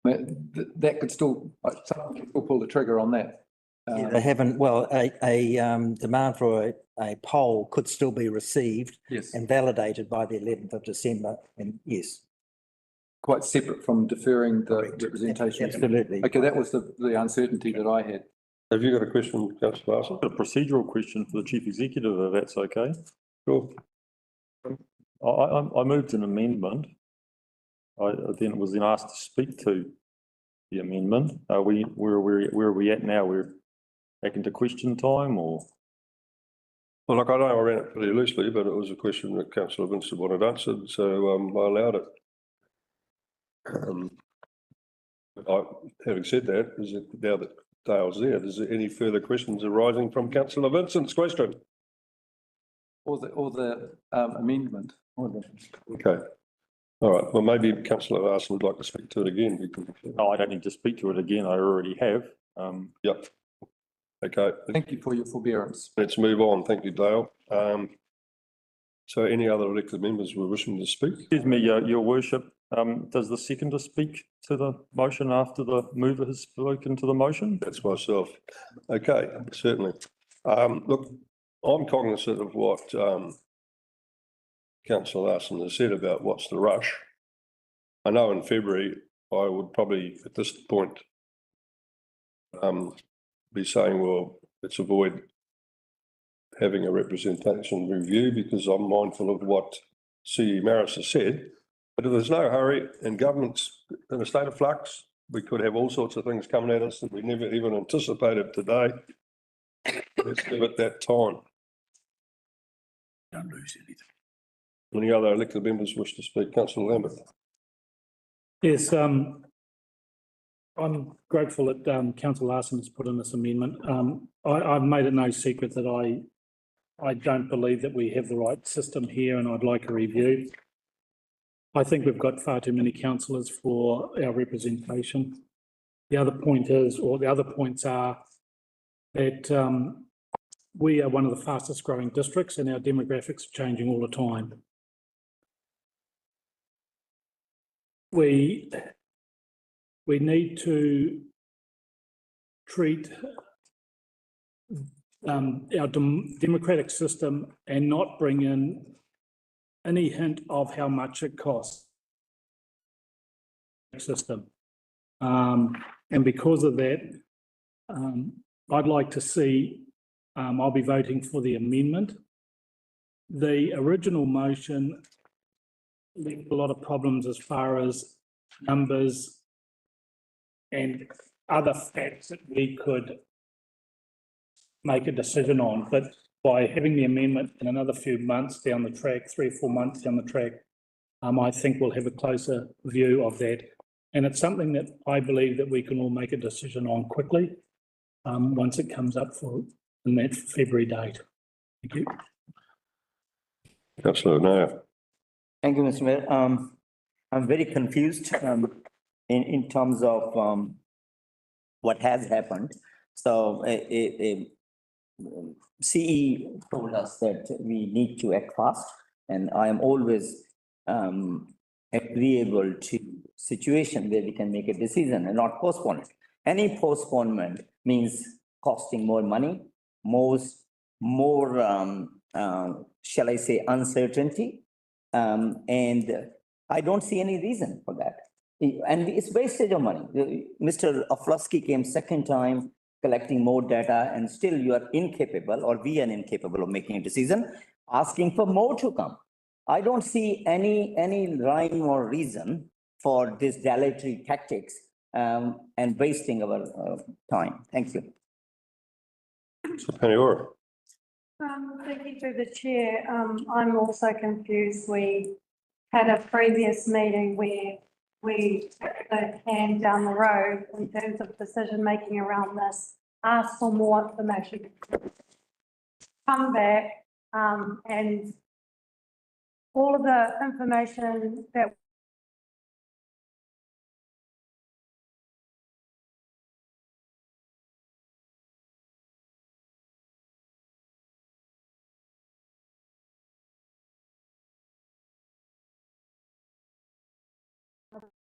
that could still, someone could still pull the trigger on that. They haven't, well, a demand for a poll could still be received and validated by the 11th of December, and yes. Quite separate from deferring the representation. Absolutely. Okay, that was the uncertainty that I had. Have you got a question, Councillor Larsen? A procedural question for the Chief Executive, if that's okay. Sure. I moved an amendment. I then was asked to speak to the amendment. Where are we at now? We're back into question time, or? Well, look, I know I ran it pretty loosely, but it was a question that Councillor Vincent wanted answered, so I allowed it. Having said that, is it now that Dale's there, is there any further questions arising from Councillor Vincent's question? Or the amendment. Okay. All right. Well, maybe Councillor Larsen would like to speak to it again. No, I don't need to speak to it again. I already have. Yep. Okay. Thank you for your forbearance. Let's move on. Thank you, Dale. So any other elected members who are wishing to speak? Excuse me, Your Worship. Does the seconder speak to the motion after the mover has spoken to the motion? That's myself. Okay, certainly. Look, I'm cognizant of what Councillor Larsen has said about what's the rush. I know in February I would probably at this point be saying, well, let's avoid having a representation review because I'm mindful of what CE Marris has said. But if there's no hurry and government's in a state of flux, we could have all sorts of things coming at us that we never even anticipated today. Let's give it that time. Don't lose anything. Any other elected members wish to speak? Councillor Lambert. Yes, I'm grateful that Councillor Larsen has put in this amendment. I've made it no secret that I don't believe that we have the right system here, and I'd like a review. I think we've got far too many councillors for our representation. The other point is, or the other points are that we are one of the fastest growing districts and our demographics are changing all the time. We need to treat our democratic system and not bring in any hint of how much it costs. System. And because of that, I'd like to see, I'll be voting for the amendment. The original motion left a lot of problems as far as numbers and other facts that we could make a decision on. But by having the amendment in another few months down the track, 3 or 4 months down the track, I think we'll have a closer view of that. And it's something that I believe that we can all make a decision on quickly once it comes up for in that February date. Thank you. Councillor Nair. Thank you, Mr. Mayor. I'm very confused. in terms of what has happened. So CE told us that we need to act fast, and I am always agreeable to situation where we can make a decision and not postpone it. Any postponement means costing more money, more shall I say, uncertainty, and I don't see any reason for that. And it's wastage of money. Mr. Oflosky came second time, collecting more data, and still you are incapable, or we are incapable of making a decision, asking for more to come. I don't see any rhyme or reason for this dilatory tactics and wasting our time. Thank you. So Peniora. Thank you through the chair. I'm also confused. We had a previous meeting where we kicked the can down the road in terms of decision making around this, asked for more information, come back, and all of the information that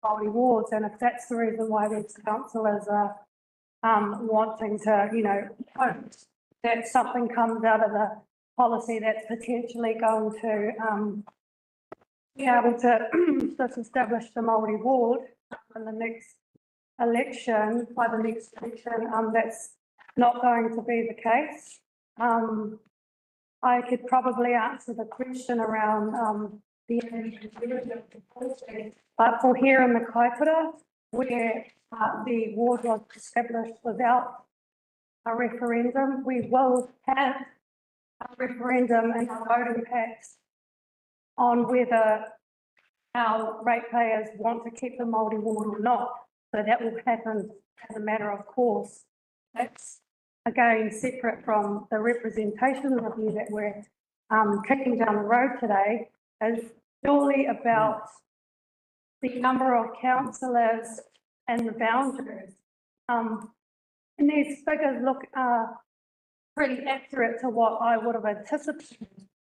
quality wards, and if that's the reason why these councillors are wanting to, you know, hope that something comes out of the policy that's potentially going to be able to just establish the multi-ward in the next election, by the next election, that's not going to be the case. I could probably answer the question around the but for here in the Kaipara, where the ward was established without a referendum, we will have a referendum and a vote impacts on whether our ratepayers want to keep the multi-ward or not. So that will happen as a matter of course. That's again separate from the representation review that we're kicking down the road today, is purely about the number of councillors and the boundaries. And these figures look pretty accurate to what I would have anticipated.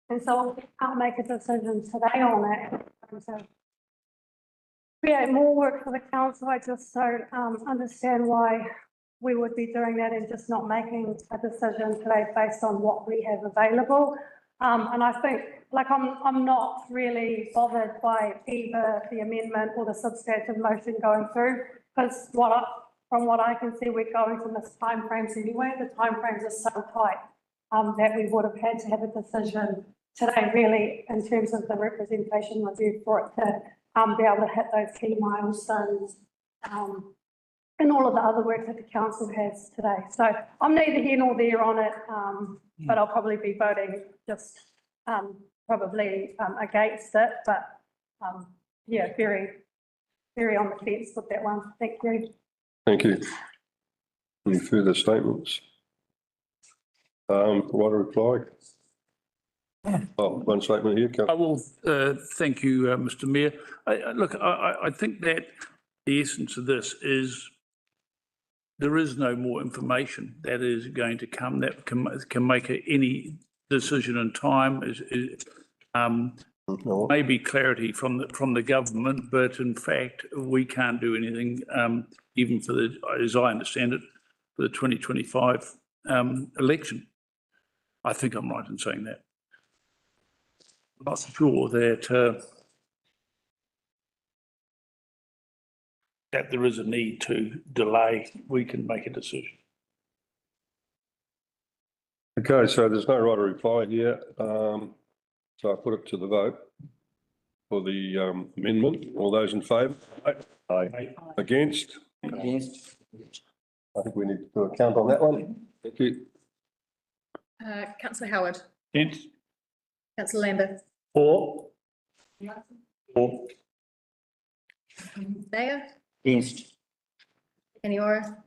And so we can't make a decision today on it. So create more work for the council. I just don't understand why we would be doing that and just not making a decision today based on what we have available. And I think, like, I'm not really bothered by either the amendment or the substantive motion going through, because from what I can see, we're going to miss timeframes anyway. The timeframes are so tight that we would have had to have a decision today, really, in terms of the representation review for it to be able to hit those key milestones and all of the other work that the council has today. So I'm neither here nor there on it, but I'll probably be voting just probably against it. But yeah, very on the fence with that one. Thank you. Thank you. Any further statements? What a reply. Oh, one statement here. I will thank you, Mr. Mayor. Look, I think that the essence of this is there is no more information that is going to come that can make any decision in time. Maybe clarity from the government, but in fact we can't do anything, even for the, as I understand it, for the 2025 election. I think I'm right in saying that. I'm not sure that that there is a need to delay. We can make a decision. Okay, so there's no right to reply here. So I put it to the vote for the amendment. All those in favour? Aye. Against? Against. I think we need to do a count on that one. Thank you. Councillor Howard. Against? Councillor Lambert. For? For. Mayor. Against. Peniora.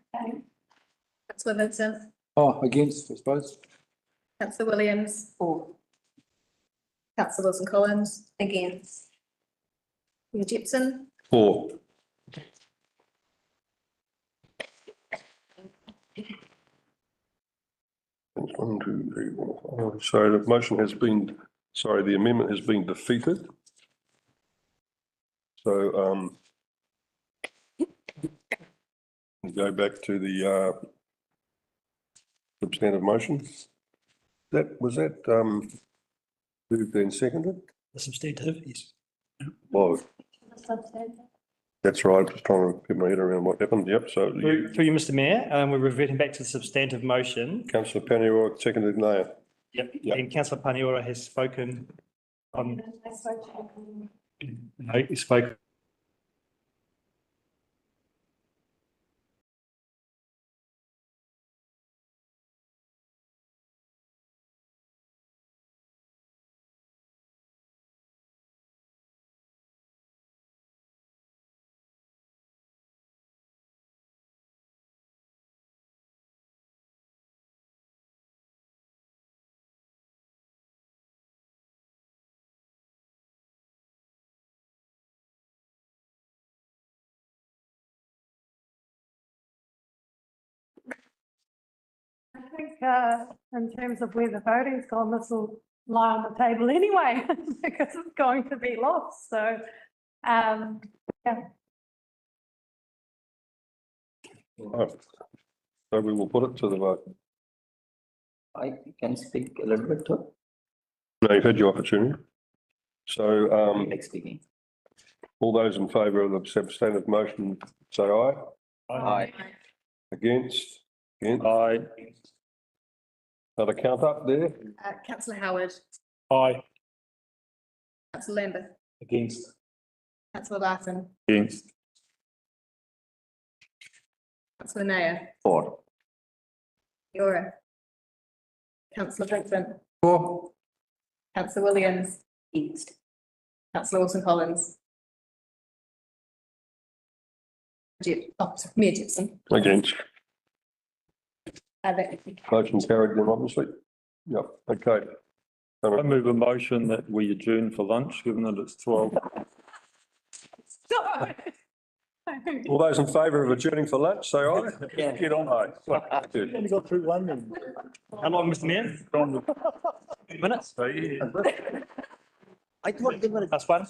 Councillor Vincent. Oh, against, I suppose. Councillor Williams. For. Councillor Wilson Collins. Against. Mayor Jepson. For. 1, 2, 3, 4, 5. So the motion has been, sorry, the amendment has been defeated. So, we go back to the, substantive motion. Was that, moved and seconded? The substantive, yes. Well, that's right. Just trying to get my head around what happened. Yep. So Through you, Mr Mayor, we're reverting back to the substantive motion. Councillor Paniora seconded no. Yep. And Councillor Paniora has spoken on. No, he spoke. I think in terms of where the voting's gone, this will lie on the table anyway, because it's going to be lost. So, yeah. Right. So we will put it to the vote. I can speak a little bit too. No, you've had your opportunity. So, Next speaking. all those in favour of the substantive motion, say aye. Aye. Against? Against? Aye. Another count up there? Councillor Howard, Aye. councillor Lambert, Against. councillor Larsen, Against. councillor Nair, For. Wairoa, councillor Vincent, For. councillor Williams, Against. councillor Wilson Collins. Mayor Gibson. Against. That- Motion carried then, obviously. Yep, okay. I move a motion that we adjourn for lunch, given that it's 12. All those in favour of adjourning for lunch, say aye. Yeah. Get on aye. Only got through one then. How long, Mr Mayor? 2 minutes. I thought they were. That's one.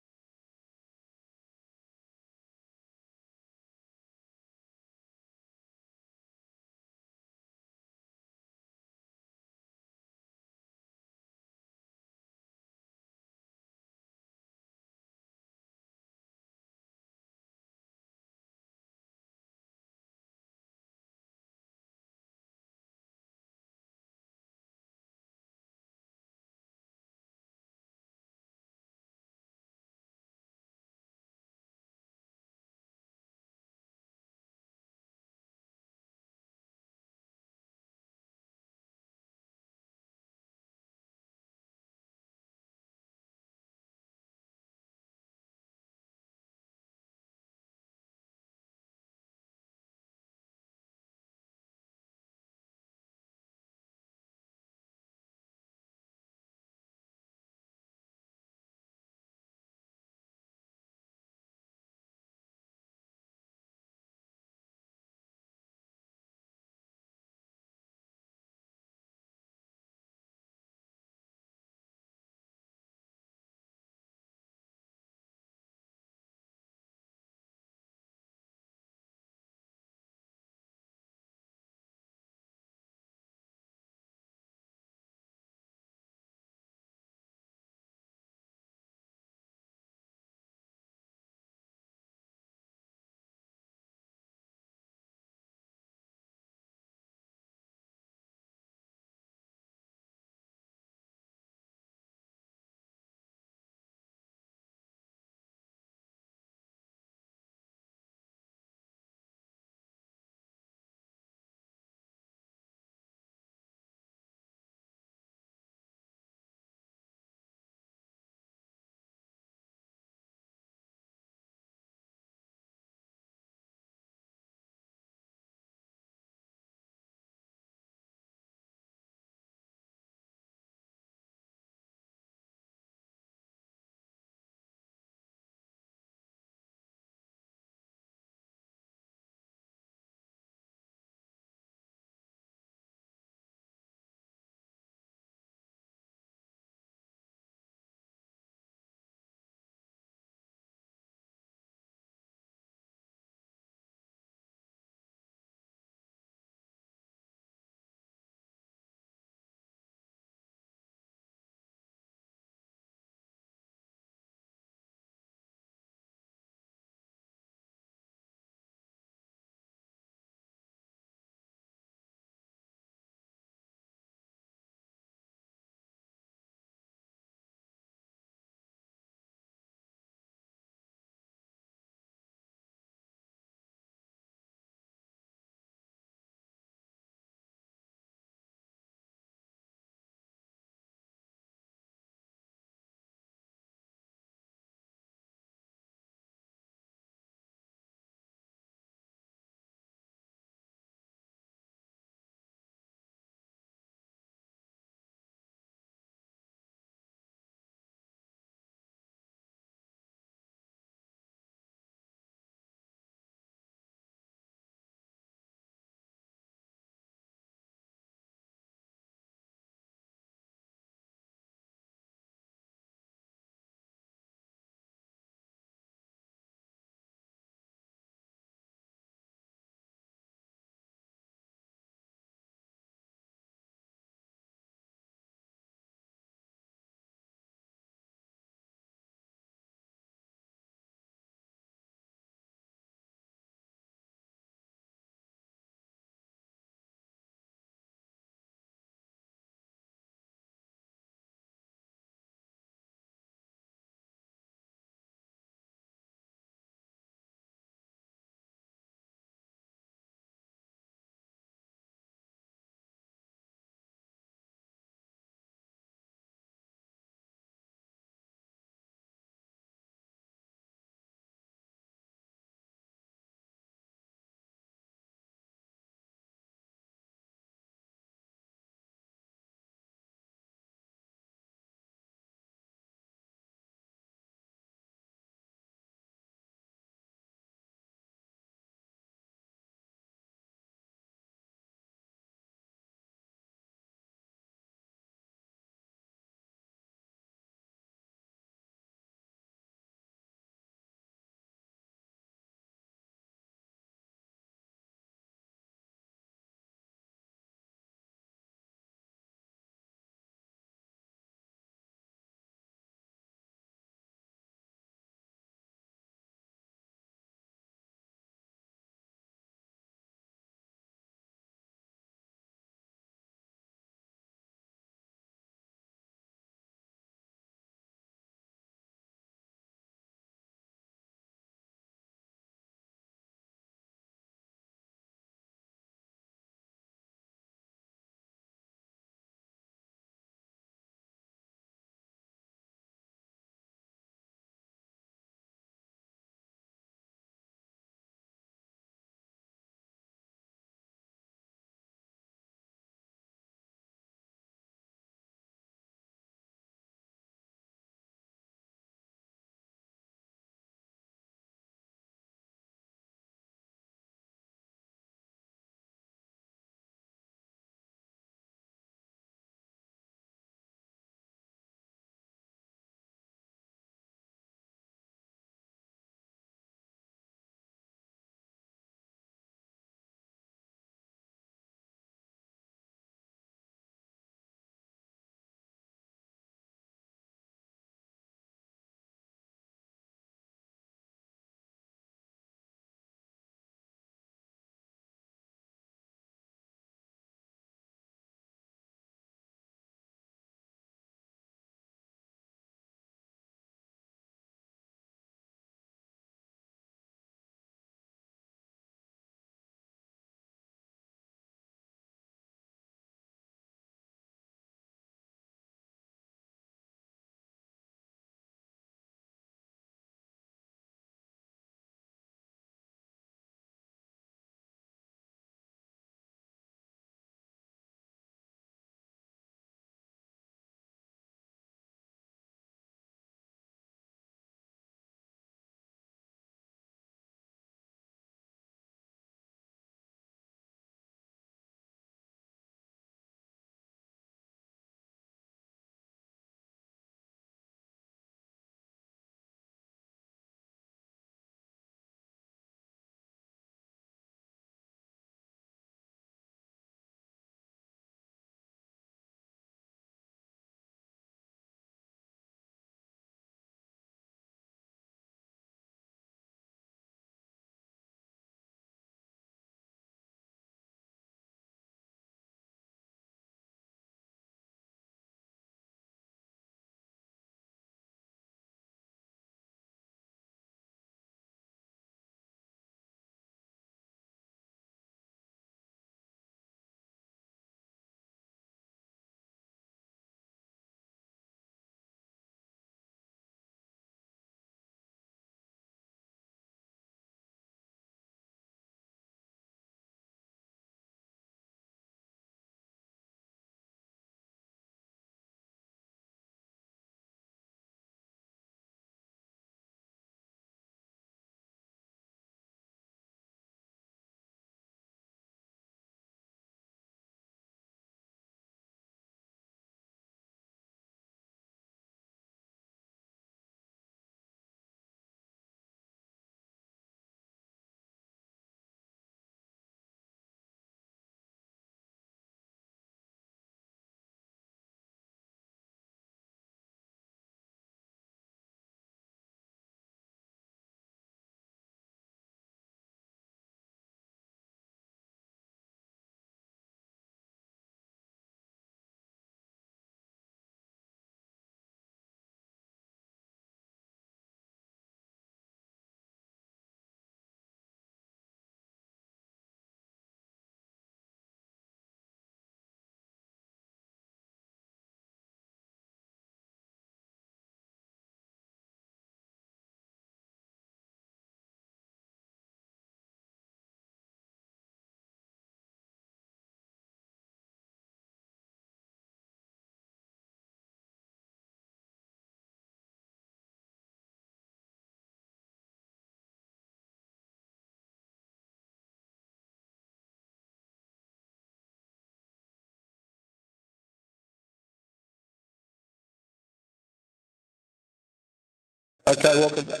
Okay, welcome back.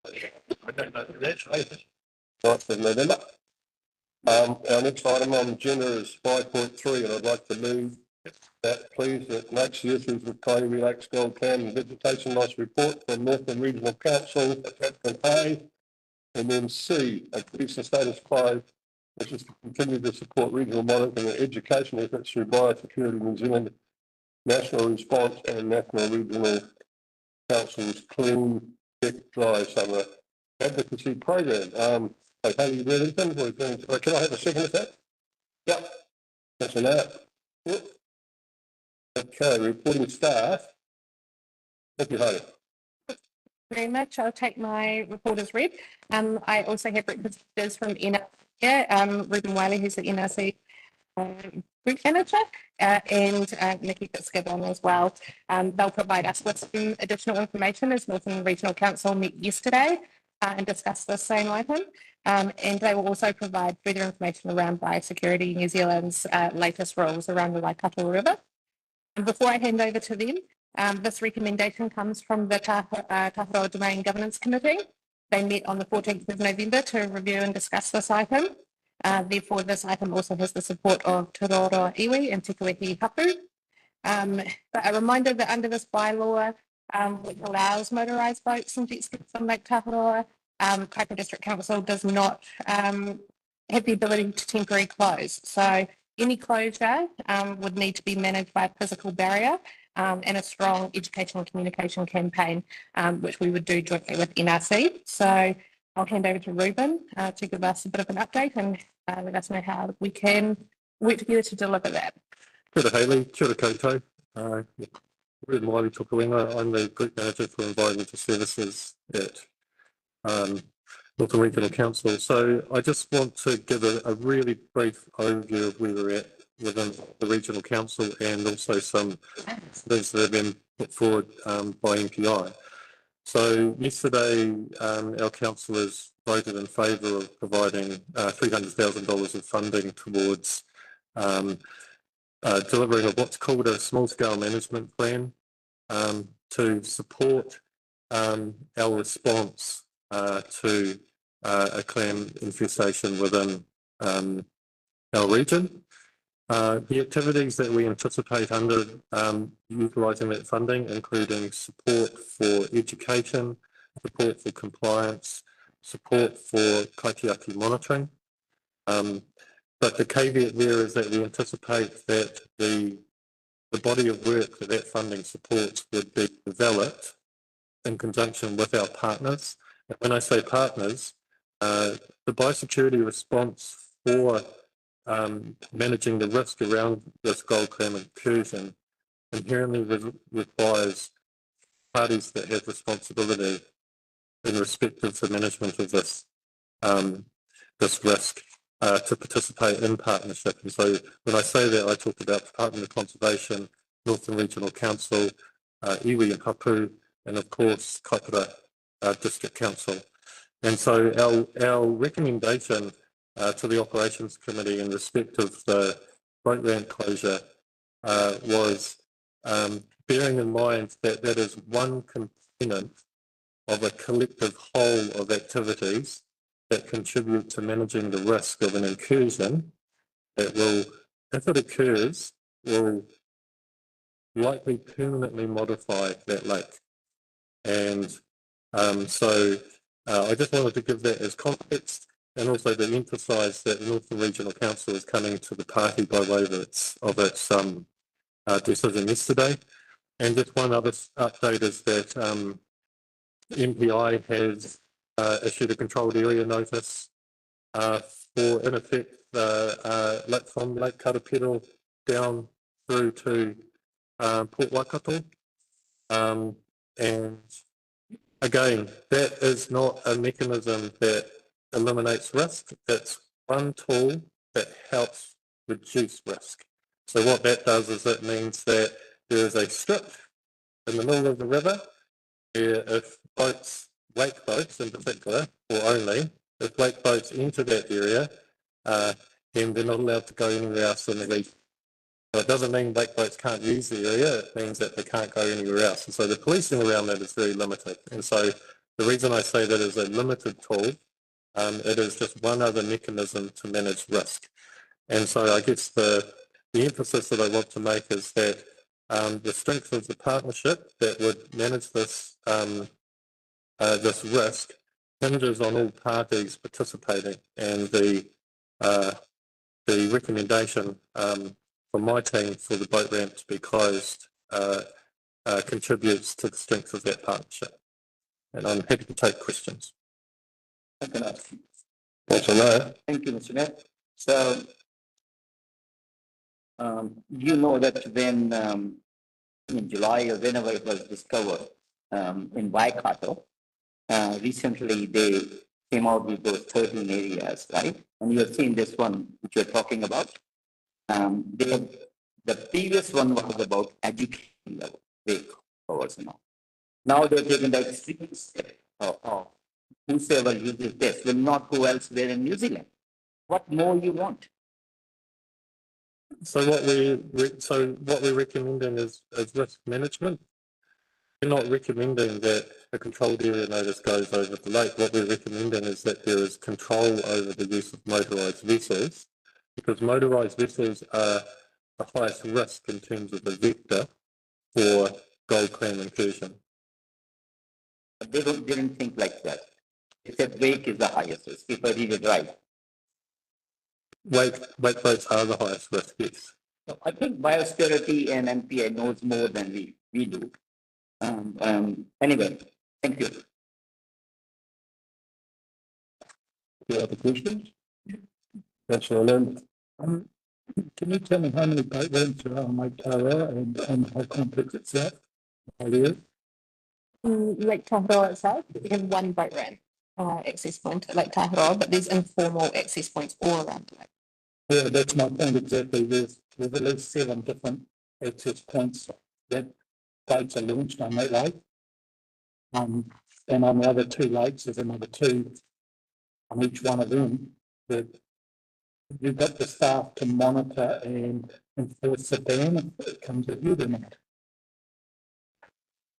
I don't know if that's right. 9th of November. Our next item on the agenda is 5.3, and I'd like to move that, please, that makes the issues with Kaipara Lakes Gold Clam and vegetation loss report from Northland Regional Council, attachment A, and then C, increase the status quo, which is to continue to support regional monitoring and education efforts through Biosecurity New Zealand National Response and National Regional Council's Clean Tech Dry Summer Advocacy Program. Okay, you ready, Lyndon? Can I have a second of that? Yep. That's an out. Yep. Okay, reporting staff. Thank you, Hūhana. Very much. I'll take my report as read. I also have representatives from NRC here, Ruben Wiley, who's the NRC group manager, and Nikki Fitzgibbon as well. They'll provide us with some additional information as Northern Regional Council met yesterday and discussed this same item. And they will also provide further information around Biosecurity New Zealand's latest rules around the Waikato River. And before I hand over to them, this recommendation comes from the Taharoa Domain Governance Committee. They met on the 14th of November to review and discuss this item. Therefore, this item also has the support of Te Roro Iwi and Te Kuehi Hapu. But a reminder that under this bylaw, which allows motorised boats and jet skis on Lake Taharoa, Kaipara District Council does not have the ability to temporarily close. So any closure would need to be managed by a physical barrier and a strong educational communication campaign, which we would do jointly with NRC. So I'll hand over to Ruben to give us a bit of an update and let us know how we can work together to deliver that. Kia ora Hayley, kia ora koutou. Ruben Wiley Tukuwenga. I'm the Group Manager for Environmental Services at Northern Regional Council. So I just want to give a really brief overview of where we're at within the Regional Council and also some things that have been put forward by MPI. So yesterday our councillors voted in favour of providing $300,000 of funding towards delivering of what's called a small-scale management plan to support our response to a clam infestation within our region. The activities that we anticipate under utilising that funding, including support for education, support for compliance, support for kaitiaki monitoring. But the caveat there is that we anticipate that the body of work that funding supports would be developed in conjunction with our partners. And when I say partners, the biosecurity response for managing the risk around this gold clam incursion inherently requires parties that have responsibility in respect of the management of this this risk to participate in partnership. And so when I say that, I talk about Department of Conservation, Northern Regional Council, iwi and Hapu, and of course Kaipara District Council. And so our recommendation to the Operations Committee in respect of the boat ramp closure was bearing in mind that that is one component of a collective whole of activities that contribute to managing the risk of an incursion that will, if it occurs, will likely permanently modify that lake. And so I just wanted to give that as context and also to emphasise that the Northern Regional Council is coming to the party by way of its decision yesterday. And just one other update is that MPI has issued a controlled area notice for, in effect, from Lake Karapiro down through to Port Waikato. And again, that is not a mechanism that eliminates risk. It's one tool that helps reduce risk. So what that does is it means that there is a strip in the middle of the river where if boats, wake boats in particular, or only, if wake boats enter that area, then they're not allowed to go anywhere else in the region. But it doesn't mean black boats can't use the area, it means that they can't go anywhere else. And so the policing around that is very limited. And so the reason I say that is a limited tool, it is just one other mechanism to manage risk. And so I guess the emphasis that I want to make is that the strength of the partnership that would manage this this risk hinges on all parties participating, and the recommendation from my team for the boat ramp to be closed contributes to the strength of that partnership. And I'm happy to take questions. Okay. No. Thank you, Mr. Mayor. So, you know that when in July or whenever it was discovered in Waikato, recently they came out with those 13 areas, right? And you have seen this one which you're talking about. The previous one was about education level, wake hours and all. Now they're taking the extreme step of whosoever uses this will not go elsewhere in New Zealand. What more you want? So what we're recommending is risk management. We're not recommending that a controlled area notice goes over the lake. What we're recommending is that there is control over the use of motorised vessels, because motorised vessels are the highest risk in terms of the vector for gold clam incursion. But they didn't think like that. They said wake is the highest risk, if I read it right. Wake boats are the highest risk, yes. So I think biosecurity and MPI knows more than we do. Anyway, thank you. Any other questions? Councillor Lyndon. Can you tell me how many boat ramps there are on Lake Taharoa and how complex it's at? Lake Taharoa itself, we have one boat ramp access point at Lake Taharoa, but there's informal access points all around the lake. Yeah, that's my point exactly. There's at least 7 different access points that boats are launched on that lake. And on the other 2 lakes, there's another 2 on each one of them. That you've got the staff to monitor and enforce the ban if it comes at you or not.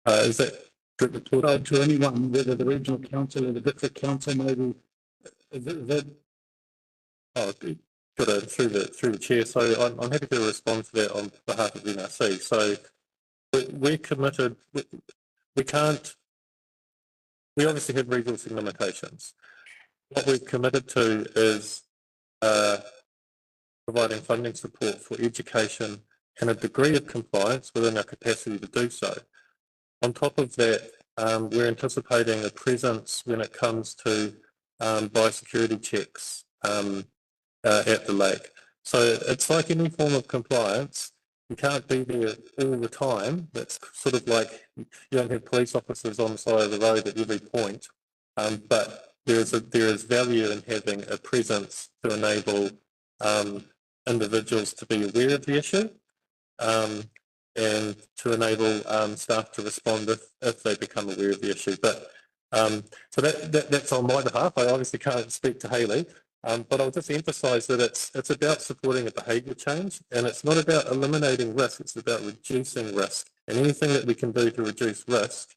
Is that to anyone, whether the regional council or the district council, maybe? Is that through the chair. So I'm happy to respond to that on behalf of NRC. So we're committed. We obviously have resourcing limitations. What we've committed to is providing funding support for education and a degree of compliance within our capacity to do so. On top of that, we're anticipating a presence when it comes to biosecurity checks at the lake. So it's like any form of compliance. You can't be there all the time. That's sort of like you don't have police officers on the side of the road at every point. But there is value in having a presence to enable individuals to be aware of the issue and to enable staff to respond if they become aware of the issue. But so that's on my behalf. I obviously can't speak to Hayley. But I'll just emphasise that it's about supporting a behaviour change, and it's not about eliminating risk, it's about reducing risk. And anything that we can do to reduce risk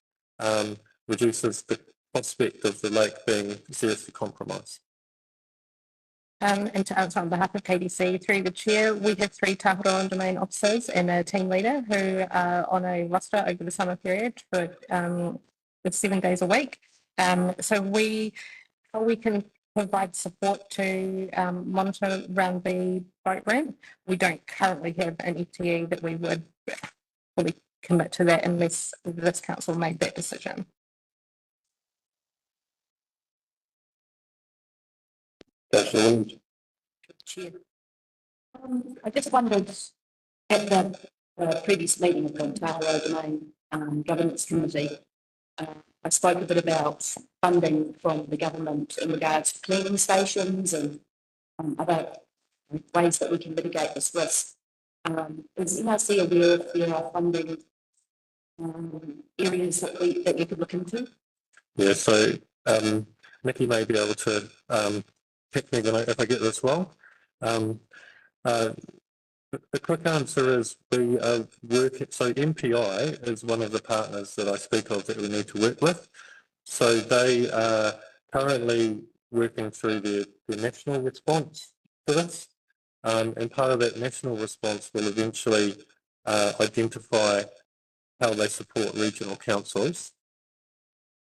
reduces the prospect of the lake being seriously compromised. And to answer on behalf of KDC, through the chair, we have 3 Taharoa domain officers and a team leader who are on a roster over the summer period for with 7 days a week. So we can provide support to monitor around the boat ramp. We don't currently have an FTE that we would fully commit to that unless this council made that decision. Chair. I just wondered, at the previous meeting of the Taharoa Domain Governance Committee, I spoke a bit about funding from the government in regards to cleaning stations and other ways that we can mitigate this risk. Is NRC aware if there are funding areas that you could look into? Yeah, so Nikki may be able to pick me if I get this wrong. The quick answer is we are working, so MPI is one of the partners that I speak of that we need to work with. So they are currently working through their national response to this. And part of that national response will eventually identify how they support regional councils.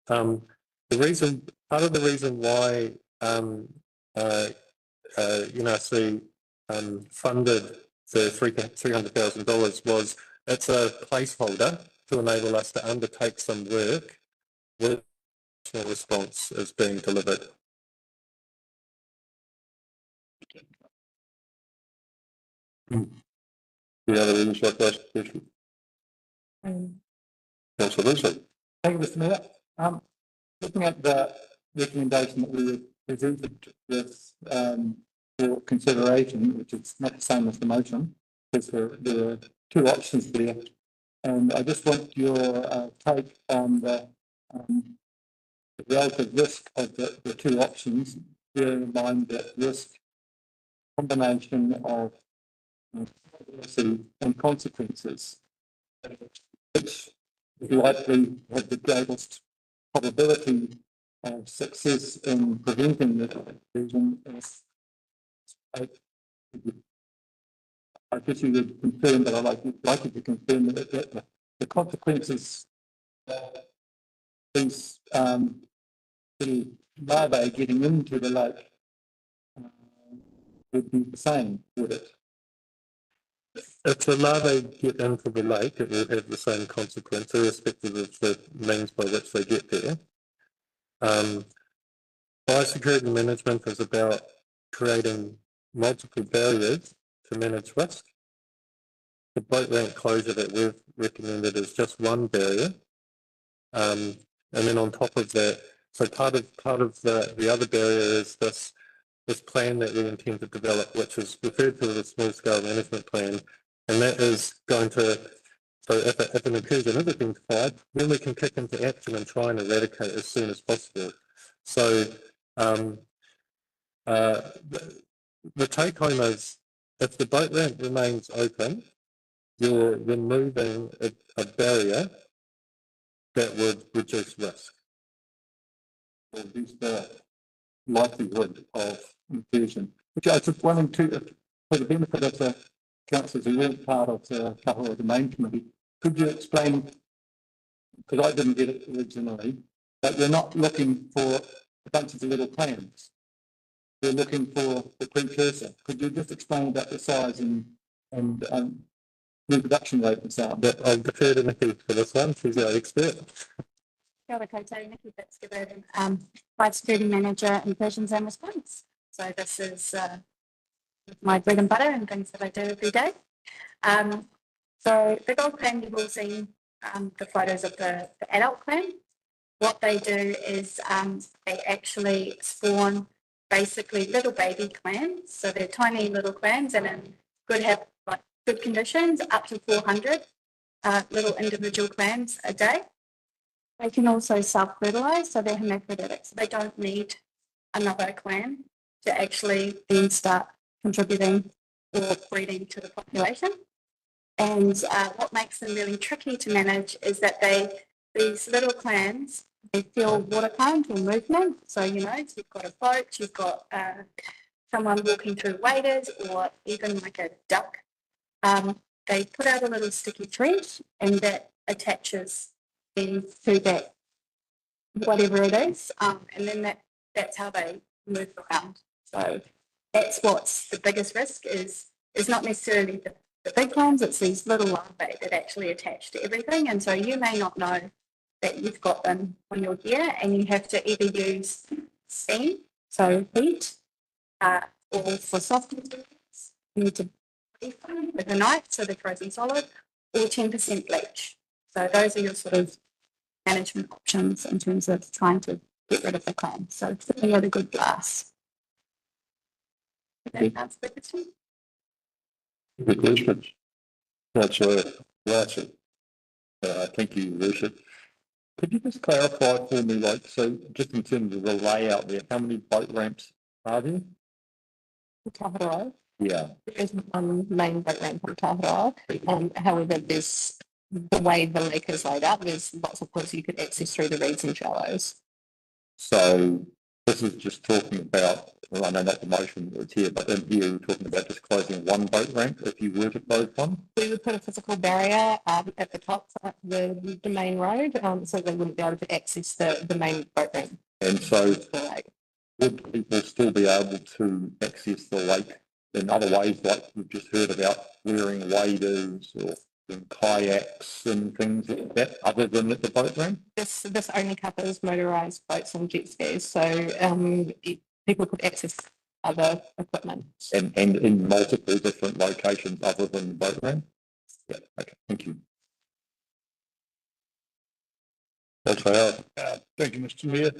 Part of the reason why NRC funded the $300,000 was it's a placeholder to enable us to undertake some work with national response is being delivered. The other reasons like that question. Councillor Russo. Thank you, Mr. Mayor. Looking at the recommendation that we were presented with for consideration, which is not the same as the motion, because there are two options there. And I just want your take on the relative risk of the two options, bearing in mind that risk combination of and consequences, which likely have the greatest probability of success in preventing the confusion. I guess you would confirm, but I'd like you to confirm that the consequences these the larvae getting into the lake would be the same, would it? If the larvae get into the lake, it will have the same consequence, irrespective of the means by which they get there. Biosecurity management is about creating multiple barriers to manage risk. The boat ramp closure that we've recommended is just one barrier. And then on top of that, so part of the other barrier is this plan that we intend to develop, which is referred to as a small scale management plan. And that is going to, so if an incursion is identified, then we can kick into action and try and eradicate as soon as possible. So the take home is, if the boat ramp remains open, you're removing a barrier that would reduce risk. Reduce the likelihood of inclusion. Which I was just wondering too, for the benefit of the councillors who weren't part of the Taharoa Domain Committee, could you explain, because I didn't get it originally, that we're not looking for a bunch of little plans. We're looking for the precursor. Could you just explain about the size and reproduction rate and so on? I'll defer to Nikki for this one, she's our expert. Kia ora koutou, Nikki Fitzgibbon, Flight Security Manager, Incursions and Response. So this is my bread and butter and things that I do every day. So the gold clam, you've all seen the photos of the adult clam. What they do is they actually spawn basically little baby clams. So they're tiny little clams and in good conditions, up to 400 little individual clams a day. They can also self-fertilise, so they're hermaphroditic. So they don't need another clam to actually then start contributing or breeding to the population. And what makes them really tricky to manage is that these little clams, they feel water current or movement. So, you know, you've got a boat, you've got someone walking through waders or even like a duck. They put out a little sticky thread and that attaches into that, whatever it is, and then that's how they move around. So that's what's the biggest risk is not necessarily the big clams, it's these little larvae that actually attach to everything. And so you may not know that you've got them on your gear and you have to either use steam, so heat, or for soft materials, you need to leave them with a knife so they're frozen solid, or 10% bleach. So those are your sort of management options in terms of trying to get rid of the clam. So filling out a good glass. That answer the question? Good question. Councillor Larsen. Thank you, Richard. Could you just clarify for me, like, so just in terms of the layout there, how many boat ramps are there? Taharoa. Yeah. There is one main boat ramp on Taharoa. However, there's the way the lake is laid out, there's lots of points you could access through the reeds and shallows. So this is just talking about, well, I know not the motion that's here, but in here we're talking about just closing one boat ramp if you were to close one. We would put a physical barrier at the top of the main road, so they wouldn't be able to access the main boat ramp. And so would people still be able to access the lake in other ways, like we've just heard about wearing waders or kayaks and things like that, other than at the boat ramp? This only covers motorised boats and jet skis, so people could access other equipment. And in multiple different locations other than the boat ramp? Yeah, okay, thank you. Thank you, Mr. Mayor.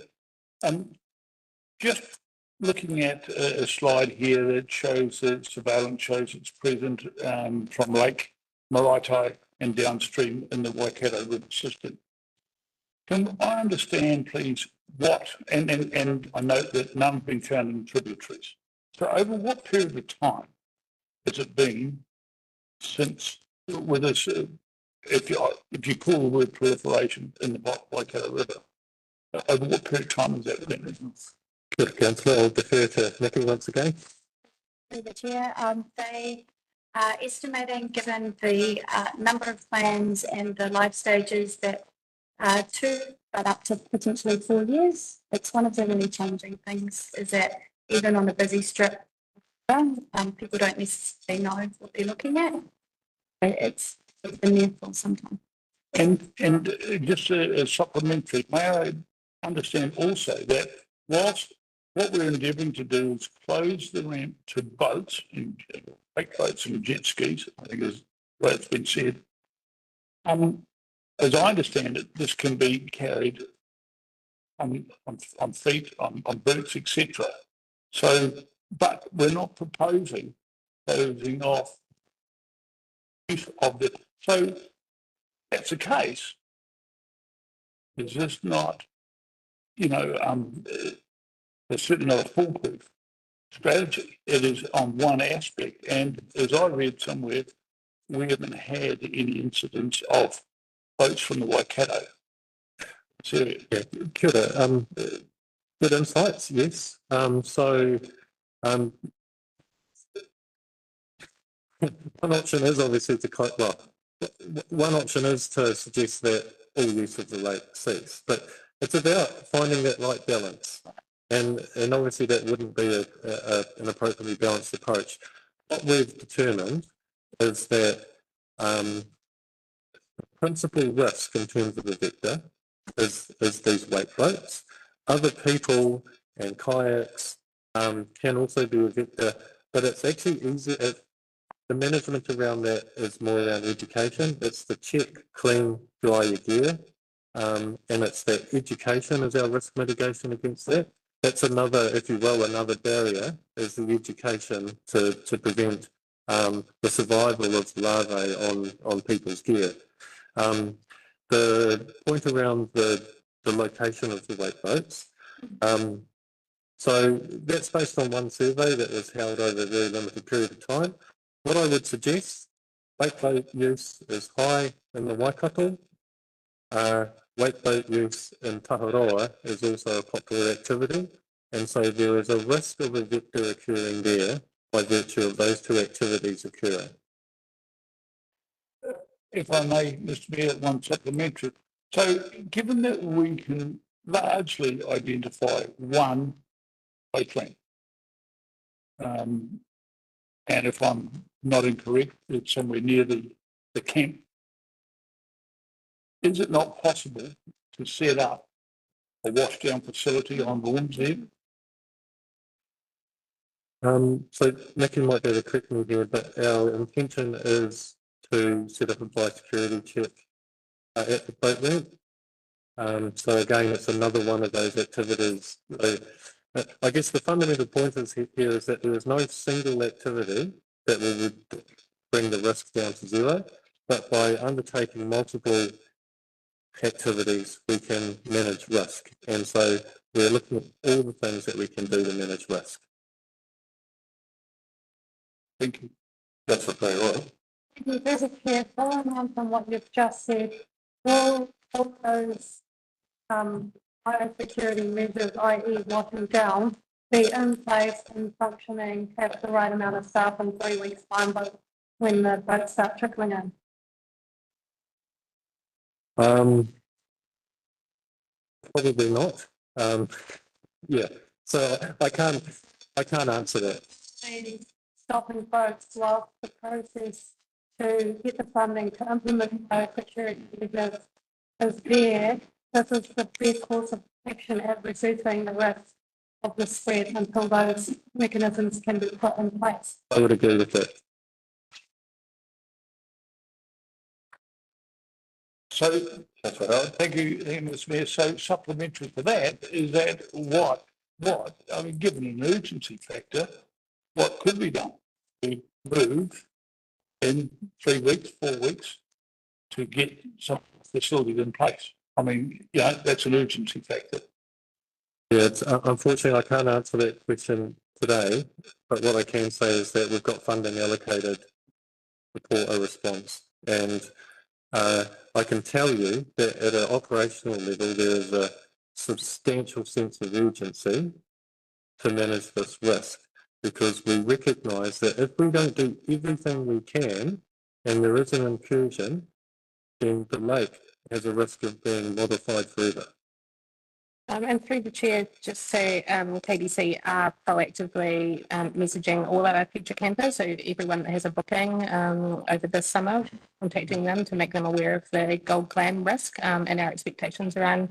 Just looking at a slide here that shows that surveillance shows it's present from Lake Maraetai and downstream in the Waikato River system. Can I understand, please, what, and I note that none have been found in tributaries. So over what period of time has it been since, with this, if you call the word proliferation in the Waikato River, over what period of time has that been? Good, Councillor. I'll defer to Nikki once again. Through the chair, they are estimating, given the number of plans and the life stages, that 2, but up to potentially 4 years. It's one of the really challenging things is that even on a busy strip, people don't necessarily know what they're looking at. It's been there for some time. And just a supplementary, may I understand also that whilst what we're endeavouring to do is close the ramp to boats, big boats and jet skis, I think is the way it's been said. As I understand it, this can be carried on feet, on boots, etc. So, but we're not proposing closing off use of the. So, if that's the case. Is this not, it's certainly not a foolproof strategy. It is on one aspect, and as I read somewhere, we haven't had any incidents of boats from the Waikato. So, yeah, kia ora. Good insights, yes. One option is obviously one option is to suggest that all use of the lake cease, but it's about finding that right balance, and obviously that wouldn't be an appropriately balanced approach. What we've determined is that the principal risk in terms of the vector is these wake boats. Other people and kayaks can also be a vector, but it's actually easier if the management around that is more around education. It's the check, clean, dry your gear, and it's that education is our risk mitigation against that. That's another, if you will, another barrier is the education to prevent the survival of larvae on people's gear. The point around the location of the wake boats. So that's based on one survey that was held over a very limited period of time. What I would suggest, wake boat use is high in the Waikato. Wake boat use in Taharoa is also a popular activity, and so there is a risk of a vector occurring there by virtue of those two activities occurring. if I may, Mr. Mayor, one supplementary. So given that we can largely identify one lakeland, and if I'm not incorrect, it's somewhere near the camp, is it not possible to set up a washdown facility on lawns there? So Nikki might be able to correct me here, but our intention is to set up a biosecurity check at the boat ramp. So again, it's another one of those activities. I guess the fundamental point here is that there is no single activity that will bring the risk down to zero, but by undertaking multiple activities, we can manage risk. And so we're looking at all the things that we can do to manage risk. Thank you. That's the thing, right? There's a chair, following on from what you've just said, will all those biosecurity measures, i.e. washing down, be in place and functioning, have the right amount of staff in 3 weeks' time, but when the boats start trickling in? Probably not. Yeah, so I can't answer that. Stopping boats whilst the process to get the funding to implement biosecurity measures is there. This is the best course of action at reducing the risk of the spread until those mechanisms can be put in place. I would agree with that. So, thank you, Ms. Mayor. So supplementary to that is that what, I mean, given an urgency factor, what could be done to move in 3 weeks, 4 weeks to get some facilities in place? I mean, you know, that's an urgency factor. Yeah, it's, unfortunately, I can't answer that question today, but what I can say is that we've got funding allocated for a response. And I can tell you that at an operational level, there is a substantial sense of urgency to manage this risk, because we recognise that if we don't do everything we can and there is an incursion, then the lake has a risk of being modified forever. And through the chair, just so KDC are proactively messaging all our future campers, so everyone that has a booking over this summer, contacting them to make them aware of the gold clam risk and our expectations around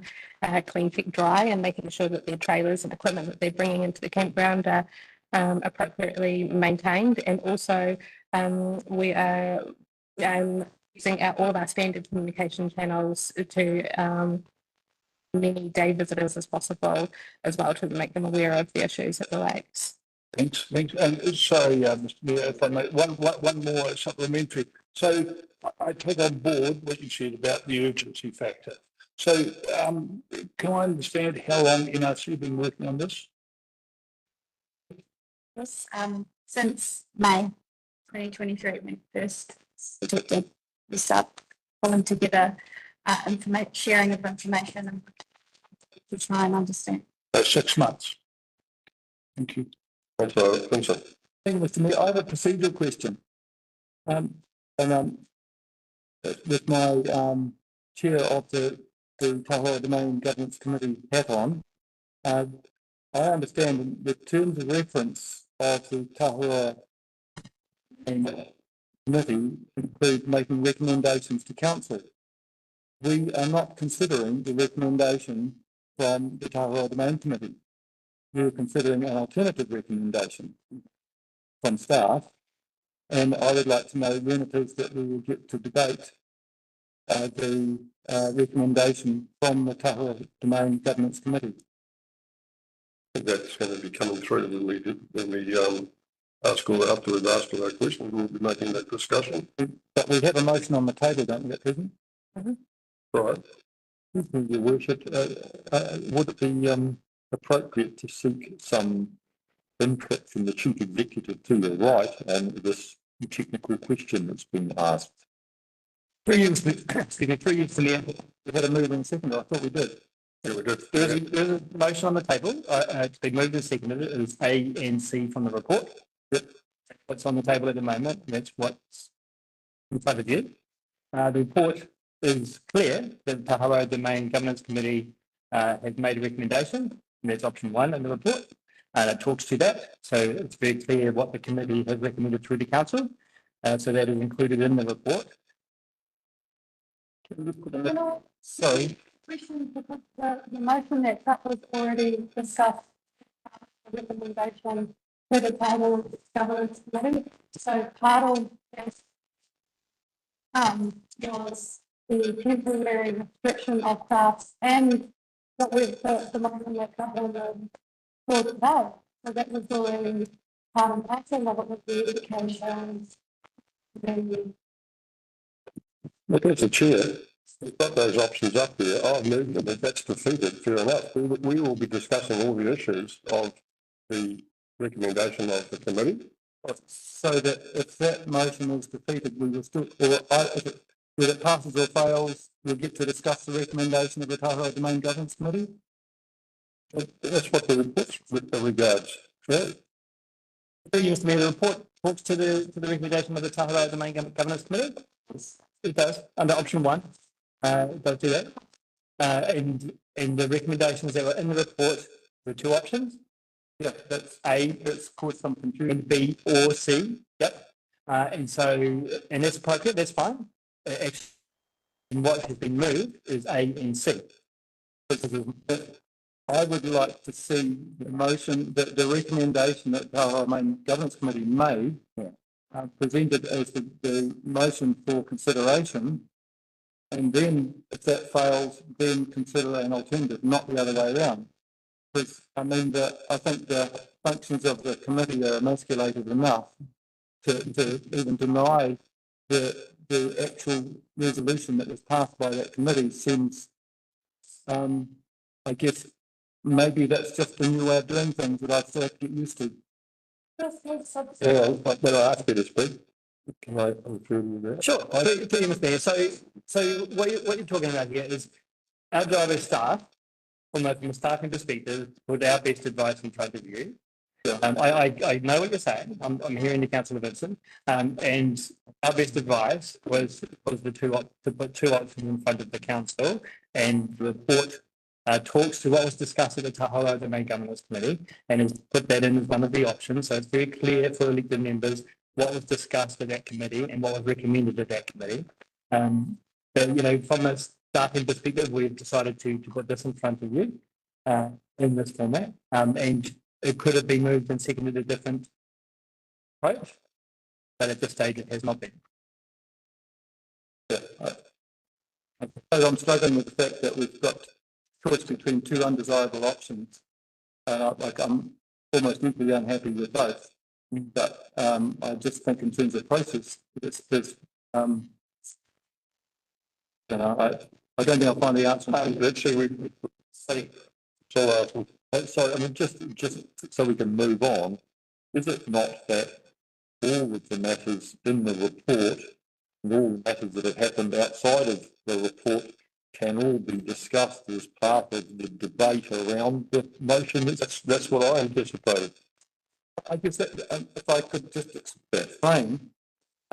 clean, check, dry, and making sure that their trailers and equipment that they're bringing into the campground are appropriately maintained. And also we are using all of our standard communication channels to many day visitors as possible as well, to make them aware of the issues at the lakes. Thanks. And sorry, Mr. Mayor, if I may, one more supplementary. So I take on board what you said about the urgency factor. So can I understand how long NRC have been working on this? Yes, since May 2023, when first we start pulling together sharing of information and to try and understand. 6 months. Thank you. Thank you, Mr. Mayor, I have a procedural question. With my chair of the Taharoa Domain Governance Committee hat on, I understand the terms of reference of the Taharoa Committee include making recommendations to council. We are not considering the recommendation from the Taharoa Domain Committee. We are considering an alternative recommendation from staff, and I would like to know when it is that we will get to debate the recommendation from the Taharoa Domain Governance Committee. I think that's going to be coming through when we ask all that question. We'll be making that discussion. But we have a motion on the table, don't we, at present? Right. Your worship, would it be appropriate to seek some input from the chief executive to your right on this technical question that's been asked? Excuse me, through you, Mayor, we had a move in second. I thought we did. Yeah, we did. There's a motion on the table. It's been moved and seconded. It is A and C from the report. Yep. What's on the table at the moment, that's what's in front of you. The report is clear that the Taharoa Domain Governance Committee has made a recommendation, and that's option 1 in the report. And it talks to that. So it's very clear what the committee has recommended through the council. So that is included in the report. Sorry. The motion that was already discussed, the recommendation for the Taharoa Governance Committee. So part of this was the temporary restriction of crafts and what we've the motion that covered for today. So that was already part of that, and what was the education. Look, as a chair, we've got those options up there. I've moved them. If that's defeated, fair enough. We will be discussing all the issues of the recommendation of the committee. So that if that motion is defeated, we will still, if it passes or fails, we'll get to discuss the recommendation of the Taharoa Domain Governance Committee? That's what the report regards. Yeah. Mr. Mayor, the report talks to the recommendation of the Taharoa Domain Governance Committee. It does, under option 1. It does do that. And the recommendations that were in the report were 2 options. Yeah, that's A, that's caused some confusion, and B or C. Yep. And that's appropriate, that's fine. Actually, and what has been moved is A and C. I would like to see the motion, the recommendation that the Main Governance Committee made presented as the motion for consideration, and then if that fails, then consider an alternative, not the other way around. Because I mean, I think the functions of the committee are emasculated enough to even deny the actual resolution that was passed by that committee. Seems, I guess, maybe that's just a new way of doing things that I still have to get used to. Yeah, when I ask you to speak, can I include that? Sure, to you, Mr. Mayor. So what you're talking about here is our job as staff, from a staffing perspective, put our best advice in front of you. Yeah. I know what you're saying. I'm hearing the Councillor Vincent, and our best advice was to put 2 options in front of the council, and the report talks to what was discussed at the Taharoa Domain Governance Committee, and has put that in as one of the options. So it's very clear for elected members what was discussed at that committee and what was recommended at that committee. From a staffing perspective, we've decided to put this in front of you in this format, and it could have been moved and seconded a different approach, but at this stage it has not been. Yeah, I'm struggling with the fact that we've got choice between 2 undesirable options. I'm almost equally unhappy with both, but I just think in terms of process, I don't think I'll find the answer. Sorry, I mean, just so we can move on, is it not that all of the matters in the report and all the matters that have happened outside of the report can all be discussed as part of the debate around the motion? That's what I anticipated. I guess that, if I could just explain,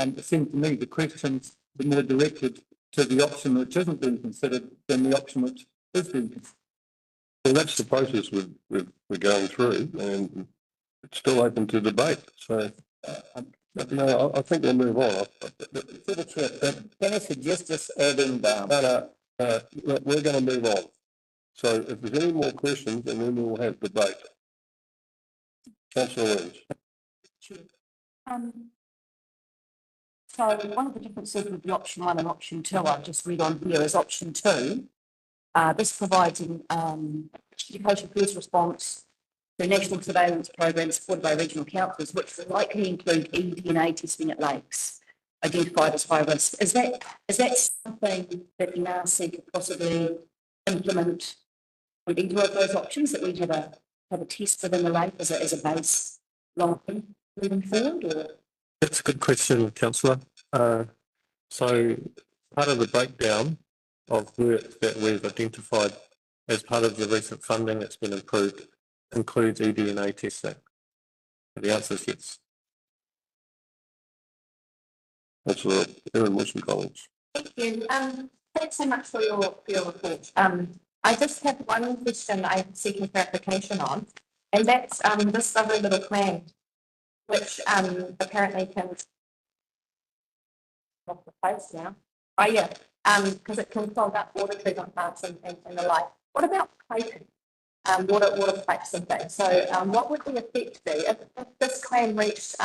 it seemed to me the questions were more directed to the option which isn't being considered than the option which is being considered. Well, that's the process we're going through, and it's still open to debate. So, no, I think we'll move on. Can I suggest just adding No, we're going to move on. So if there's any more questions, and then we'll have debate. Councillor Williams. So one of the differences with the option 1 and option 2, I've just read on here, is option 2. This provides education first response to national surveillance programs supported by regional councils, which will likely include eDNA testing at lakes identified as high risk. Is that something that NRC could possibly implement with either of those options, that we have a test within the lake as a base line moving forward? Or? That's a good question, Councillor. So part of the breakdown of work that we've identified as part of the recent funding that's been approved includes eDNA testing. The answer is yes. Councillor Erin Wilson-Collins. Thank you. Thanks so much for your report. I just have one question I'm seeking clarification on, and that's this lovely little plan, which apparently can off the place now. Oh yeah, because it can fold up water treatment plants and the like. What about piping? Water pipes and things. So what would the effect be if this claim reached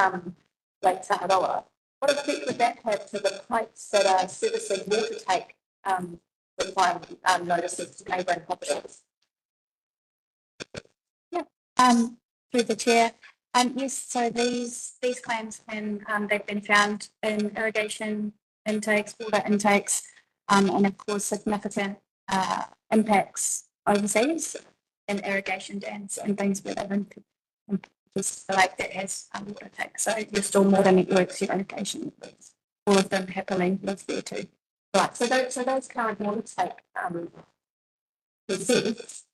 Lake Taharoa? What effect would that have to the pipes that are servicing water take requirement notices to neighbouring properties? Yeah, through the chair. Yes, so these claims can they've been found in irrigation intakes, water intakes, and of course significant impacts overseas in irrigation dams and things where they've is the lake that has water tanks. So your stormwater networks, your irrigation networks, all of them happily live there too. Right, so those current water take consent,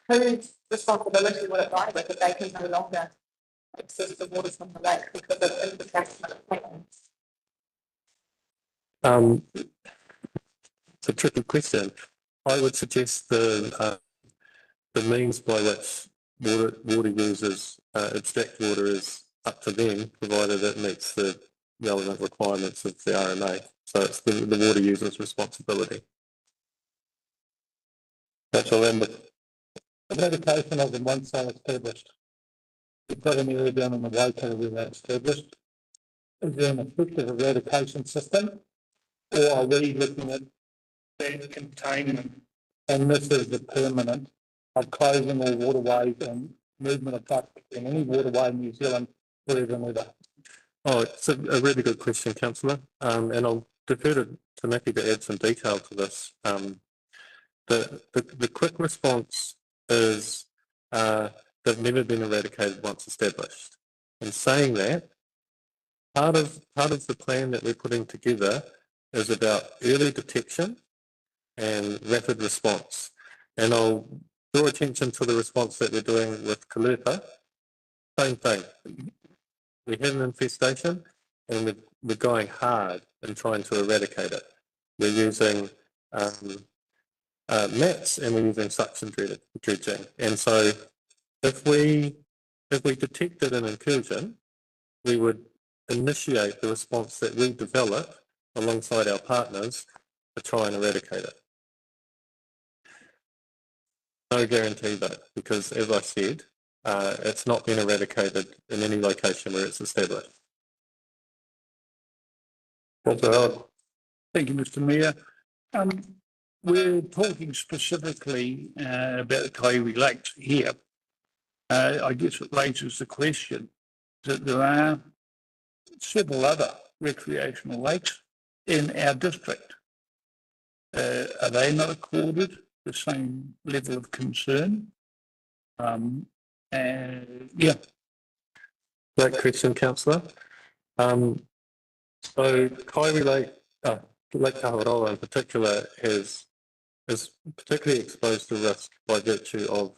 whose responsibility will it lie with if they can no longer access the water from the lake because of infiltration of plants? It's a tricky question. I would suggest the means by which water users abstract water is up to them, provided it meets the relevant requirements of the RMA. So it's the water user's responsibility. Councillor Lambert. Eradication of the once established. You've got an area down in the Waikato where that's established. Is there an effective eradication system? Or are we looking at that containment? And this is the permanent of closing all waterways and movement of ducks in any waterway in New Zealand forever and ever. Oh, it's a really good question, Councillor. And I'll defer to Nicky to add some detail to this. The quick response is they've never been eradicated once established. In saying that, part of the plan that we're putting together is about early detection and rapid response. And I'll draw attention to the response that we're doing with Collated. Same thing. We have an infestation and we're going hard in trying to eradicate it. We're using mats and we're using suction dredging. And so if we detected an incursion, we would initiate the response that we develop alongside our partners to try and eradicate it. No guarantee though, because as I said, it's not been eradicated in any location where it's established. Thank you, Mr. Mayor. We're talking specifically about the Kaipara Lakes here. I guess it raises the question that there are several other recreational lakes in our district. Are they not accorded the same level of concern? Yeah. Great question, Councillor. So Kaipara Lake, Lake Taharoa in particular is particularly exposed to risk by virtue of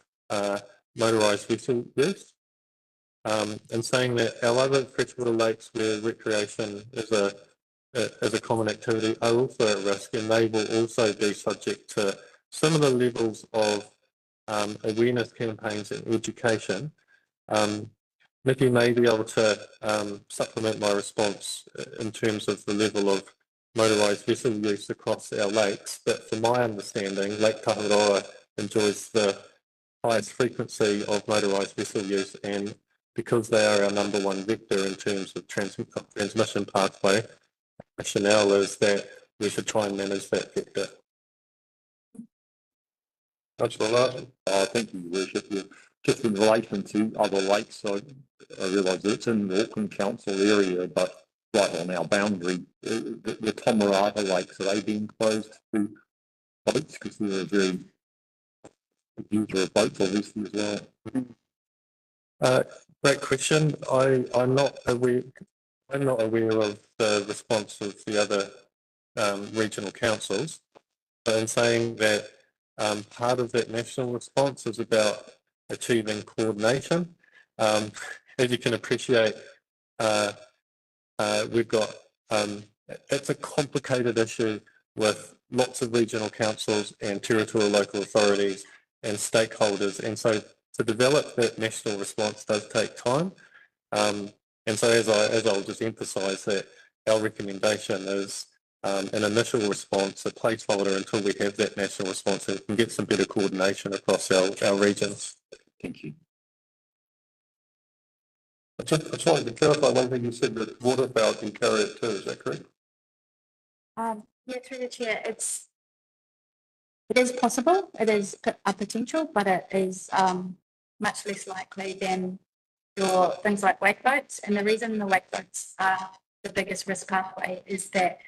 motorised vessel use. And saying that our other freshwater lakes where recreation is a common activity are also at risk, and they will also be subject to similar levels of awareness campaigns and education. Nicky may be able to supplement my response in terms of the level of motorised vessel use across our lakes, but from my understanding, Lake Taharoa enjoys the highest frequency of motorised vessel use, and because they are our number one vector in terms of transmission pathway, rationale is that we should try and manage that vector. Councillor Larsen. Thank you, Your Worship. Yeah. Just in relation to other lakes, I realise that it's in the Auckland Council area, but right on our boundary, the Tomarata lakes, are they being closed to boats? Because they're a very user of boats, obviously, as well. Great question. I'm not aware of the response of the other regional councils, but in saying that part of that national response is about achieving coordination. As you can appreciate, we've got it's a complicated issue with lots of regional councils and territorial local authorities and stakeholders, and so to develop that national response does take time. And so as I'll just emphasise that our recommendation is an initial response, a placeholder until we have that national response and can get some better coordination across our regions. Thank you. I just wanted to clarify one thing you said, that waterfowl can carry it too, is that correct? Yeah, through the chair, it is possible, it is a potential, but it is much less likely than your things like wake boats. And the reason the wake boats are the biggest risk pathway is that,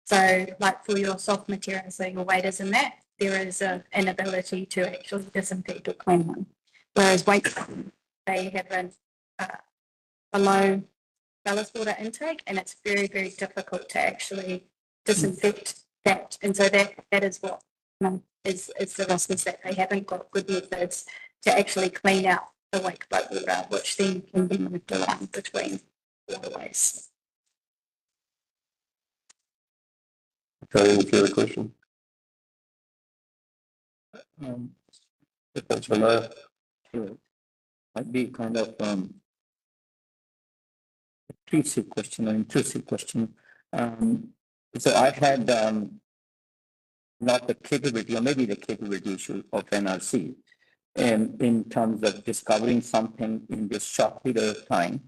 so like for your soft materials, so your waders and that, there is an inability to actually disinfect or clean them. Whereas wake they have a low ballast water intake, and it's very, very difficult to actually disinfect that. And so that is what is the risk, is that they haven't got good methods to actually clean out the wake boat water, which then can be moved around between waterways. Okay, any further question? Might be kind of intrusive question or intrusive question. So I had not the capability, or maybe the capability issue of NRC, in terms of discovering something in this short period of time,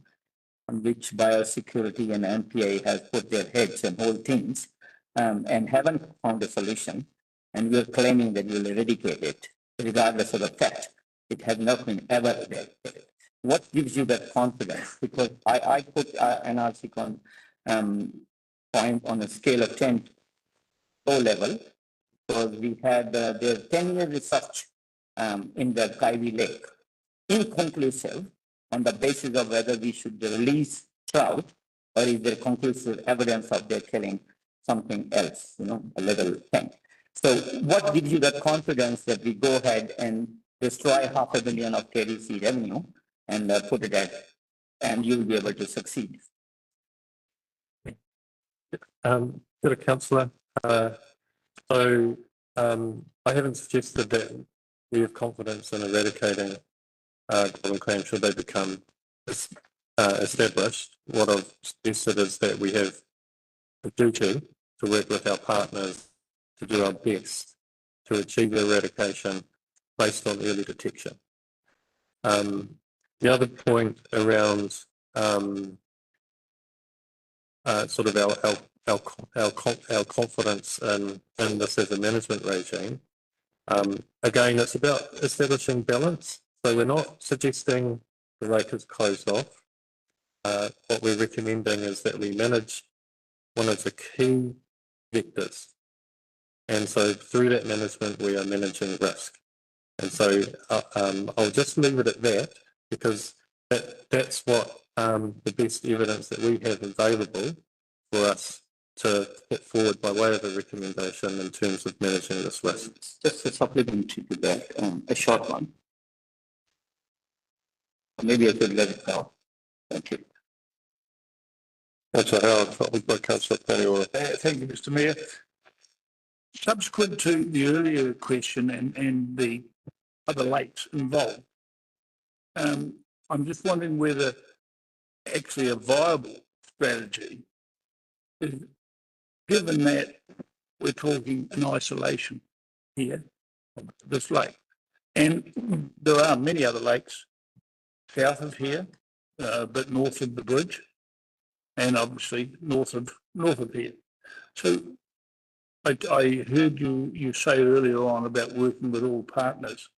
on which biosecurity and NPA has put their heads and whole things, and haven't found a solution. And you're claiming that you'll eradicate it, regardless of the fact it has not been ever eradicated. What gives you that confidence? Because I put NRC point on a scale of 10 low level, because we had their 10-year research in the Kaipara Lake, inconclusive on the basis of whether we should release trout, or is there conclusive evidence of their killing something else, a little thing. So what gives you the confidence that we go ahead and destroy 500 million of KDC revenue and put it at, and you'll be able to succeed? Councillor, so I haven't suggested that we have confidence in eradicating golden clam should they become established. What I've suggested is that we have a duty to work with our partners to do our best to achieve eradication based on early detection. The other point around sort of our confidence in this as a management regime. Again, it's about establishing balance. So we're not suggesting the lake is closed off. What we're recommending is that we manage one of the key vectors. And so through that management, we are managing risk. And so I'll just leave it at that, because that's what the best evidence that we have available for us to put forward by way of a recommendation in terms of managing this risk. Just a supplementary to that, a short one. Maybe I could let it go. Thank you. Councillor Howard, followed by Councillor Paniora. Thank you, Mr. Mayor. Subsequent to the earlier question and the other lakes involved, I'm just wondering whether actually a viable strategy is, given that we're talking in isolation here, this lake, and there are many other lakes south of here, but north of the bridge, and obviously north of here. So I heard you say earlier on about working with all partners.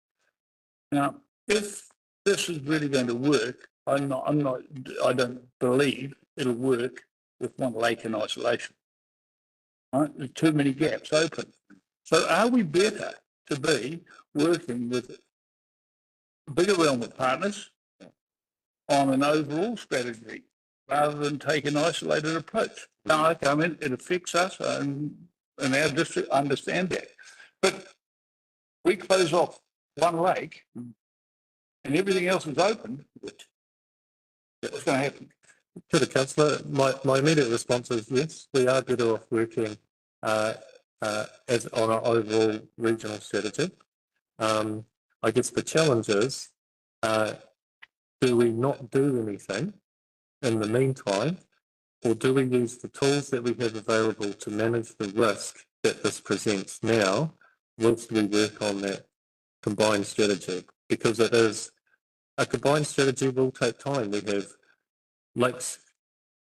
Now, if this is really going to work, I don't believe it'll work with one lake in isolation. Right? There's too many gaps open. So are we better to be working with a bigger realm of partners on an overall strategy rather than take an isolated approach? Now, I mean, it affects us and our district, understand that. But we close off one lake and everything else is open, what's going to happen? To the councillor, my immediate response is yes, we are better off working as on our overall regional strategy. I guess the challenge is, do we not do anything in the meantime, or do we use the tools that we have available to manage the risk that this presents now, whilst we work on that combined strategy? Because it is, a combined strategy will take time. We have lakes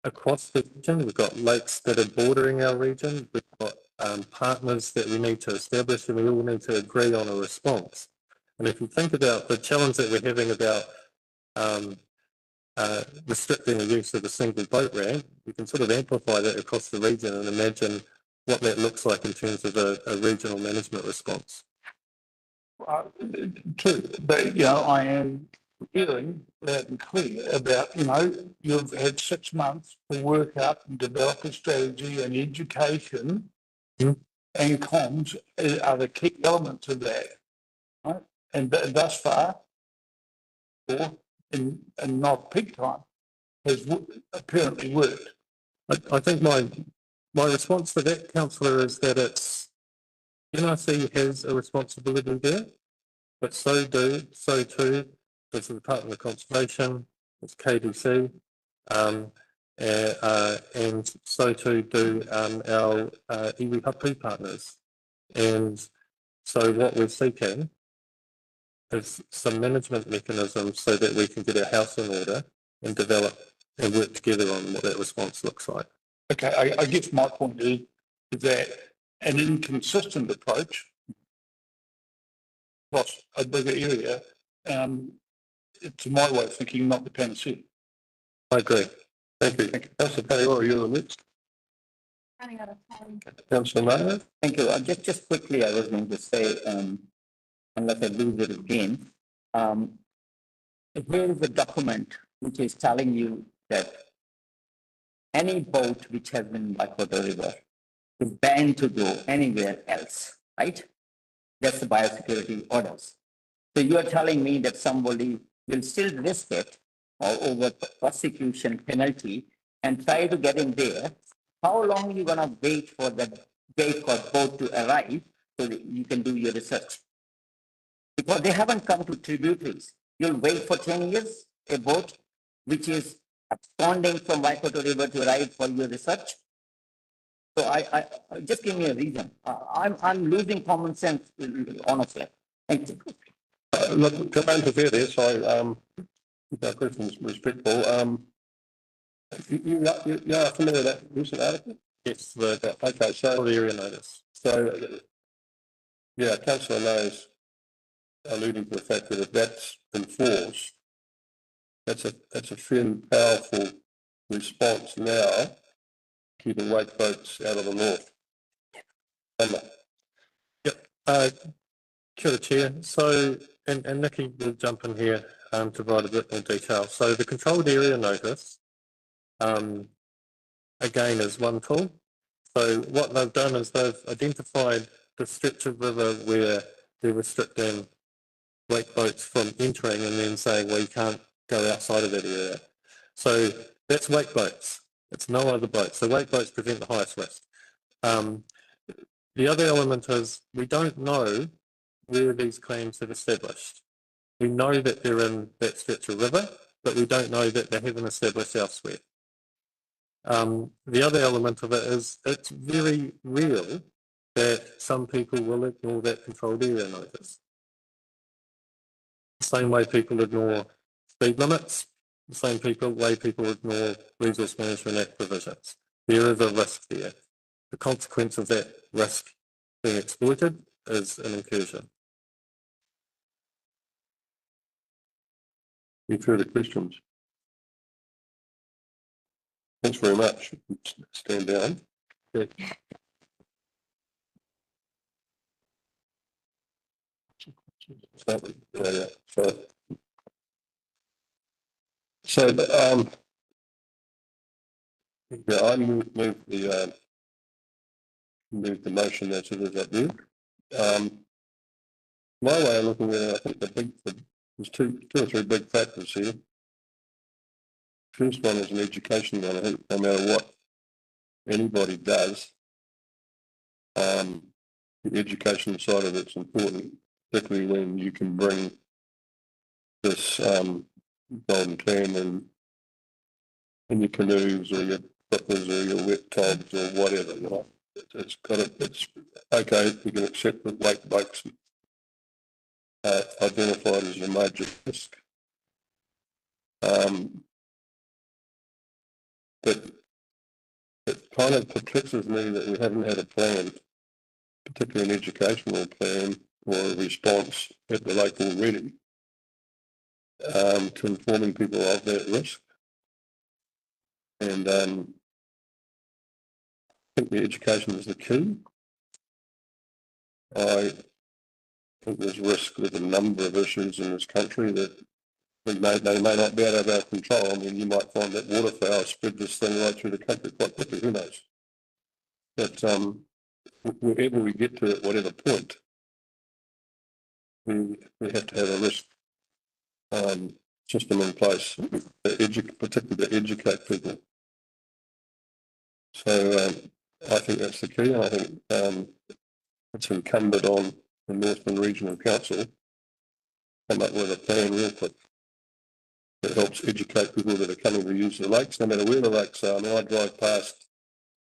across the region, we've got lakes that are bordering our region, we've got partners that we need to establish, and we all need to agree on a response. And if you think about the challenge that we're having about restricting the use of a single boat ramp, you can sort of amplify that across the region and imagine what that looks like in terms of a regional management response. True, but I am hearing loud and clear about, you know, you've had 6 months to work out and develop a strategy, and education and comms are the key elements of that, right? And thus far, or in not peak time, has apparently worked. I think my response to that, councillor, is that it's NRC has a responsibility there, but so too does the Department of Conservation, it's KDC, and so too do our iwi hapu partners. And so what we're seeking is some management mechanisms so that we can get our house in order and develop and work together on what that response looks like. Okay, I guess my point is that an inconsistent approach across a bigger area, to my way of thinking, not the panacea. I agree. Thank you. Councillor Kaipara, you're the next. Councillor Mayo. Thank you. Just quickly, I was going to say, unless I lose it again, here is a document which is telling you that any boat which has been in Waikato River is banned to go anywhere else, right? That's the biosecurity orders. So you are telling me that somebody will still risk it or over prosecution penalty and try to get in there. How long are you going to wait for that boat to arrive so that you can do your research? Because they haven't come to tributaries. You'll wait for 10 years, a boat which is absconding from Waikato River to arrive for your research. So I just give me a reason. I'm losing common sense, honestly. Thank you. Look, to interfere there, so our question's respectful. You are familiar with that recent article? Yes. Okay, so the area notice. So yeah, councillor knows, alluding to the fact that if that's enforced, that's a fairly powerful response now, keeping wake boats out of the north. Yep. Kia ora, Chair. So, and Nikki will jump in here to provide a bit more detail. So the controlled area notice, again, is one tool. So what they've done is they've identified the stretch of river where they're restricting wake boats from entering and then saying, well, you can't go outside of that area. So that's wake boats. It's no other boats. So wake boats present the highest risk. The other element is we don't know where these claims have established. We know that they're in that stretch of river, but we don't know that they haven't established elsewhere. The other element of it is it's very real that some people will ignore that controlled area notice. The same way people ignore speed limits, the same way people ignore Resource Management Act provisions. There is a risk there. The consequence of that risk being exploited is an incursion. Any further questions? Thanks very much. Stand down. Yeah. So yeah, I move the motion that's it is up there. My way of looking at it, I think there's two or three big factors here. First one is an education one. I think no matter what anybody does, the education side of it's important, particularly when you can bring this golden clam in your canoes or your flippers or your wet tubs or whatever. You know, it's okay. We can accept that wake boats identified as a major risk. But it kind of perplexes me that we haven't had a plan, particularly an educational plan or a response at the lake already, to informing people of that risk. And I think the education is the key. I think there's risk with a number of issues in this country that They may not be out of our control. I mean, you might find that waterfowl spread this thing right through the country quite quickly, who knows? But wherever we get to at whatever point, we have to have a risk system in place, particularly to educate people. So I think that's the key. I think it's incumbent on the Northland Regional Council to come up with a plan real quick that helps educate people that are coming to use the lakes, no matter where the lakes are. I mean, I drive past,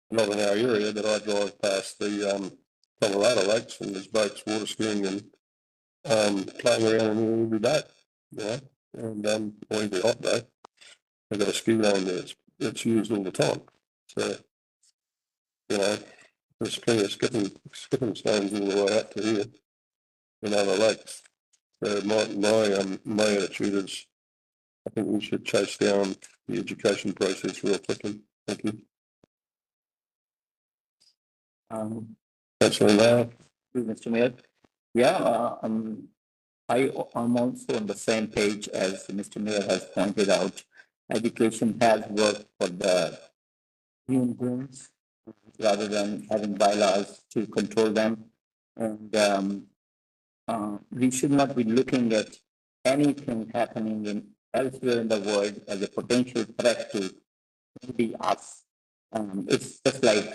not in our area, but I drive past the Colorado lakes, and there's boats water skiing and playing around in there every day, you know, and or every hot day. They've got a ski lane there. It's used all the time. So, you know, there's plenty of skipping stones all the way up to here in other lakes. So my attitude is, I think we should chase down the education process real quickly. Thank you. Councillor Mayor. Mr. Mayor. Yeah, I'm also on the same page as Mr. Mayor has pointed out. Education has worked for the unions rather than having bylaws to control them. And we should not be looking at anything happening elsewhere in the world as a potential threat to maybe us. It's just like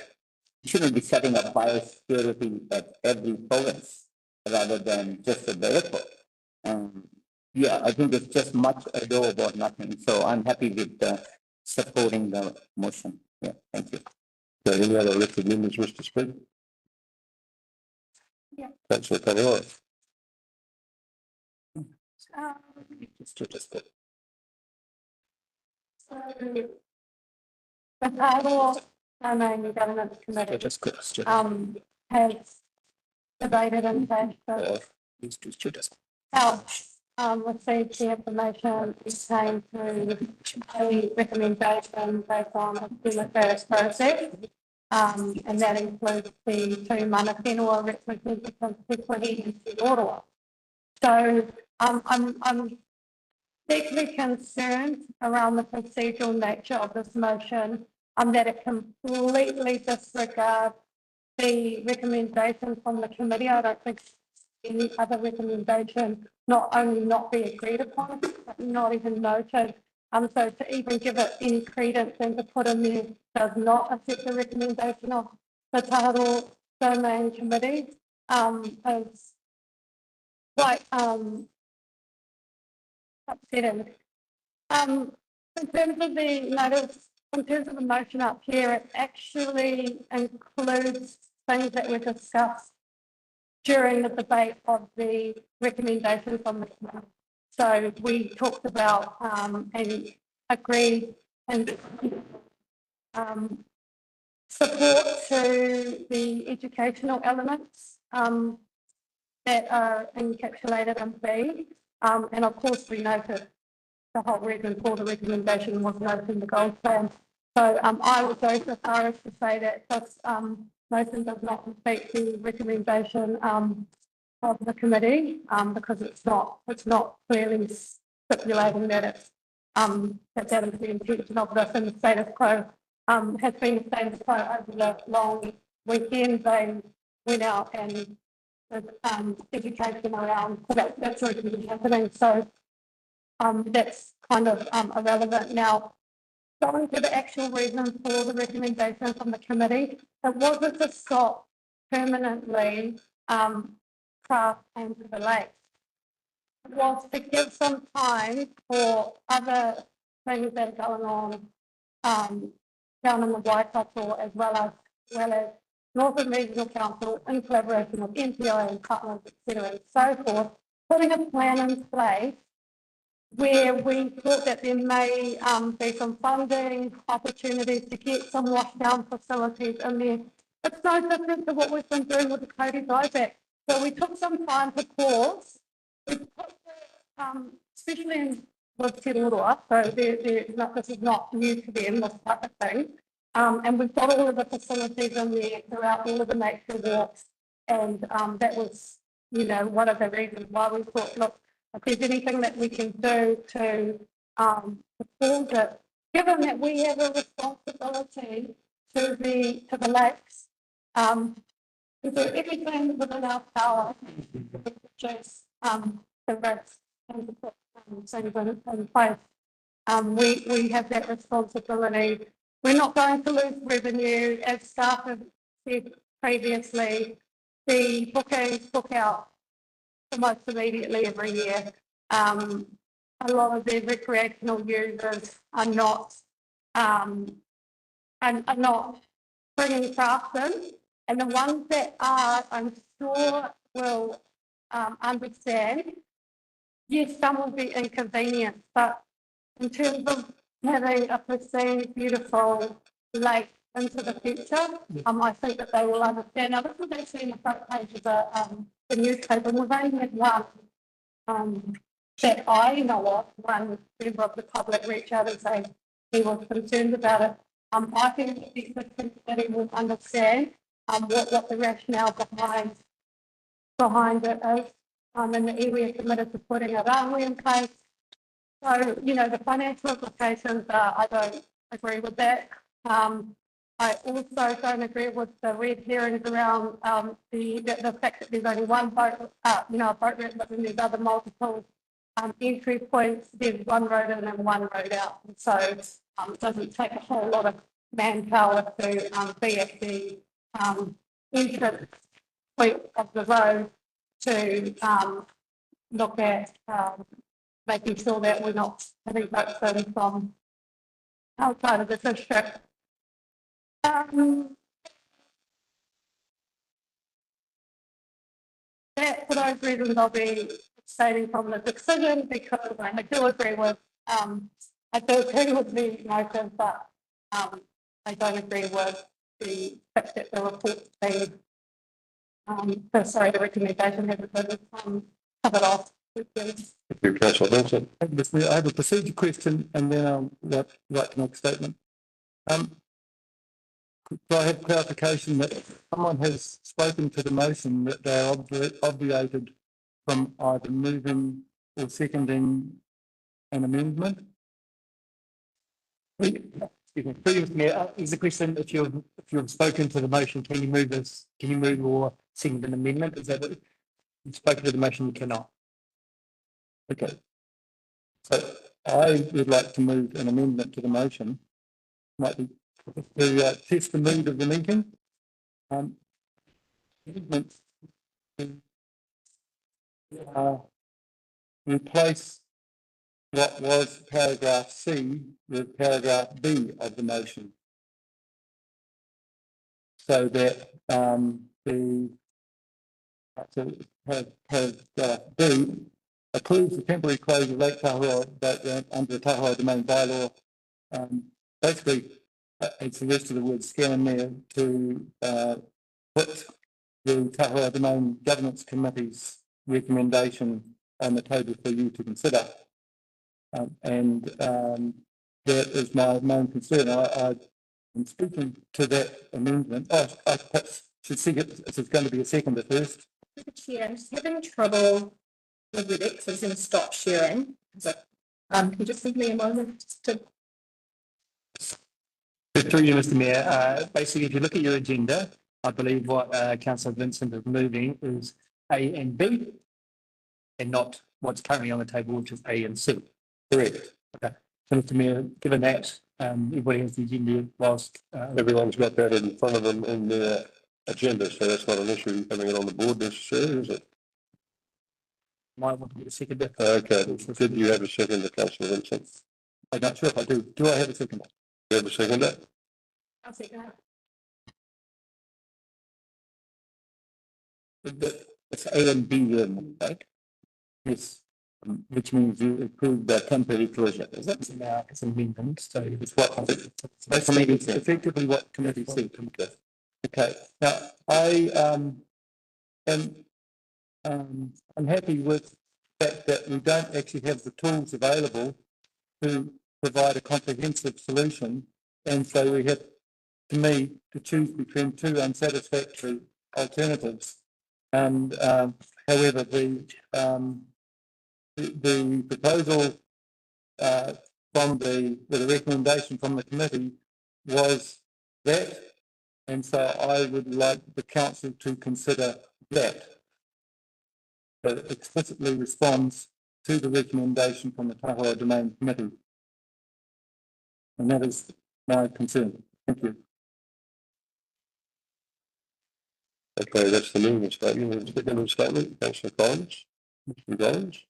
you shouldn't be setting up biosecurity at every province rather than just at the airport. Yeah, I think it's just much ado about nothing. So I'm happy with supporting the motion. Yeah, thank you. Any other elected members wish to speak? Yeah. Councillor Kaipara. So the Hūhana and Government Committee has debated and received the information obtained through a recommendation based on a democratic process. And that includes the two mana whenua representatives of equity in Wairoa. So I'm deeply concerned around the procedural nature of this motion, that it completely disregards the recommendation from the committee. I don't think any other recommendation not only not be agreed upon, but not even noted. So to even give it any credence and to put in there does not affect the recommendation of the Taharoa Domain Committee is quite upsetting. In terms of the notice, in terms of the motion up here, it actually includes things that were discussed during the debate of the recommendation from the committee. So we talked about and agreed and support to the educational elements that are encapsulated in B. And of course we noted the whole reason for the recommendation was noted in the gold plan. So I would go so far as to say that this motion does not reflect the recommendation of the committee because it's not clearly stipulating that it's that is the intention of this, and the status quo has been the status quo over the long weekend. They went out and education around that's already happening. So that's kind of irrelevant. Now, going to the actual reason for the recommendation from the committee, it wasn't to stop permanently craft into the lake. It was to give some time for other things that are going on down in the Waikato, as well as Northern Regional Council in collaboration with NPO and partners, etc., and so forth, putting a plan in place where we thought that there may be some funding opportunities to get some washdown facilities in there. It's no different to what we've been doing with the Cody dieback. So we took some time to pause. We put especially with Te Roroa, so this is not new to them, this type of thing. And we've got all of the facilities in there throughout all of the nature walks. And that was, one of the reasons why we thought, look, if there's anything that we can do to support it, given that we have a responsibility to the lakes, is there anything within our power to reduce the risk and to put things in place? We have that responsibility. We're not going to lose revenue, as staff have said previously. The bookings book out almost immediately every year. A lot of the recreational users are not bringing craft in, and the ones that are, I'm sure, will understand. Yes, some will be inconvenienced, but in terms of having a pristine, beautiful lake into the future, I think that they will understand. Now, this was actually in the front page of the newspaper, and we've only had one that I know of, one member of the public reach out and say he was concerned about it. I think the existing committee will understand what the rationale behind it is, and the area committed to putting a runway in place. So, you know, the financial implications, I don't agree with that. I also don't agree with the red herrings around the fact that there's only one boat, a boat ramp, but then there's other multiple entry points. There's one road in and one road out. And so it doesn't take a whole lot of manpower to be at the entrance point of the road to look at making sure that we're not having boats in from outside of the district. That, for those reasons, I'll be abstaining from the decision, because I do agree with the motion, but I don't agree with the fact that the report being the recommendation hasn't been covered off. Thank you, Councillor Vincent. I have a procedure question, and then I'll write to make a statement. So I have clarification that someone has spoken to the motion that they are obviated from either moving or seconding an amendment. Previous Mayor, is the question, if you've spoken to the motion, can you move this? Can you move or second an amendment? Is that what you've spoken to the motion? You cannot. Okay. So I would like to move an amendment to the motion. Might be to test the mood of the meeting. Replace what was paragraph C with paragraph B of the motion, so that the paragraph B approves the temporary closure of Lake Taharoa boat ramp under the Taharoa Domain bylaw. Basically, it's the rest of the word scan there to put the Taharoa Domain Governance Committee's recommendation on the table for you to consider. That is my main concern. I'm speaking to that amendment. I perhaps should see it. It's going to be a second at first. Chair, I'm just having trouble with it because it's going to stop sharing. Can you just give me a moment to... Through you, Mr. Mayor, basically, if you look at your agenda, I believe what Councillor Vincent is moving is A and B, and not what's currently on the table, which is A and C. Correct. Okay. So, Mr. Mayor, given that everybody has the agenda whilst... Everyone's got that in front of them in their agenda, so that's not an issue having it on the board necessarily, is it? Might want to get a second. Okay. Did you have a second, Councillor Vincent? I'm not sure if I do. Do I have a second? You have a second? I'll second that. It's A and B then, right? Yes. Which means you approve the temporary closure. Is that now it's an amendment? So it's what it's effectively what committee said. Okay. Now I'm happy with the fact that we don't actually have the tools available to provide a comprehensive solution, and so we have, to me, to choose between two unsatisfactory alternatives. And however, the proposal from the recommendation from the committee was that, and so I would like the council to consider that. That it explicitly responds to the recommendation from the Taharoa Domain Committee. And that is my concern. Thank you. Okay, that's the movement statement. Second statement, Councillor Collins. Mr. Collins.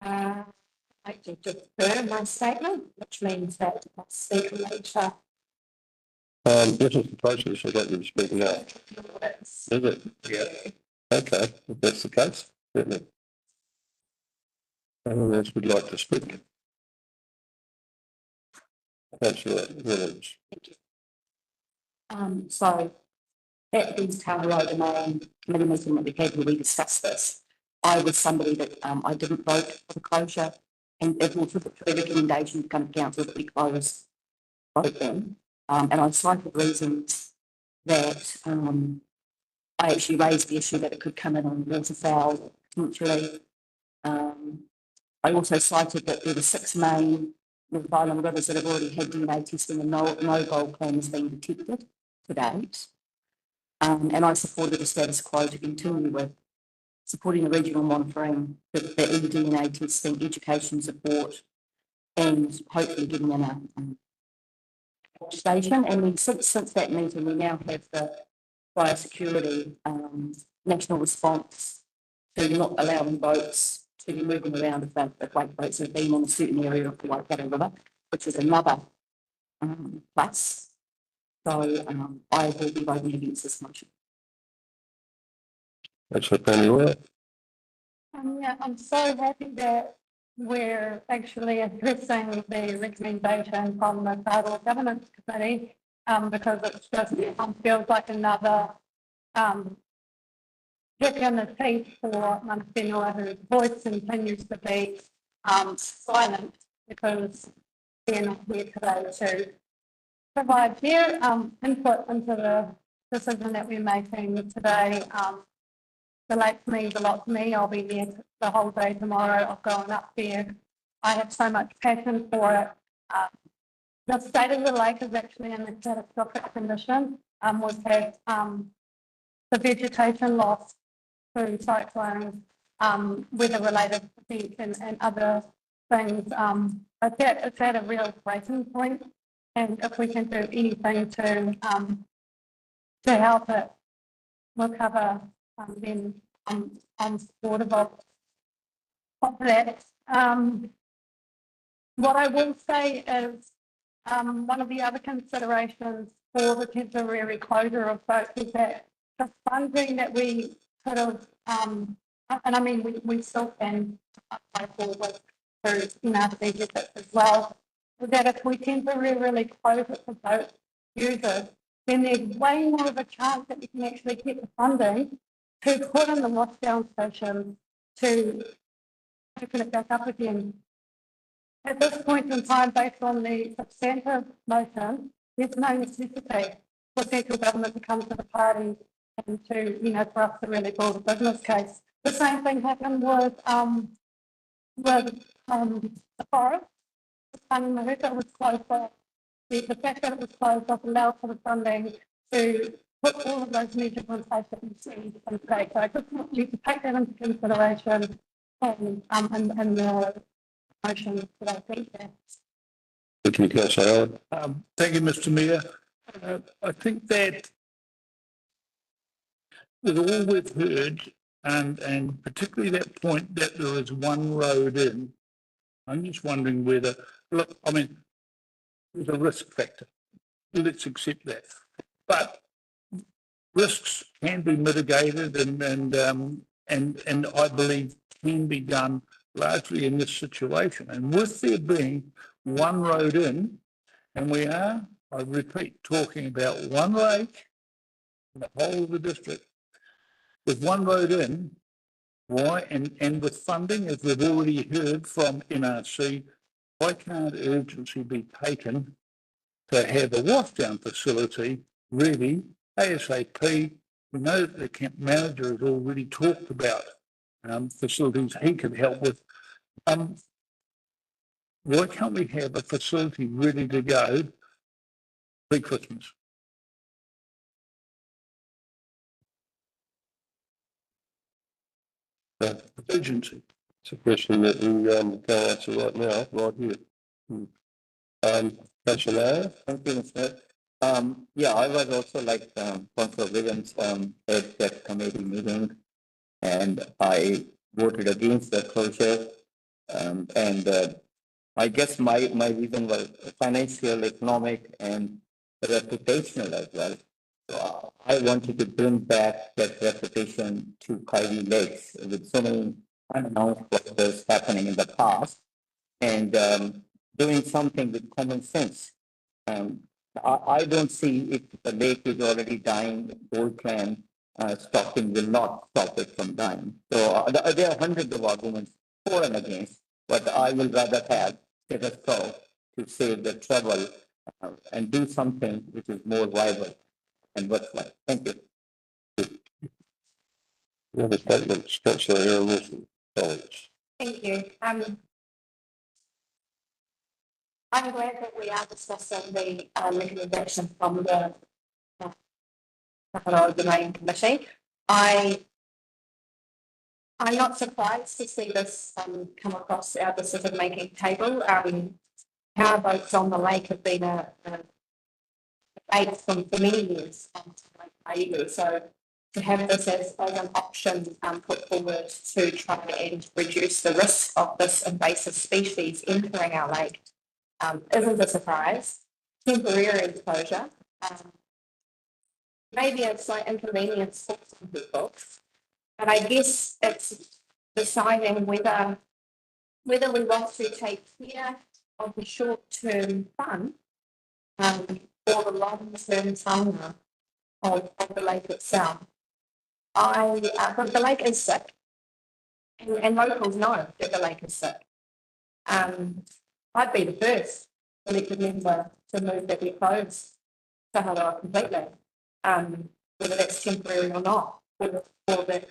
I to defer my statement, which means that I'll speak later. This is the process. I'd like you to speak now. Is it? Yeah. Okay, if that's the case, certainly. Anyone else would like to speak? Councillor Williams. So at the Taharoa Domain committee meeting that we had where we discussed this, I was somebody that I didn't vote for the closure, and it was the recommendation to come to council that we close vote them. And I cited reasons that I actually raised the issue that it could come in on waterfowl potentially. I also cited that there were 6 main North Island rivers that have already had DNA testing and no gold claim has been detected to date. And I supported the status quo to continue with supporting the regional monitoring, the eDNA testing, education support, and hopefully getting in a station. And then since that meeting, we now have the biosecurity national response to not allowing boats to be moving around if wake boats have been in a certain area of the Waikato River, which is another plus. So I will be voting against this motion. That's what Penny Wright. Yeah, I'm so happy that we're actually addressing the recommendation from the Federal Governance Committee because it just feels like another kick in the teeth for Mana Whenua, whose voice continues to be silent because they're not here today to provide their input into the decision that we're making today. The lake means a lot to me. I'll be there the whole day tomorrow of going up there. I have so much passion for it. The state of the lake is actually in a catastrophic condition. We've had the vegetation loss through cyclones, weather-related events and other things. It's at a real breaking point, and if we can do anything to help it recover, then I'm supportive of that. What I will say is one of the other considerations for the temporary closure of boats is that the funding that we could have, and I mean, we still can apply forward through NRC budgets as well, that if we temporarily close it for boat users, then there's way more of a chance that we can actually get the funding to put in the washdown station to open it back up again. At this point in time, based on the substantive motion, there's no necessity for central government to come to the party and to, for us to really build a business case. The same thing happened with the forest. The river was closed off. The fact that it was closed off allowed for the funding to put all of those measures in place that we see in place. So I just want you to take that into consideration and the motion that I think that. Thank you, Councillor Allen. Thank you, Mr. Mayor. I think that with all we've heard, and particularly that point that there is one road in, I'm just wondering whether, look, I mean, there's a risk factor. Let's accept that. But risks can be mitigated and I believe can be done largely in this situation. And with there being one road in, and we are, I repeat, talking about one lake in the whole of the district, with one road in, why, and with funding, as we've already heard from NRC, why can't urgency be taken to have a washdown facility ready ASAP? We know that the camp manager has already talked about facilities he can help with. Why can't we have a facility ready to go pre-Christmas? Agency. It's a question that we can't answer right now, right here. Councillor, Thank you, Mr. Yeah, I was also like Councillor Williams at that committee meeting, and I voted against the closure. I guess my reason was financial, economic, and reputational as well. So I wanted to bring back that reputation to Kairi Lakes with so many unannounced workers happening in the past, and doing something with common sense. I don't see if the lake is already dying, gold plan stopping will not stop it from dying. So there are hundreds of arguments for and against, but I will rather have status quo to save the trouble and do something which is more viable and worthwhile. Thank you. another statement, Councillor Aaron Wilson. Thank you. I'm glad that we are discussing the recommendation from the Domain Committee. I'm not surprised to see this come across our decision-making table. Power boats on the lake have been a debate for many years. So to have this as an option put forward to try and reduce the risk of this invasive species entering our lake isn't a surprise. Temporary closure, maybe a slight inconvenience for some people, but I guess it's deciding whether we want to take care of the short-term fun or the long-term fauna of the lake itself. But the lake is sick, and locals know that the lake is sick. I'd be the first elected member to move that we close Taharoa completely, whether that's temporary or not, for the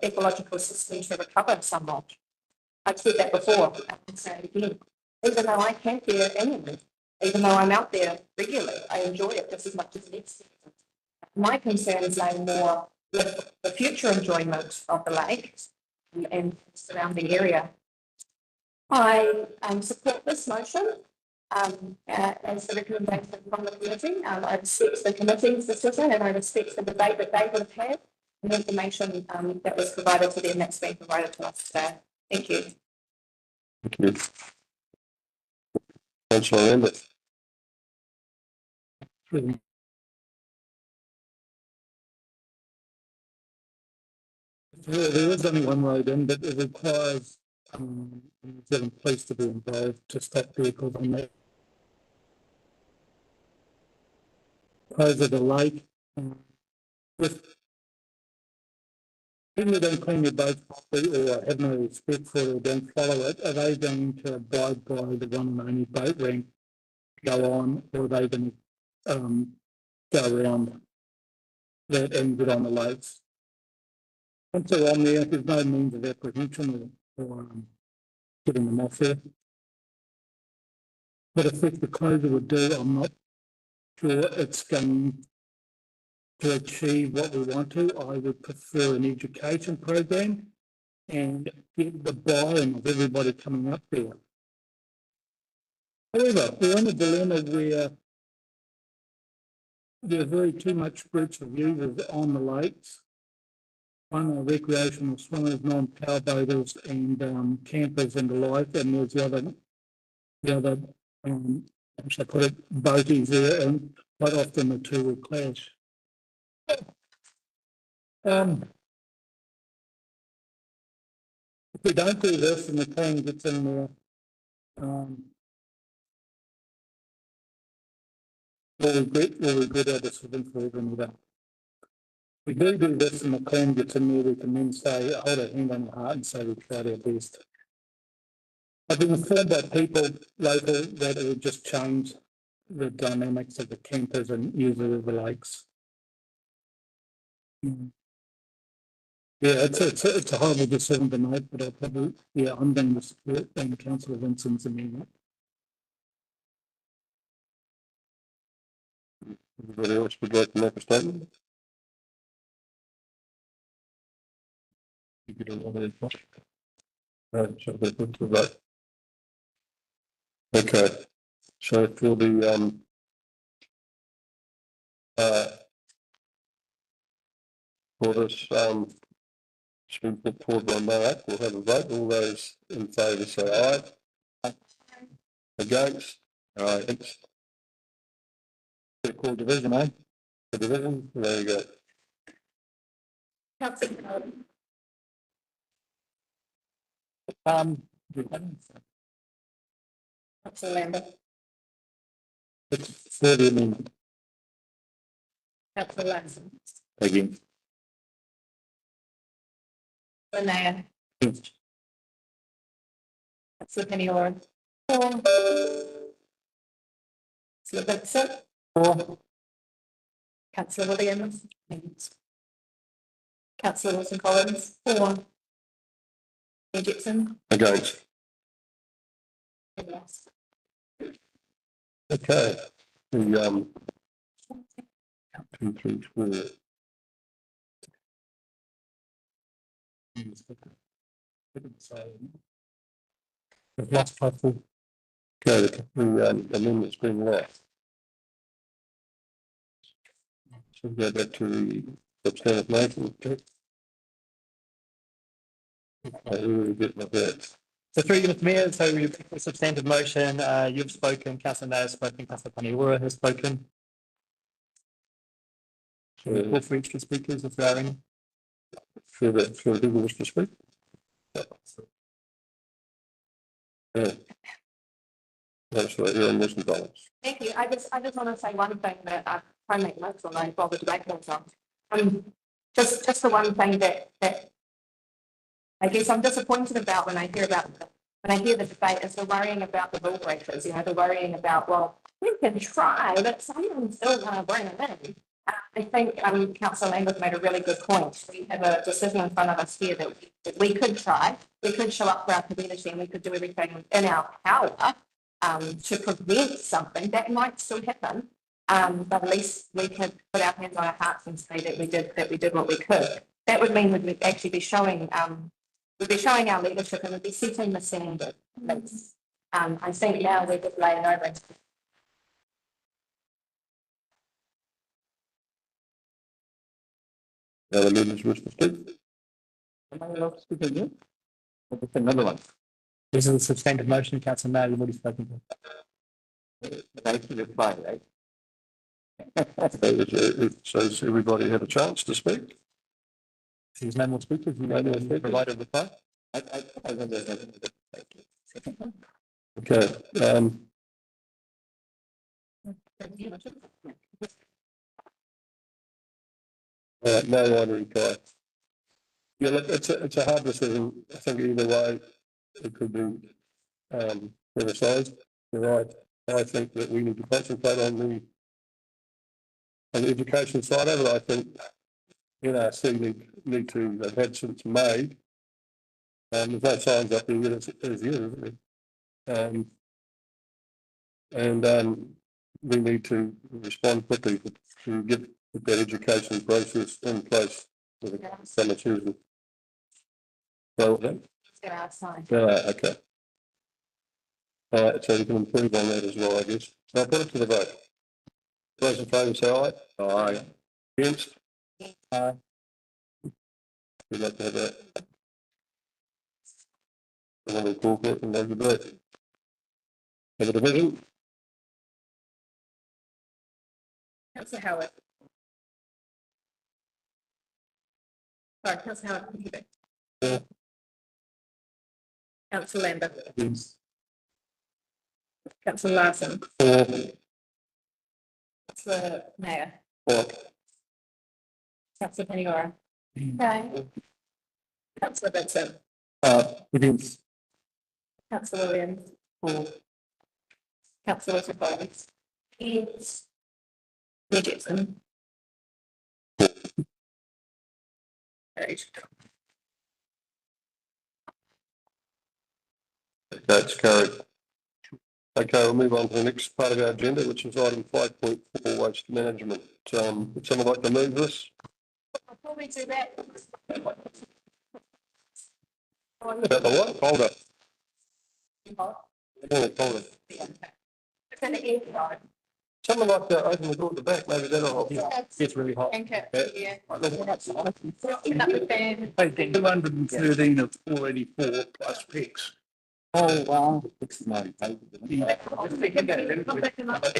ecological system to recover somewhat. I've said that before, I can say it again. Even though I camp there annually, even though I'm out there regularly, I enjoy it just as much as the next season. My concerns lay more with the future enjoyment of the lake and surrounding area. I support this motion as the recommendation from the committee. I respect the committee's decision, and I respect the debate that they would have had and the information that was provided to them that's been provided to us today. Thank you. Thank you. Councillor Lyndon. There is only one road in, but it requires the police to be involved to stop vehicles on that. Over the lake, with people who don't clean their boats properly or have no respect for it or don't follow it, are they going to abide by the one and only boat ramp go on, or are they going to go around that and get on the lakes? Once they're on there, there's no means of apprehension or getting them off there. What effect the closure would do, I'm not sure it's going to achieve what we want to. I would prefer an education program and get the buy-in of everybody coming up there. However, we're in a dilemma where there's very too much groups of users on the lakes. One are recreational swimmers, non-power boaters, and campers and the like, and there's the other how should I put it, boaties there, and quite often the two will clash. If we don't do this and the plan gets in there, we'll regret our decision forever and ever. If we do this and the plan gets in there, we can then say, hold a hand on your heart and say we tried our best. I've been informed by people local that it would just change the dynamics of the campers and users of the lakes. Yeah, it's a horrible decision to make, but I'll probably, yeah, I'm going to support Councillor Vincent's amendment. Anybody else would like to make a statement? You get a lot of that. Right, so we'll put to that. Okay, so for the for this it's been put forward by Mark, we'll have a vote. All those in favour say aye. Against? Aye. Call division, eh? The division, there you go. Councillor Lambert, It's for the amendment. Councillor Larsen, Again. Linnea, Councillor Peniora, Councillor Vincent, Councillor Williams, Councillor Wilson Collins, Gibson. Against. Yes. Okay. The 2, 3, 4. I've lost my full. Okay, the amendment's been lost. So we go back to the substantive motion. I really get my bets. So through you, Mr. Mayor, so we've a substantive motion, you've spoken, Councillor Nair has spoken, Councillor Paniora has spoken. All for each of the speakers if there are any. For who wish to speak? Yeah. That's right, you're on Wilson Collins. Thank you. I just want to say one thing that I try and make notes on, I bother to make notes on. Just the one thing that I guess I'm disappointed about when I hear the debate is the worrying about the rule breakers, the worrying about, well, we can try, but someone's still going to bring them in. I think Councillor Lambert made a really good point. We have a decision in front of us here that we could try, we could show up for our community and we could do everything in our power to prevent something that might still happen. But at least we could put our hands on our hearts and say that we did what we could. That would mean we'd actually be showing our leadership and we'd be setting the standard. I think now we're just laying over it. Other members wish to speak? Am I allowed to speak again? Another one. This is a substantive motion, Councillor Mayor, you've already spoken to. Thank you, reply, right? So has everybody had a chance to speak? If there's no more speakers, you may provide a reply. Okay. No one reply. Yeah, look, it's a hard decision. I think either way it could be criticised. You're right. I think that we need to concentrate on the education side of it. I think NRC need to have had since May. There's no signs up there yet as yet, isn't there? And we need to respond quickly to get that education process in place for the summer season. So, okay. All right, so we can improve on that as well, I guess. So I'll put it to the vote. Those in favour say aye. Aye. Against? Aye. We'd like to have that. And we'll call it and have a debate. Have a division? Councillor Howard. Sorry, Councillor Howard. Yeah. Councillor Lambert. Yes. Councillor Larsen. Four. Councillor Nair. Four. Councillor Peniora. No. Councillor Vincent. Against. Councillor Williams. Four. Councillor Wilson Collins. Against. Gibson. Carried. Okay, it's carried. Okay, we'll move on to the next part of our agenda, which is item 5.4, waste management. Would someone like to move this? Before we do that. About the what? Folder. Folder. It's in the air. Someone like to open the door at the back, maybe that'll help. It's really hot. Yeah. Hey, 213 of 484 plus picks. Oh, wow. I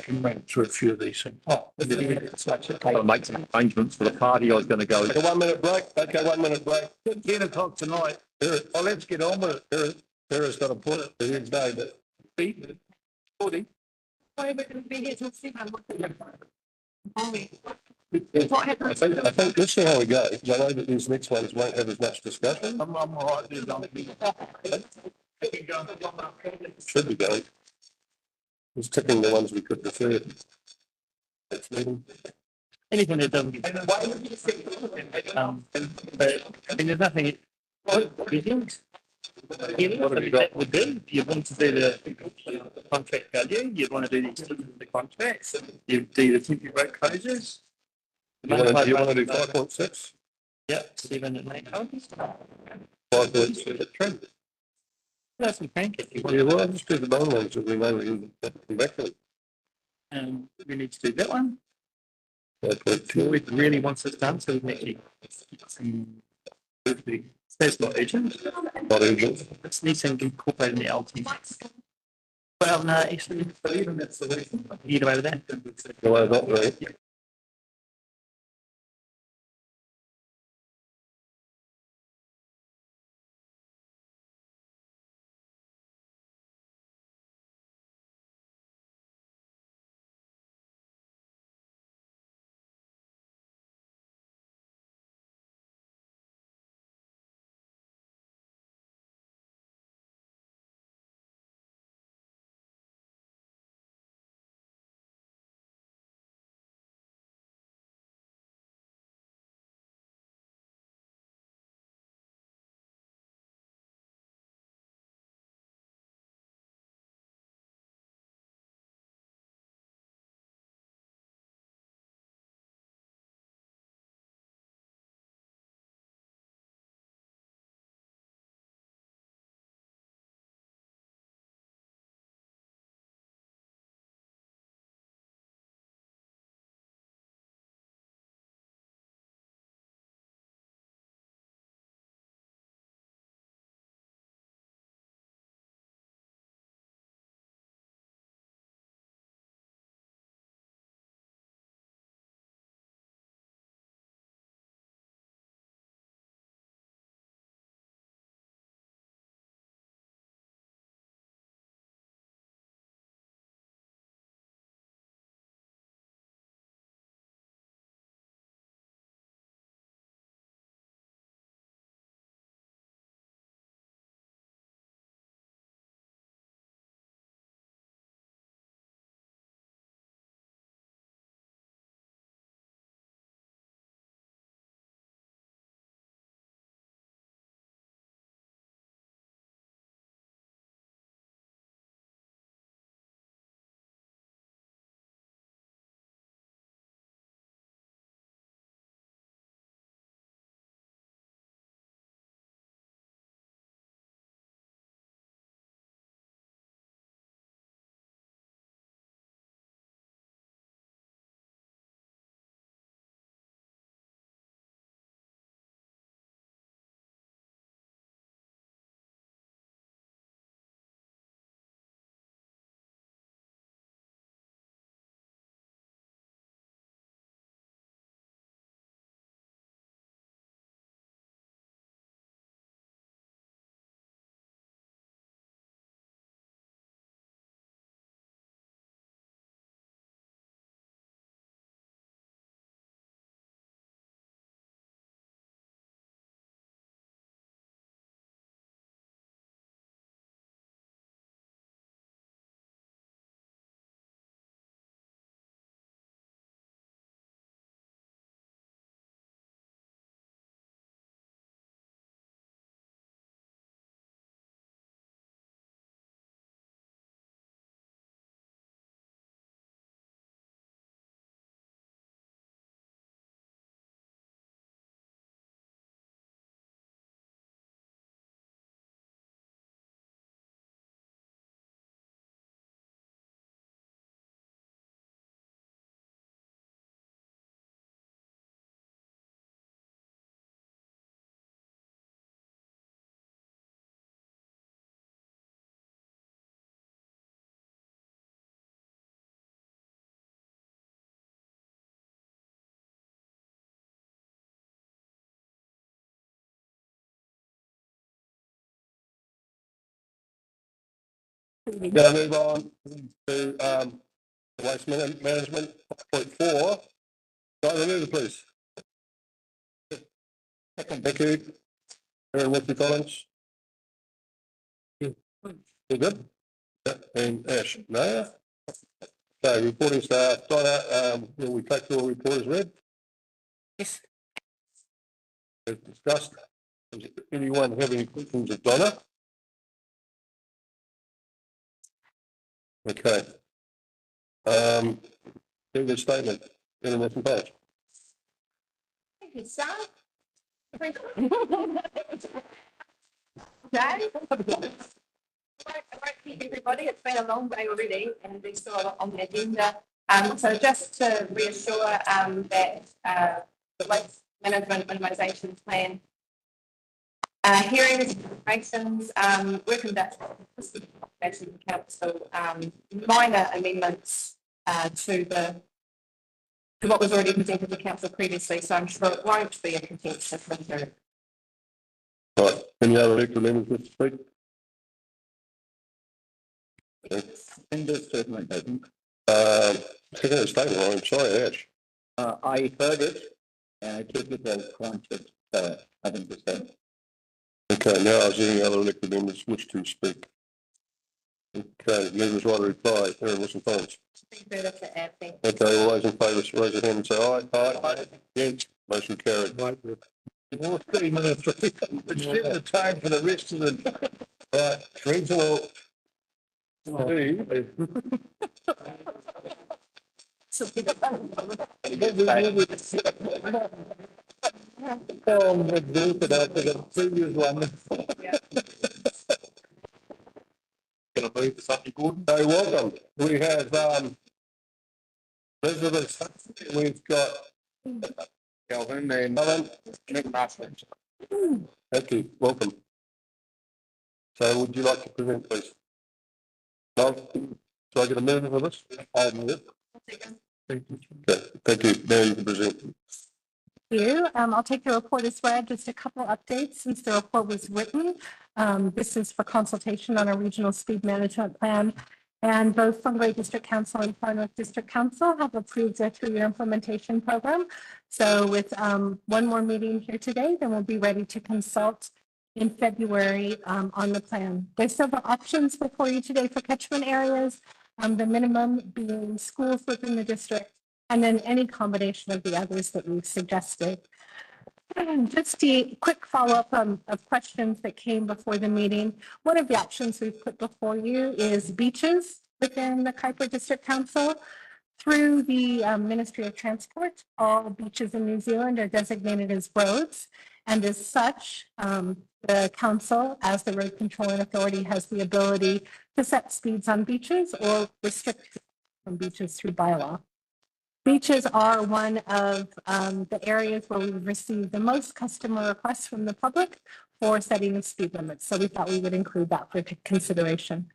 can run through a few of these things. I'll make some arrangements for the party I was going to go. Okay, 1 minute break. Okay, 1 minute break. 10 o'clock tonight. Oh, let's get on with it. Sarah's got to put it the next day, but. 40. I think let's see how we go. I know that these next ones won't have as much discussion. I'm all right. Should be going. Just ticking the ones we could defer. Next meeting. Anything that doesn't get. But I mean, there's nothing. What that would do, you want to do the contract value, you want to do the extension of the contracts, you do the temporary road closures. You want to do 5.6? Yep, 7 and 8. 5.6. That's we can get. Yeah, well, I'll just do the long ones that we know we can come back to. We need to do that one. 5.2. We really wants this done, so we can actually that's not urgent. Not urgent. It needs to incorporate in the LT. Well, no, actually, even that's the way. Get away with that. No, not really. Gonna move on to waste management 5.4. Right, remove please. Thank you. Aaron, what's your comments? You good? Yeah, and Ash, no? So reporting staff, Donna, will we take your report as read? Yes. As discussed. Does anyone have any questions of Donna? Okay. Give a statement. Intermission page. Thank you, Sam. Okay. I won't keep everybody. It's been a long day already, and there's still a lot on the agenda. So just to reassure that the waste management minimisation plan hearings, informations, we're conducting the council minor amendments to what was already presented to council previously. So I'm sure it won't be a contentious matter. Right. Any other elected members wish to speak? In this statement, I think. Second statement, I'm sorry, Ash. I heard it and I took it as granted, I think the same. Okay, now is there any other elected members wish to speak? Okay, members want to reply. Aaron, what's your comments? Okay, all those in favour, raise your hand and say aye. Aye. Against, motion carried. Well, 3 minutes. It's the time for the rest of the. Right, regional. The previous one. Gonna move to something good. So welcome. We have residents. We've got Calvin and Northland. Thank you. Welcome. So would you like to present, please? No? So I get a minute for this? I'll move it. Thank you. Okay. Thank you. Now you can present. I'll take the report as read, just a couple updates since the report was written. This is for consultation on a regional speed management plan. And both Whangarei District Council and Far North District Council have approved a 3-year implementation program. So with one more meeting here today, then we'll be ready to consult in February on the plan. There's several options before you today for catchment areas, the minimum being schools within the district, and then any combination of the others that we've suggested. And just a quick follow-up of questions that came before the meeting. One of the options we've put before you is beaches within the Kaipara District Council. Through the Ministry of Transport, all beaches in New Zealand are designated as roads. And as such, the council, as the road controlling authority, has the ability to set speeds on beaches or restrict on beaches through bylaw. Beaches are one of the areas where we've received the most customer requests from the public for setting of speed limits. So we thought we would include that for consideration.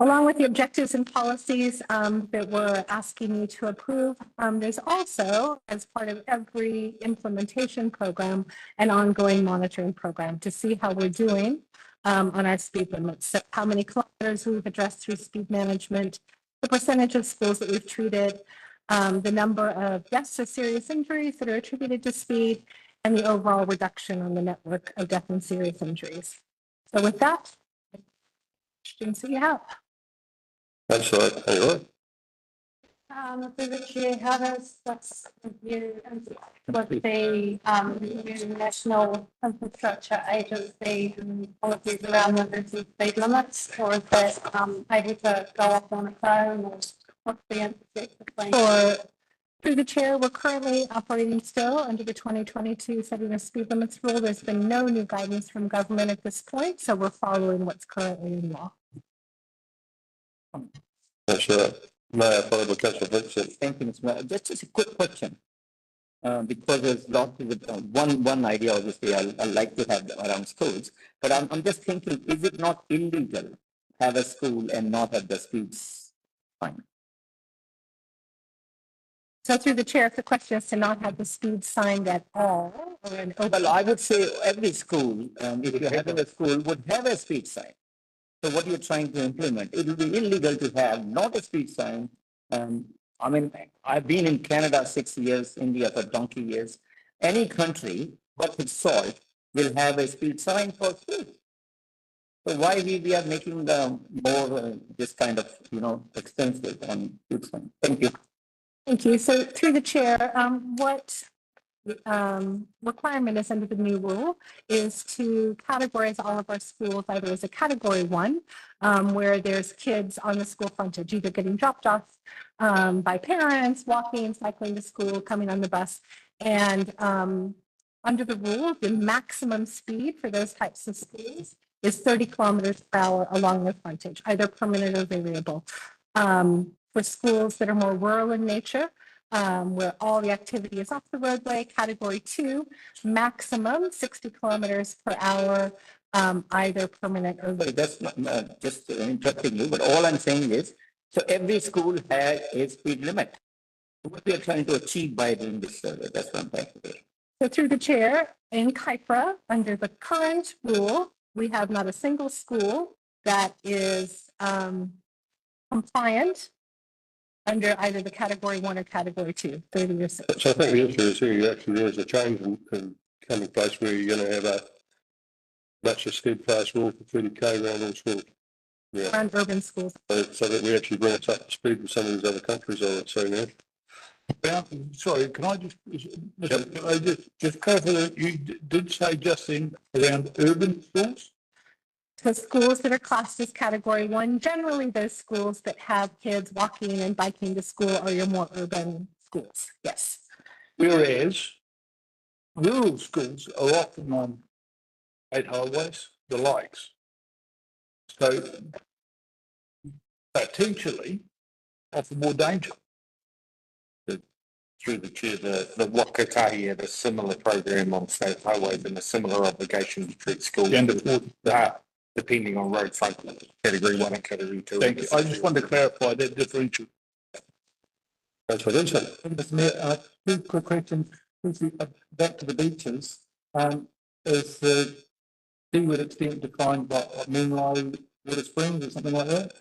Along with the objectives and policies that we're asking you to approve, there's also, as part of every implementation program, an ongoing monitoring program to see how we're doing on our speed limits. So how many kilometers we've addressed through speed management, the percentage of schools that we've treated, the number of deaths or serious injuries that are attributed to speed, and the overall reduction on the network of death and serious injuries. So with that, questions that you have. That's right. Anyway. Through the chair, how does this review with the new National Infrastructure Agency and policies around the reduced speed limits, or is that able to go off on its own, or what's the intersect between? Through the chair, we're currently operating still under the 2022 setting of speed limits rule. There's been no new guidance from government at this point, so we're following what's currently in law. That's right. Mayor, followed by Councillor Vincent. Thank you, Mr. Mayor. Just a quick question. Because there's lots of one idea, obviously, I like to have around schools, but I'm just thinking, is it not illegal to have a school and not have the speeds fine? So through the chair, if the question is to not have the speed signed at all, or an open. Well, I would say every school, if you're having a school, would have a speed sign. So what you're trying to implement, it will be illegal to have not a speed sign. I mean, I've been in Canada 6 years, India for donkey years. Any country, what with salt, will have a speed sign for speed. So why we are making the more this kind of, expensive on speed sign? Thank you. Thank you. So through the chair, what requirement is under the new rule is to categorize all of our schools either as a category 1, where there's kids on the school frontage, either getting dropped off by parents, walking, cycling to school, coming on the bus. And under the rule, the maximum speed for those types of schools is 30 kilometers per hour along the frontage, either permanent or variable. For schools that are more rural in nature, where all the activity is off the roadway, category 2, maximum 60 kilometers per hour, either permanent or. That's not just interrupting you, but all I'm saying is, so every school has a speed limit. What we are trying to achieve by doing this survey, that's what I'm trying to do. So through the chair, in Kaipara, under the current rule, we have not a single school that is compliant under either the category 1 or category 2, 30 or 60. So I think the issue is here, actually, there is a change in coming place where you're going to have a much a steadfast rule for 30k around all schools. Yeah. Around urban schools. So that we actually bring us up to speed with some of these other countries, I would say now. Sorry, can I just clarify that you did say just then around urban schools? So schools that are classed as category 1, generally those schools that have kids walking and biking to school are your more urban schools, yes. Whereas rural schools are often on 8 highways, the likes. So potentially offer more danger. Through the chair, the Wakatahi had a similar program on state highways and a similar obligation to treat schools depending on road frontage, category 1 and category 2. Thank you. I just wanted to clarify that differential. That's what I'm saying. Mr. Mayor, 2 quick questions. Back to the beaches. Is the seaward extent defined by Moonlight Water Springs or something like that?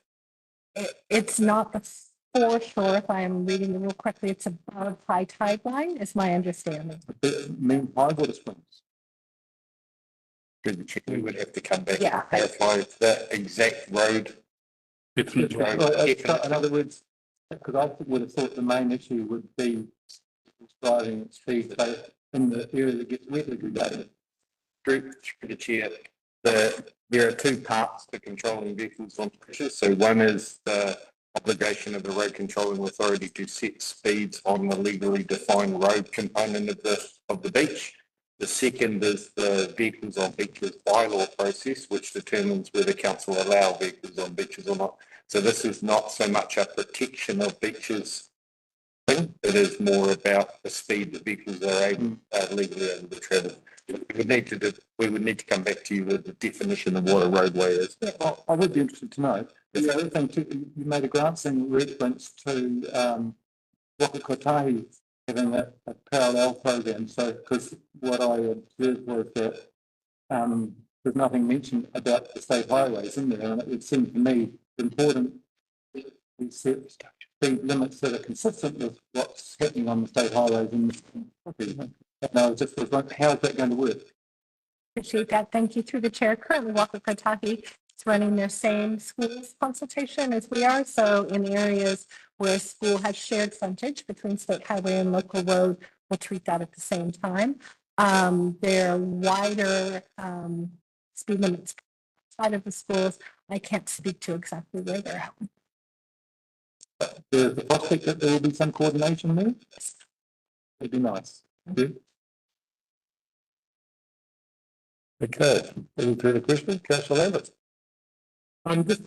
It's not the foreshore, if I'm reading the rule correctly, it's above high tide line, is my understanding. Mean high water springs? We would have to come back and clarify the exact road. In other words, because I would have thought the main issue would be driving at speed in the area that gets wet every day. Through the chair, there are 2 parts to controlling vehicles on bridges. So one is the obligation of the road controlling authority to set speeds on the legally defined road component of the beach. The second is the vehicles on beaches bylaw process, which determines whether council allow vehicles on beaches or not. So this is not so much a protection of beaches thing. It is more about the speed that vehicles are legally able to travel. We would need to come back to you with the definition of what a roadway is. Yeah, well, I would be interested to know. The other thing too, you made a glancing reference to Wakakotahi having a parallel program. So, because what I observed was that there's nothing mentioned about the state highways in there, and it seemed to me important we set speed limits that are consistent with what's happening on the state highways in this country. And I was just wondering, how is that going to work? Appreciate that. Thank you. Through the chair, currently Wakakotahi is running their same schools consultation as we are. So in areas where a school has shared frontage between state highway and local road, we'll treat that at the same time. There are wider speed limits outside of the schools. I can't speak to exactly where they're at. The prospect that there will be some coordination there? It'd be nice. Thank you. Okay, any further questions? Councillor Lambert.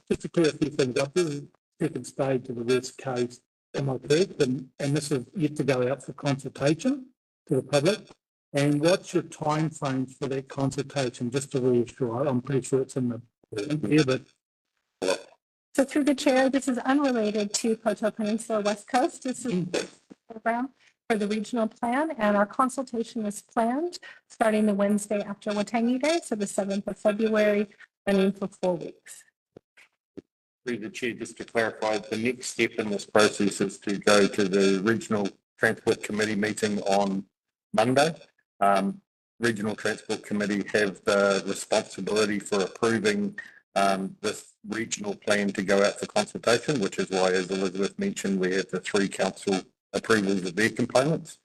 Just to clear a few things up, this is the second stage of the West Coast, am I correct? And this is yet to go out for consultation to the public. And what's your time frames for that consultation, just to reassure? I'm pretty sure it's in the here, but. So through the chair, this is unrelated to Poto Peninsula West Coast. This is a program for the regional plan, and our consultation is planned starting the Wednesday after Watangi Day, so the 7th of February, running for 4 weeks. Through the chair, just to clarify, the next step in this process is to go to the Regional Transport Committee meeting on Monday. Regional Transport Committee have the responsibility for approving this regional plan to go out for consultation, which is why, as Elizabeth mentioned, we have the 3 council approvals of their components.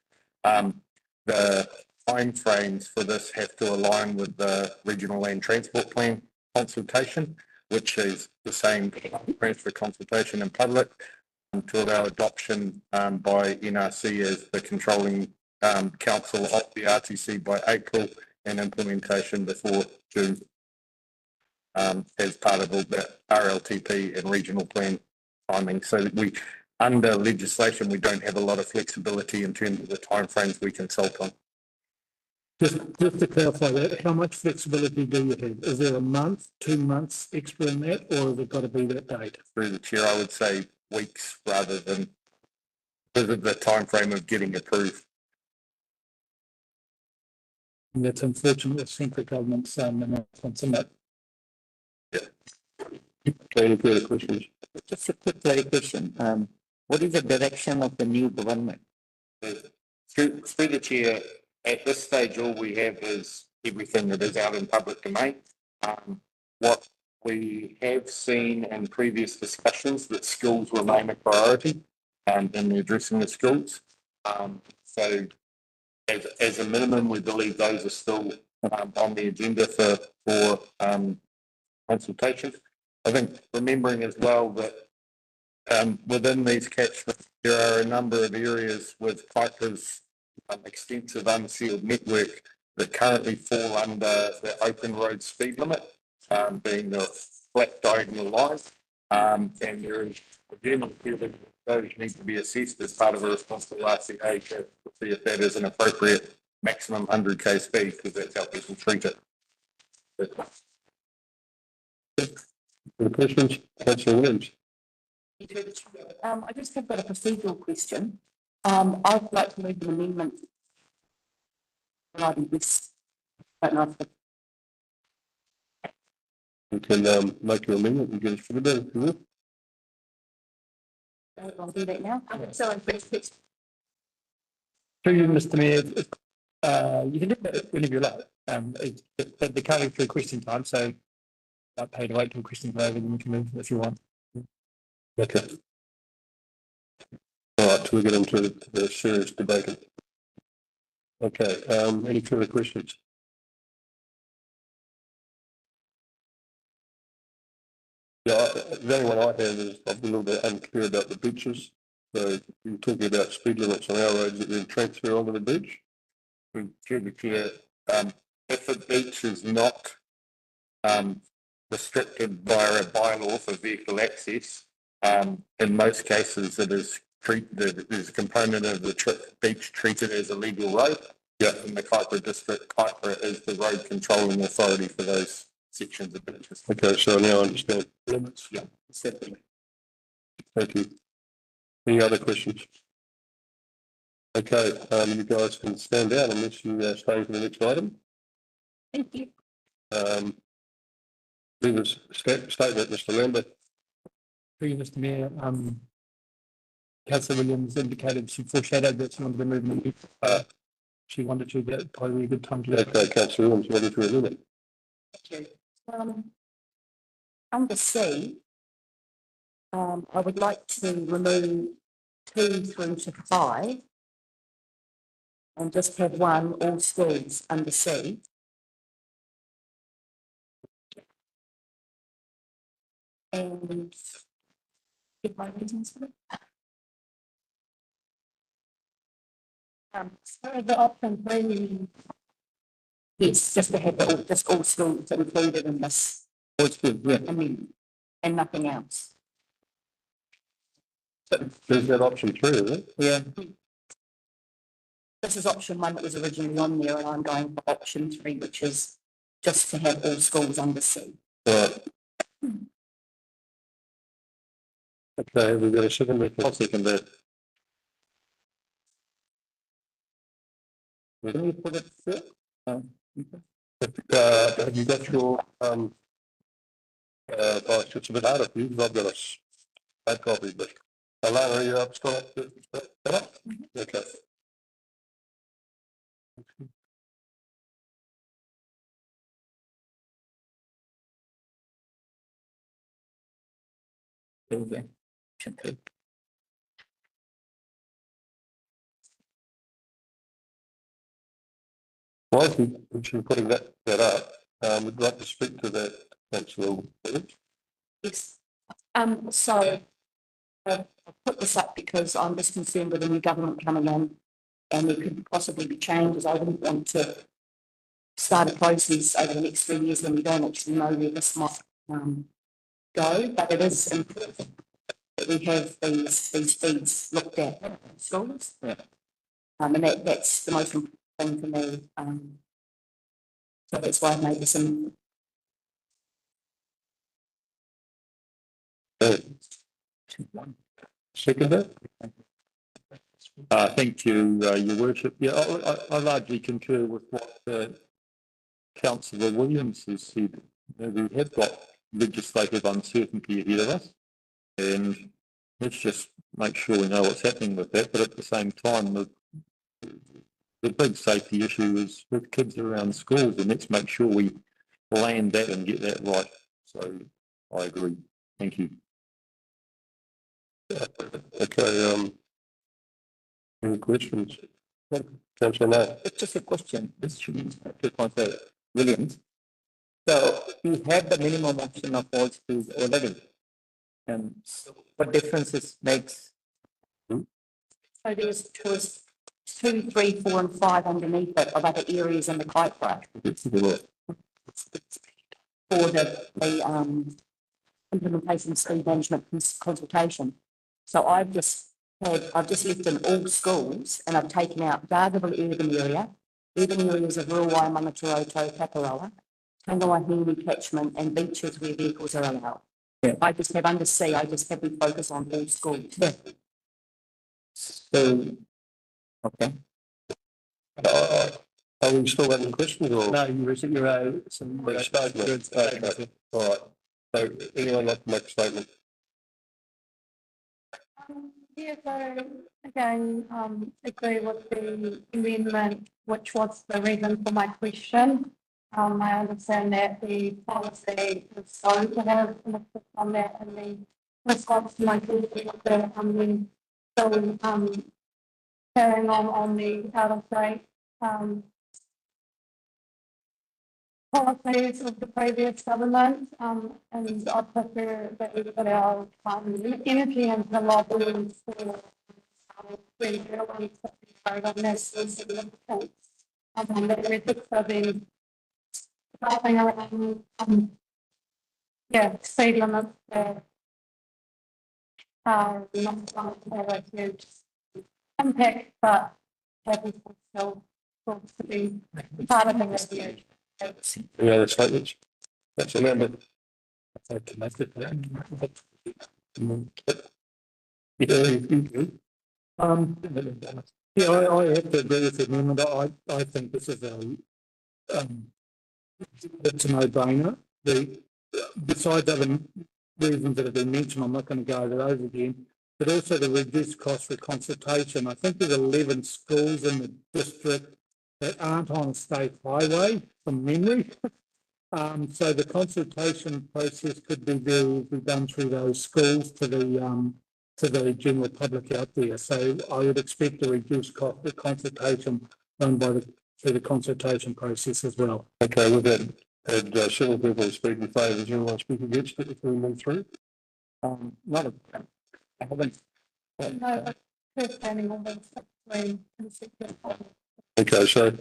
The timeframes for this have to align with the Regional Land Transport Plan consultation, which is the same transfer consultation in public, to allow adoption by NRC as the controlling council of the RTC by April and implementation before June as part of all the RLTP and regional plan timing. So we, under legislation, we don't have a lot of flexibility in terms of the timeframes we consult on. Just to clarify that, how much flexibility do you have? Is there a month, 2 months extra in that, or has it got to be that date? Through the chair, I would say weeks rather than because of the timeframe of getting approved. And that's unfortunate with central government's announcements, isn't it? Any further questions? Just a quick clarification. What is the direction of the new government? Through the chair, at this stage, all we have is everything that is out in public domain. What we have seen in previous discussions that schools remain a priority in addressing the schools. So as a minimum, we believe those are still on the agenda for consultation. I think remembering as well that within these catchments, there are a number of areas with Kaipara's extensive unsealed network that currently fall under the open road speed limit, being the flat diagonal line. And there is, again, those need to be assessed as part of a responsible RCA to see if that is an appropriate maximum 100k speed, because that's how people treat it. Any questions? Councillor Williams. I just have got a procedural question. I'd like to make an amendment regarding this. Don't know if You can make your amendment and get it figured out if you will. I'll do that now. So Through you, Mr. Mayor, you can do that whenever you like. They're coming through question time, so I'll pay to wait till questions are over and you can move if you want. Okay. All right, till we get into the serious debate. Okay, any further questions? Yeah, the only one I have is I'm a little bit unclear about the beaches. So you're talking about speed limits on our roads that then transfer onto the beach? Through the chair, if a beach is not restricted via a bylaw for vehicle access, in most cases it is there's a component of the beach treated as a legal road. Yeah. In the Kaipara district, Kaipara is the road controlling authority for those sections of beaches. Okay, so now I understand. Limits, yeah, certainly. Thank you. Any other questions? Okay, you guys can stand down unless you stay for the next item. Thank you. Leave a statement, Mr. Lambert. Through you, Mr. Mayor, Councillor Williams indicated she foreshadowed that she wanted to move in. She wanted to, that probably a good time to. Okay, Councillor Williams, what is your amendment? Under C, I would like to remove 2 through to 5 and just have 1, all schools under C. And give my reasons for it. So the option 3, yes, just to have all schools included in this. What's good, yeah. I mean, and nothing else. There's that option 3, is it? Yeah. This is option 1 that was originally on there, and I'm going for option 3, which is just to have all schools under C. Right. Okay, we've got a second. I'll second that. Can you put it through? Have you got your Well, it's a bit harder for you because I've got a bad copy, but Alana, are you up, still up? Okay. While we're putting that up, we'd like to speak to that, Councillor. Yes. So I put this up because I'm just concerned with the new government coming in and there could possibly be changes. I wouldn't want to start a process over the next 3 years when we don't actually know where this might go, but it is important that we have these feeds looked at in schools. Yeah. And that's the most important thing for me. So that's why I've made this in. Second. Thank you, Your Worship. Yeah, I largely concur with what Councillor Williams has said. We have got legislative uncertainty ahead of us, and let's just make sure we know what's happening with that. But at the same time, the big safety issue is with kids around schools, and let's make sure we land that and get that right. So I agree. Thank you. Okay. Any questions? Councillor No. Just a question. This should be to Councillor Williams. So we have the minimum option of all schools already. And what difference it makes? So there was 2, 3, 4 and 5 underneath it of other areas in the Kaipara. For the implementation speed management consultation. So I've just left in all schools and I've taken out Dargaville urban areas of Ruawai, Mangataroto, Kaipara, Tangawahine catchment and beaches where vehicles are allowed. Yeah. I just have under C, I just have me focus on all schools. Yeah. So, okay. Are we still having questions or? No, you're some Statement. Okay. All right. So anyone like to make a statement? Yeah, so again, agree with the amendment, which was the reason for my question. I understand that the policy is going to have an effect on that and the response to my question that then still carrying on the out of date policies of the previous government, and I prefer that we put our energy into lobbying for rebuilding on this significant. And that ethics have been developing around speed limits that are not going to have a huge impact, but happy to still to be part of the review. Any other statements? That's a member. Yeah, I have to agree with the amendment. I think this is it's a no-brainer. Besides other reasons that have been mentioned, I'm not going to go over those again, but also the reduced cost for consultation. I think there's 11 schools in the district that aren't on a state highway from memory. So the consultation process could be done through those schools to the general public out there. So I would expect a reduced cost of consultation done through the consultation process as well. Okay, we've had several people speak in favour. Does anyone speak against it if we move through? I haven't. No, planning on those. Okay, so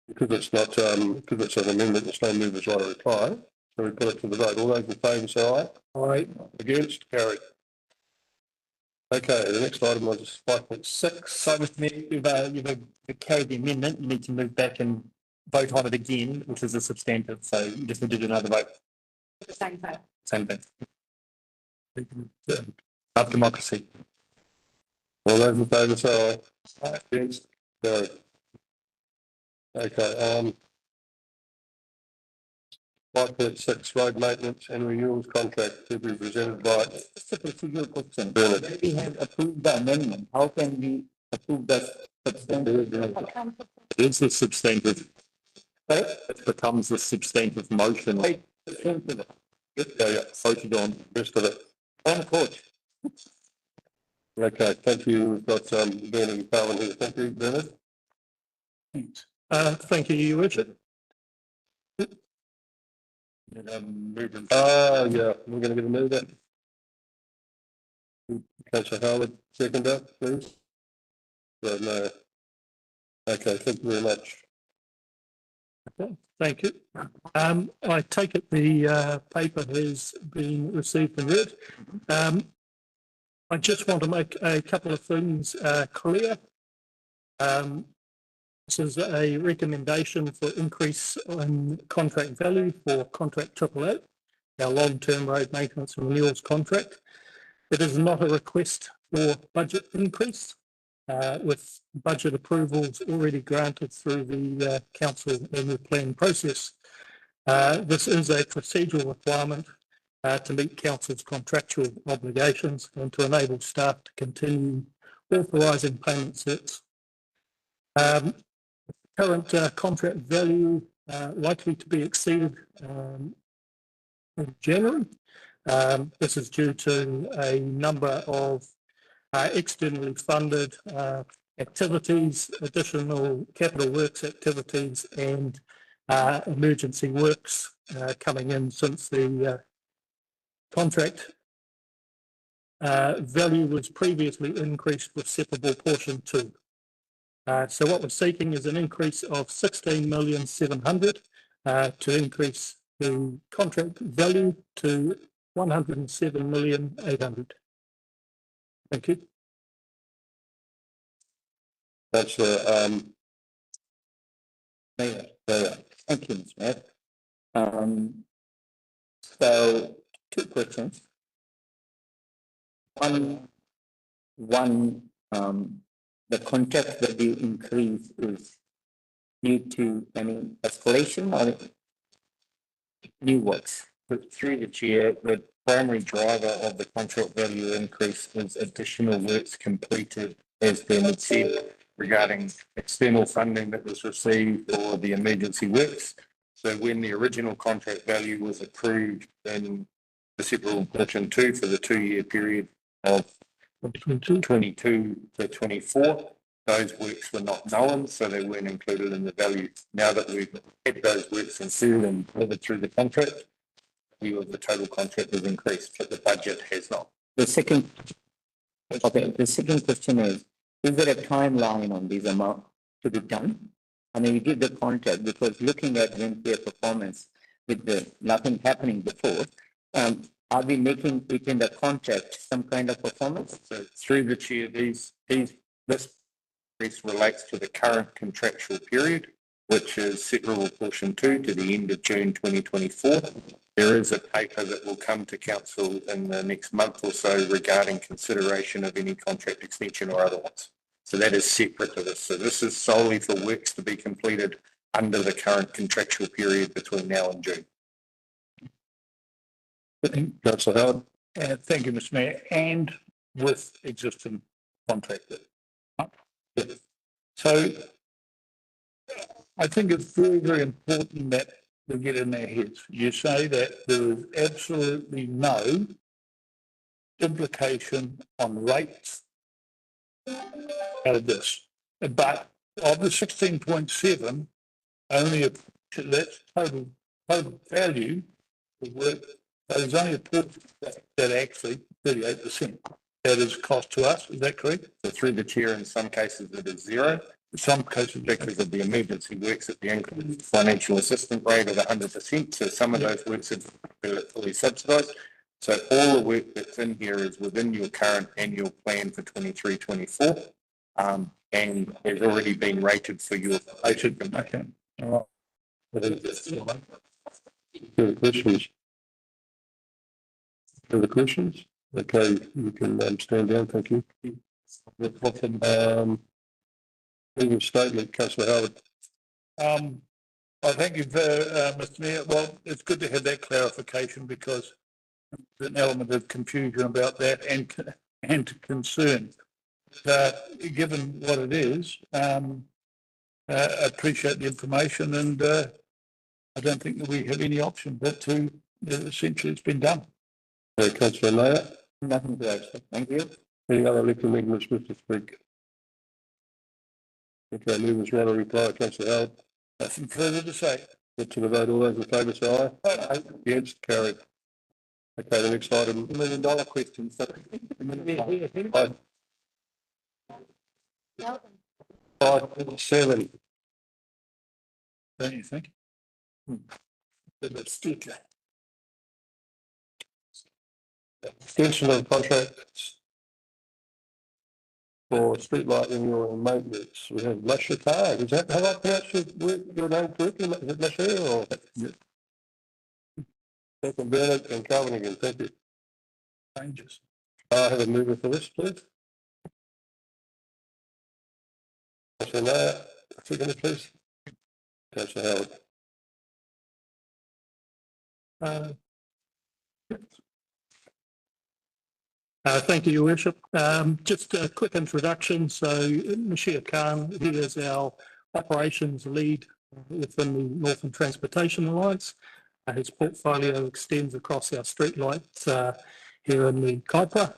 because it's an amendment, there's no movers right to reply. So we put it to the vote. All those in favour say aye. Aye. Against? Carried. Okay, the next item was 5.6. So, Mr. Mayor, you've carried the amendment. You need to move back and vote on it again, which is a substantive. So you just need to do another vote. The same vote. Same thing. Love democracy. All those in favour say aye. Aye. Against? Carried. Okay. 5.6 Road Maintenance and Renewals Contract to be presented by Just a procedural question. Bernard. We have approved the amendment. How can we approve the substantive? It is the substantive. It becomes the substantive motion. Voted on the rest of it. On court. Okay, thank you. We've got Bernard and Calvin here. Thank you, Bernard. Thanks. Thank you, Your Worship. Yeah, we're going to get a move that. Councillor Howard, seconder, please. No. Okay, thank you very much. Okay, thank you. I take it the paper has been received and read. I just want to make a couple of things clear. This is a recommendation for increase in contract value for contract 888, our long-term road maintenance and renewals contract. It is not a request for budget increase, with budget approvals already granted through the council annual plan process. This is a procedural requirement to meet council's contractual obligations and to enable staff to continue authorising payment sets. Current contract value likely to be exceeded in January. This is due to a number of externally funded activities, additional capital works activities and emergency works coming in since the contract value was previously increased with separable portion 2. So what we're seeking is an increase of 16,700,000 to increase the contract value to 107,800,000. Thank you. Councillor Mayor. Thank you, Mr. Mayor. So 2 questions. One, the contract value increase is due to any escalation or new works? Through the chair, the primary driver of the contract value increase is additional works completed, as Bernard said, regarding external funding that was received for the emergency works. So when the original contract value was approved in the separable portion 2 for the 2-year period of 22 to 24, those works were not known, so they weren't included in the value. Now that we've had those works included and delivered through the contract, the value of the total contract has increased, but the budget has not. The second question is there a timeline on these amount to be done? I mean, you give the contract because looking at Wind performance with nothing happening before, are we making it in the contract some kind of performance? So through the chair, this increase relates to the current contractual period, which is separable portion 2 to the end of June 2024. There is a paper that will come to council in the next month or so regarding consideration of any contract extension or otherwise. So that is separate to this. So this is solely for works to be completed under the current contractual period between now and June. Councillor Howard. Thank you, Mr. Mayor. And with existing contractor. So I think it's very, very important that we get in their heads. You say that there is absolutely no implication on rates out of this. But of the 16.7, only that's total value of work. There's only a portion that actually 38% that is cost to us. Is that correct? So through the chair, in some cases it is 0. In some cases, because of the emergency works at the increased financial assistance rate of 100%. So some of those works are fully subsidised. So all the work that's in here is within your current annual plan for 23-24, and has already been rated for your rated. Okay. All right. Further questions? Further questions? Okay, you can stand down. Thank you. Legal statement, Councillor Howard. Thank you, Mr. Mayor. Well, it's good to have that clarification because there's an element of confusion about that and concern. Given what it is, I appreciate the information, and I don't think that we have any option but to essentially it's been done. Councillor Mayor. Nothing to add, sir. Thank you. Any other elected members wish to speak? Okay, movers want to reply, Councillor Howard. Nothing further to say. Get to the vote. All those in favour say aye. Aye. Against, carried. Okay, the next item. $1 million question. Aye. 5.7. Don't you think? Extension of contracts for streetlight renewal and maintenance. We have Lashakar. Is that how I pronounce your name correctly? Is it Lashakar or? Thank you, Bernard and Calvin again. Thank you. Changes. I have a mover for this, please. Councillor Mayer, second, please. Councillor Howard. Thank you, Your Worship. Just a quick introduction. So, Mashir Khan, he is our operations lead within the Northland Transportation Alliance. His portfolio extends across our streetlights here in the Kaipara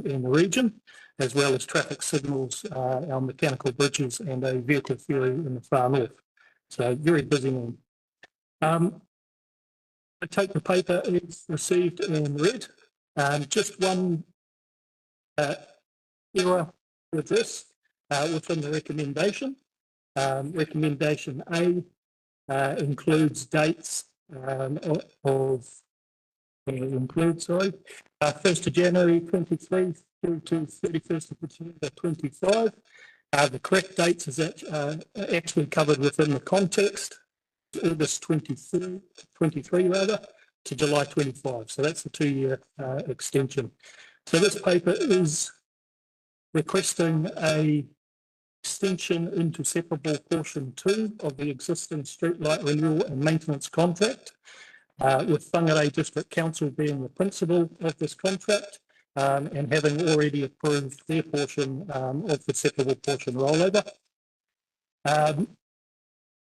in the region, as well as traffic signals, our mechanical bridges and a vehicle ferry in the far north. So, very busy man. I take the paper is received and read. Just one error with this within the recommendation. Recommendation A includes dates of 1st of January 23 through to 31st of December 25. The correct dates is actually covered within the context. August 23 rather to July 25. So that's a 2-year extension. So this paper is requesting a extension into separable portion 2 of the existing streetlight renewal and maintenance contract, with Whangarei District Council being the principal of this contract and having already approved their portion of the separable portion rollover.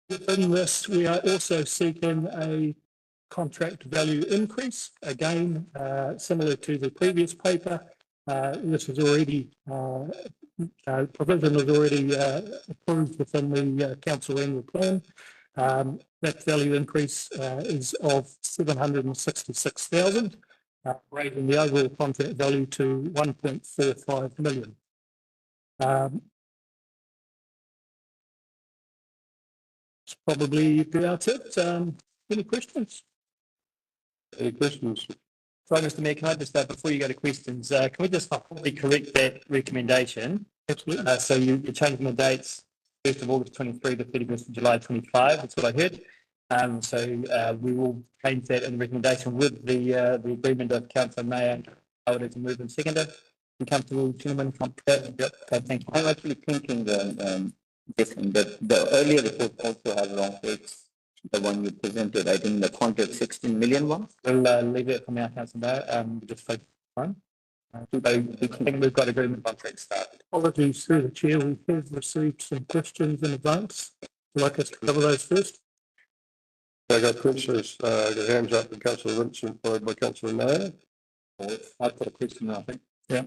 Within this, we are also seeking a contract value increase. Again, similar to the previous paper, this is already, provision is already approved within the council annual plan. That value increase is of 766,000, raising the overall contract value to 1.45 million. It's probably about it. Any questions? Any questions? Sorry, Mr. Mayor, can I just, before you go to questions, can we just probably correct that recommendation? Absolutely. So you're changing the dates, 1st of August 23 to 31st of July 25, that's what I heard. So we will change that in the recommendation with the agreement of Councillor Mayer. I would like to move and second it. You comfortable, gentlemen? Yep. Okay, thank you. I'm actually thinking that the earlier report also has wrong dates. The one you presented, I think the contract 16 million one. We'll leave it for now, Councillor Mayer. Just focus on. So I think we've got agreement contract started. Apologies through the chair. We have received some questions in advance. Would you like us to cover those first? I got questions, got hands up from Councillor Vincent, followed by Councillor Mayer. I've got a question, I think. Yeah.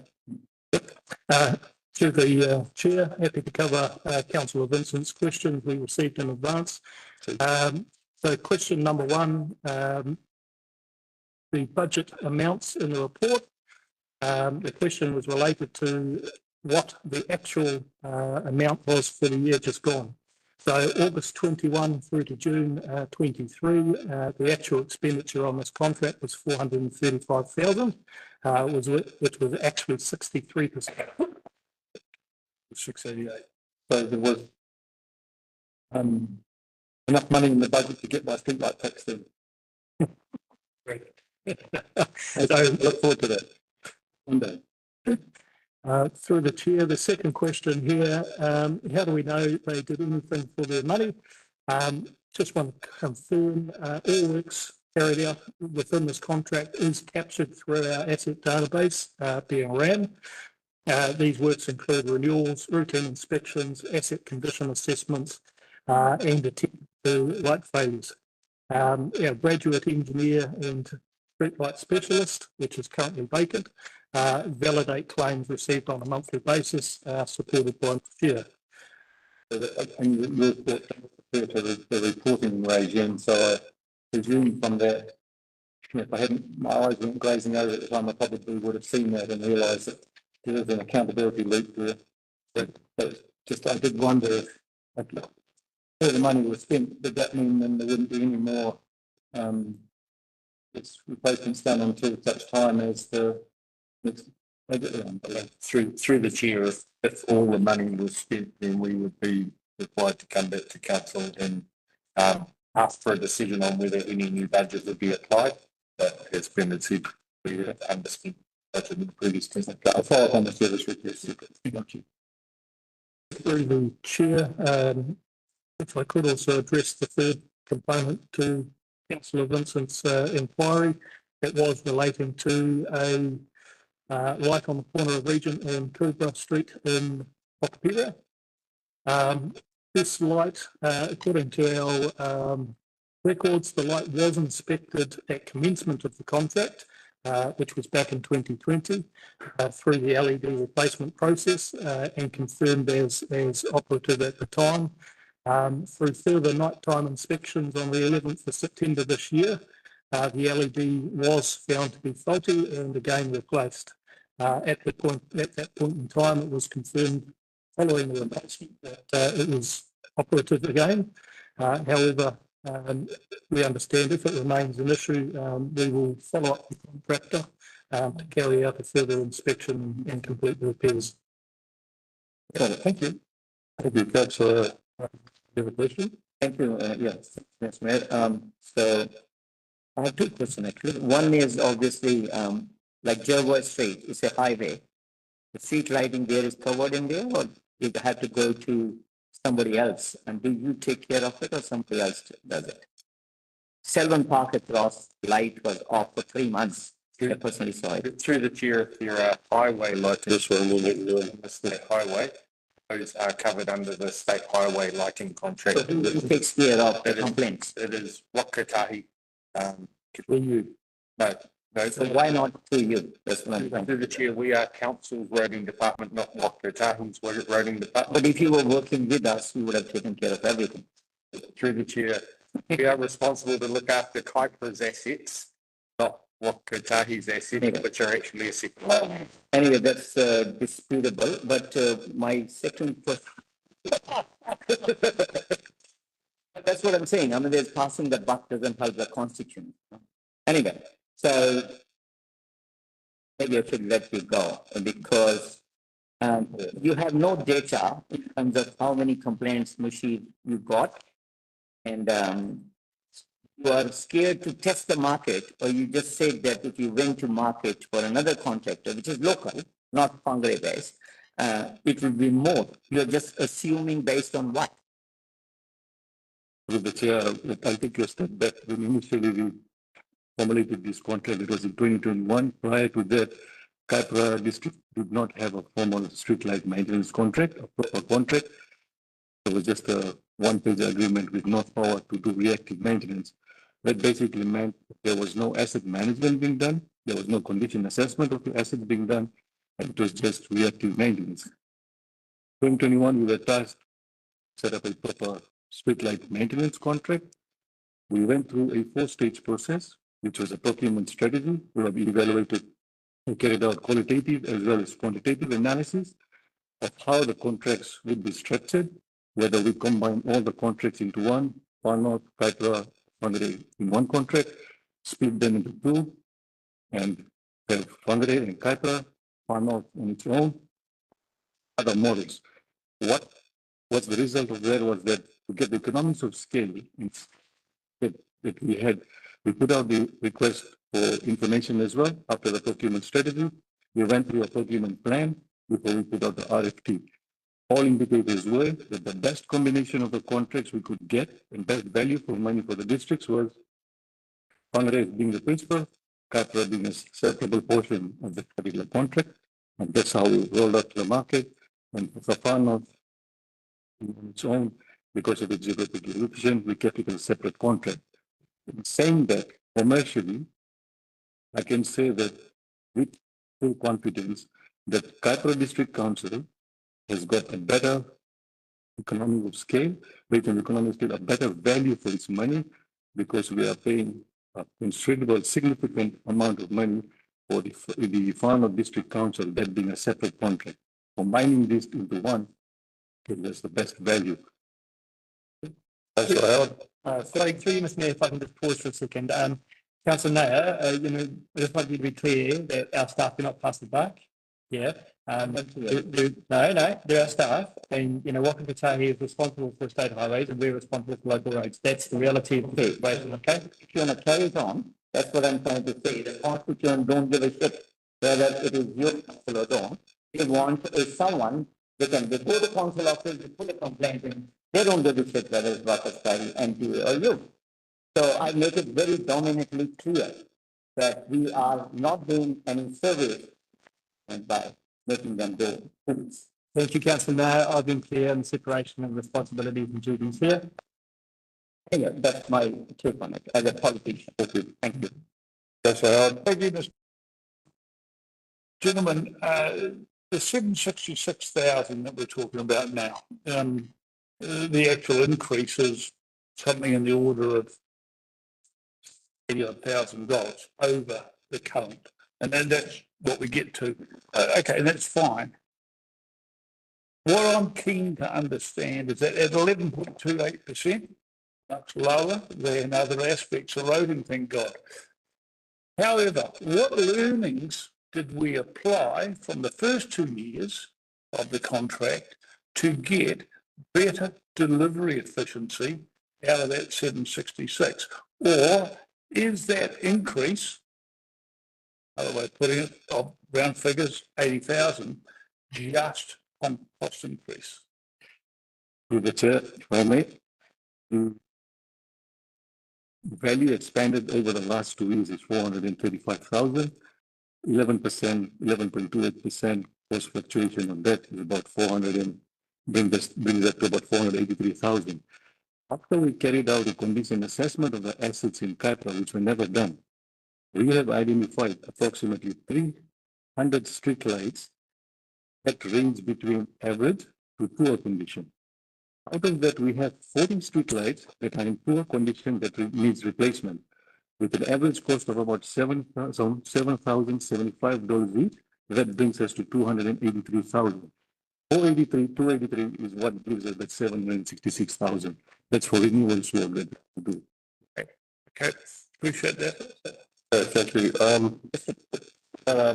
To the chair, happy to cover Councillor Vincent's questions we received in advance. So question number 1, the budget amounts in the report. The question was related to what the actual amount was for the year just gone. So August 21 through to June 23, the actual expenditure on this contract was 435,000, which was actually 63%. 688. So there was enough money in the budget to get my streetlight tax then. So look forward to that one day. Through the chair, the second question here, how do we know they did anything for their money? just want to confirm all works carried out within this contract is captured through our asset database, being RAM. These works include renewals, routine inspections, asset condition assessments, and attention to light failures. Our graduate engineer and streetlight specialist, which is currently vacant, validate claims received on a monthly basis, supported by Chair. And you refer to the reporting regime, so I presume from that, if I hadn't, my eyes weren't glazing over at the time, I probably would have seen that and realised that there was an accountability loop there. But just, I did wonder if all the money was spent, did that mean then there wouldn't be any more replacements done until such time as the next budget round? Through the chair, if all the money was spent, then we would be required to come back to council and ask for a decision on whether any new budget would be applied. But as Brendan said, we have underspent budget in the previous term. I'll follow up on the service request. Thank you. Through the Chair, if I could also address the third component to Councillor Vincent's inquiry, it was relating to a light on the corner of Regent and Kilborough Street in Kaipara. This light, according to our records, the light was inspected at commencement of the contract, which was back in 2020, through the LED replacement process, and confirmed as operative at the time. Through further nighttime inspections on the 11th of September this year, the LED was found to be faulty and again replaced. At that point in time, it was confirmed following the replacement that it was operative again. However, we understand if it remains an issue, we will follow up with the contractor to carry out a further inspection and complete the repairs. Thank you. Thank you, Councillor. You have a question? Thank you. Yes, Mayor. So I have two questions actually. One is obviously like Jervois Street, it's a highway. The street lighting there is covered in there, or you have to go to somebody else? And do you take care of it or somebody else does it? Selwyn Park across light was off for 3 months. I personally saw it. Through the chair, if there are highway lighting, this one will the state highway, those are covered under the state highway lighting contract. So who takes care of the complaints? It is Wakatahi. No, so why not to you? That's what I'm Through the chair, we are council's roading department, not Wakatahi's roading department. But if you were working with us, you would have taken care of everything. Through the chair, we are responsible to look after Kaipara's assets, not Wakatahi's assets, which are actually a separate. Anyway, that's disputable, but my second question. That's what I'm saying. I mean, there's passing the buck doesn't help the constitution. Anyway, so maybe I should let you go because you have no data in terms of how many complaints machine you got, and you are scared to test the market, or you just said that if you went to market for another contractor, which is local, not Whangarei based, it will be more. You're just assuming based on what? With the chair, I think you step back. When initially we formulated this contract, it was in 2021. Prior to that, Kaipara district did not have a formal streetlight maintenance contract, a proper contract. It was just a one-page agreement with North Power to do reactive maintenance. That basically meant there was no asset management being done. There was no condition assessment of the assets being done. And it was just reactive maintenance. 2021, we were tasked to set up a proper streetlight maintenance contract. We went through a 4-stage process, which was a procurement strategy. We have evaluated and carried out qualitative as well as quantitative analysis of how the contracts would be structured, whether we combine all the contracts into one, Far North, Kaipara, Whangarei in one contract, split them into two, and have Whangarei and Kaipara, Far North on its own, other models. What was the result of that was that to get the economics of scale that we had, we put out the request for information as well after the procurement strategy. We went through a procurement plan before we put out the RFP. All indicators were that the best combination of the contracts we could get and best value for money for the districts was Congress being the principal, Kaipara being a separable portion of the particular contract. And that's how we rolled out to the market. And for far north, on its own, because of its geographic location, we kept it as a separate contract. In saying that, commercially, I can say that with full confidence that Kaipara District Council has got a better economy of scale, based on economic scale, a better value for its money, because we are paying a considerable, significant amount of money for the Whānau District Council, that being a separate contract. Combining this into one gives us the best value. Sorry, through you, Mr. Mayor, if I can just pause for a second. Councillor Nair, I just want you to be clear that our staff do not pass the buck. Yeah. They're our staff, and Waka Kotahi is responsible for state highways, and we're responsible for local roads. That's the reality of the situation. Okay. If you want to carry it on, that's what I'm trying to say. The constituent don't give a shit whether it is your council or don't. They want someone they can before the council office, they put a complaint in. They don't give a shit whether it's Waka Kotahi, NPA or you. So I make it very dominantly clear that we are not doing any service by making them do things. Thank you, Councillor Nair. I've been clear on the separation of responsibilities and duties here. Yeah, that's my take on it as a politician. Thank you. That's right. Thank you, Mr. Gentlemen, the 766,000 that we're talking about now, the actual increase is something in the order of $80,000 over the current. And then that's what we get to. Okay, that's fine. What I'm keen to understand is that at 11.28%, much lower than other aspects of roading, thank God. However, what learnings did we apply from the first 2 years of the contract to get better delivery efficiency out of that 766? Or is that increase, other way of putting it, of round figures, 80,000, just on cost increase? Through the chair, if I may. Value expanded over the last 2 years is 435,000. 11%, 11.28% cost fluctuation on that is about 400 and brings that to about 483,000. After we carried out a condition assessment of the assets in Kaipara, which were never done, we have identified approximately 300 streetlights that range between average to poor condition. Out of that, we have 40 streetlights that are in poor condition that needs replacement, with an average cost of about $7,075 each. That brings us to 283,000. 283 is what gives us that 766,000. That's for renewals we already do. Okay, appreciate that. Thank you.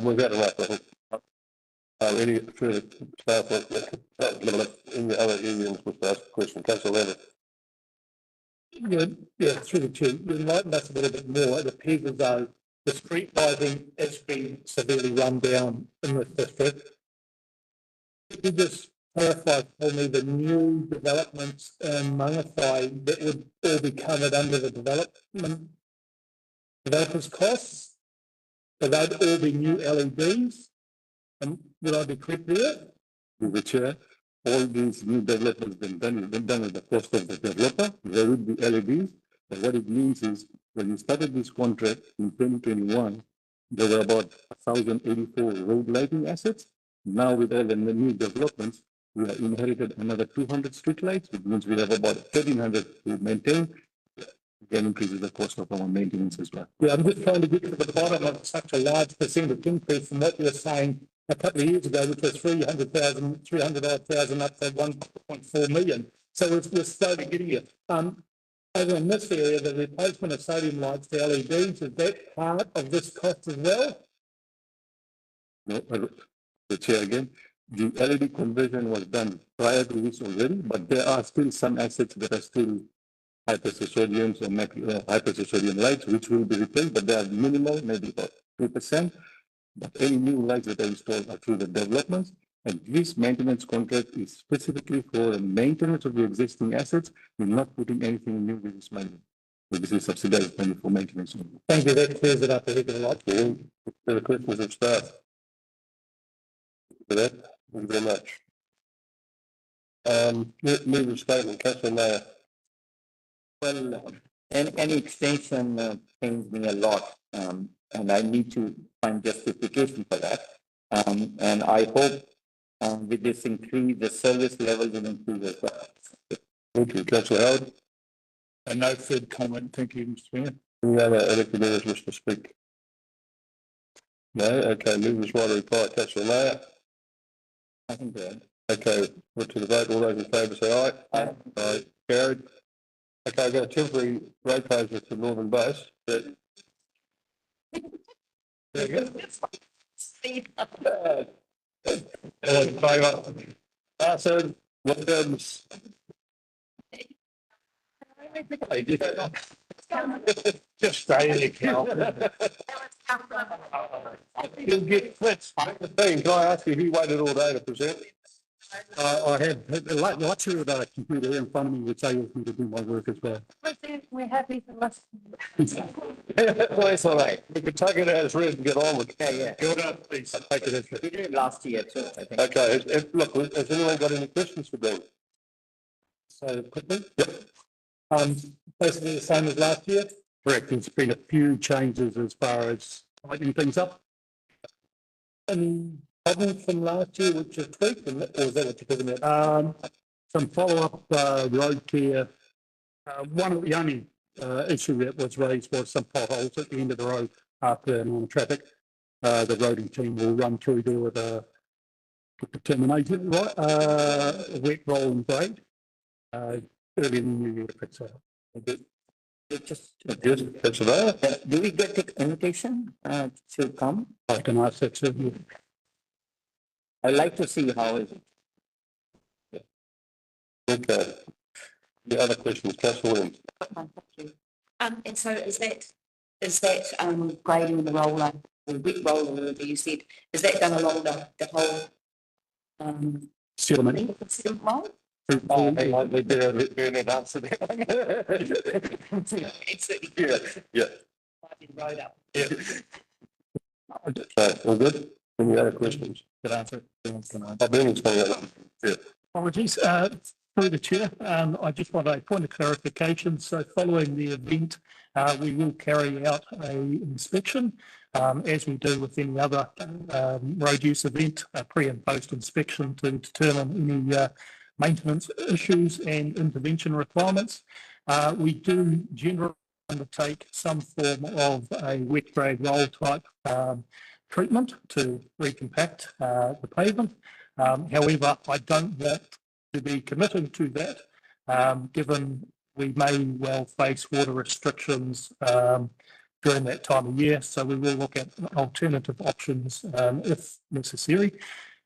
We've got to wrap up. Any further staff in the other areas with that question? Councillor Leonard. Yeah, through the chair, you enlighten us a little bit more. It appears as though the street lighting has been severely run down in this district. Could you just clarify for me the new developments in Mangawhai that would all be covered under the developers' costs? So they'd all be new LEDs? And would I be correct there? Through the chair, all these new developments been done at the cost of the developer. There would be LEDs, but what it means is when we started this contract in 2021, there were about 1,084 road lighting assets. Now with all the new developments, we have inherited another 200 streetlights, which means we have about 1,300 to maintain. Again, increases the cost of our maintenance as well. Yeah, I'm just trying to get to the bottom of such a large percentage increase from what you were saying a couple of years ago, which was 300,000 up to 1.4 million. So we're slowly getting it. Over in this area, the replacement of sodium lights to LEDs, is that part of this cost as well? No, the chair again, the LED conversion was done prior to this already, but there are still some assets that are still high-pressure sodiums or high-pressure sodium lights, which will be replaced, but they are minimal, maybe about 2%. But any new lights that are installed are through the developments. And this maintenance contract is specifically for the maintenance of the existing assets. We're not putting anything new with this money. But this is subsidized money for maintenance. Thank you, that clears it up a little lot. The questions of staff. For that, thank you very much. Move the statement, Councillor Mayor. Well, any extension pains me a lot, and I need to find justification for that. And I hope with this increase, the service level will improve as well. Thank you, Councillor Howard. No further comment. Thank you, Mr. Mayor. Any other elected members wish to speak? No? Okay, movers right to reply, Councillor Mayor. I think that. Okay, put to the vote. All those in favour say aye. Aye. Aye. Carried. Okay, I've got a temporary road closure to Northern Base. There you go. All in favour? Larsen, Williams. Just stay in the count. You'll get clips. Can I ask you, who waited all day to present? I have the luxury of a computer in front of me which enables me to do my work as well. We're happy to listen. Well, it's all right. We can take it as read and get on with it. Yeah. Good up, please. I'll take it as read. We did it last year too, I think. Okay, look, has anyone got any questions for Ben? So quickly. Yep. Basically the same as last year. Correct. There's been a few changes as far as tightening things up. Any problems from last year which are tweaked, or is that what you're talking about? Some follow-up road care. One of the only issue that was raised was some potholes at the end of the road after normal traffic. The roading team will run through there with a determination, right? Wet roll and grade. Early in the new year to fix that. Do we get the invitation to come? I can ask that too. I'd like to see how it is. Okay. The other questions, Councillor Williams. And so is that grading the roller, or wet roller, whatever you said, is that done along the whole settlement line? They didn't answer that. Yeah. Road up. Yeah. Okay, all good? Any other questions? Good answer. Apologies, through the chair, I just want a point of clarification. So following the event, we will carry out an inspection, as we do with any other road use event, a pre and post inspection to determine any maintenance issues and intervention requirements. We do generally undertake some form of a wet grade roll type treatment to recompact the pavement. However, I don't want to be committed to that, given we may well face water restrictions during that time of year. So we will look at alternative options if necessary.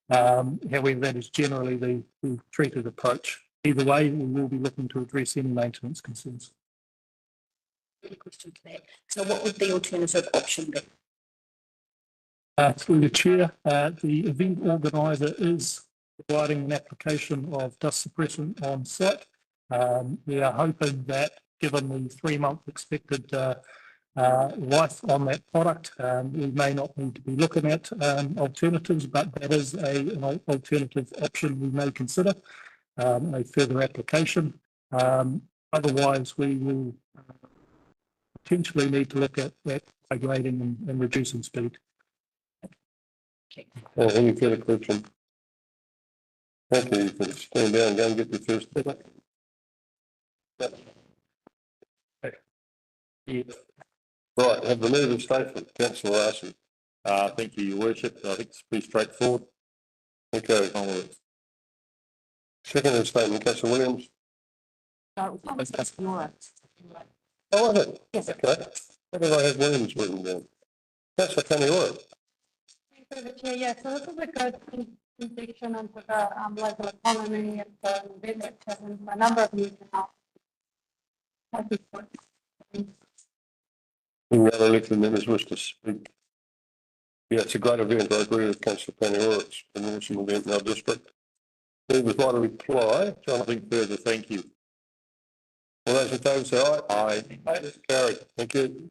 However, that is generally the treated approach. Either way, we will be looking to address any maintenance concerns. Question to that. So what would the alternative option be? Through the chair, the event organiser is providing an application of dust suppression on site. We are hoping that, given the 3-month expected life on that product, we may not need to be looking at alternatives, but that is an alternative option we may consider, a further application. Otherwise, we will potentially need to look at grading and reducing speed. Any further question? Thank you for staying down and go and get your first. Yeah. Right, have the move of statement, Councillor Larsen. Thank you, Your Worship. I think it's pretty straightforward. Okay. Second statement, Councillor Williams. No, it's just Nora. Oh, was it? Yes. Okay. What did I have Williams written down? Councillor Kaniora. Yeah, so this is a good injection into the local economy and the event that's happened for a number of years now. Any other elected members wish to speak? Yeah, it's a great event. I agree with Councillor Paniora. It's an awesome event in our district. Members want to reply. Jonathan further, thank you. All those in favour say aye. Aye. Aye. Carried. Thank you.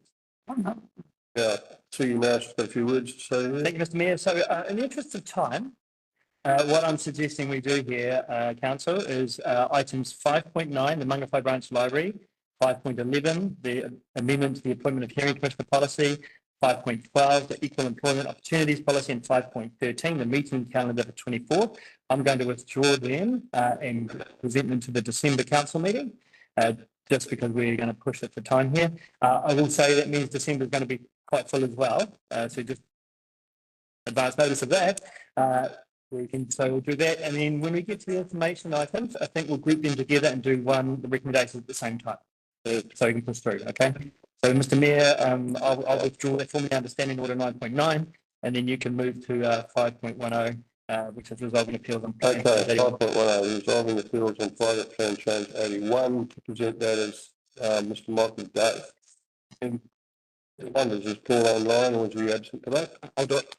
Yeah, CE Marris has got a few words to say there. Thank you, Mr Mayor. So in the interest of time, what I'm suggesting we do here, Council, is items 5.9, the Mangawhai Branch Library, 5.11, the amendment to the appointment of hearing commissioner policy, 5.12, the equal employment opportunities policy, and 5.13, the meeting calendar for 24. I'm going to withdraw them and present them to the December council meeting, just because we're going to push it for time here. I will say that means December is going to be quite full as well, so just advance notice of that. We can, so we'll do that, and then when we get to the information items, I think we'll group them together and do the recommendations at the same time, so we can push through. Okay. So, Mr. Mayor, I'll withdraw that formally understanding order 9.9, and then you can move to 5.10, which is resolving appeals on. Okay, 5.10, resolving appeals on private plan change 81. To present that is Mr. Michael Dave. And wonders, is Paul online or is he absent today? I'll do it.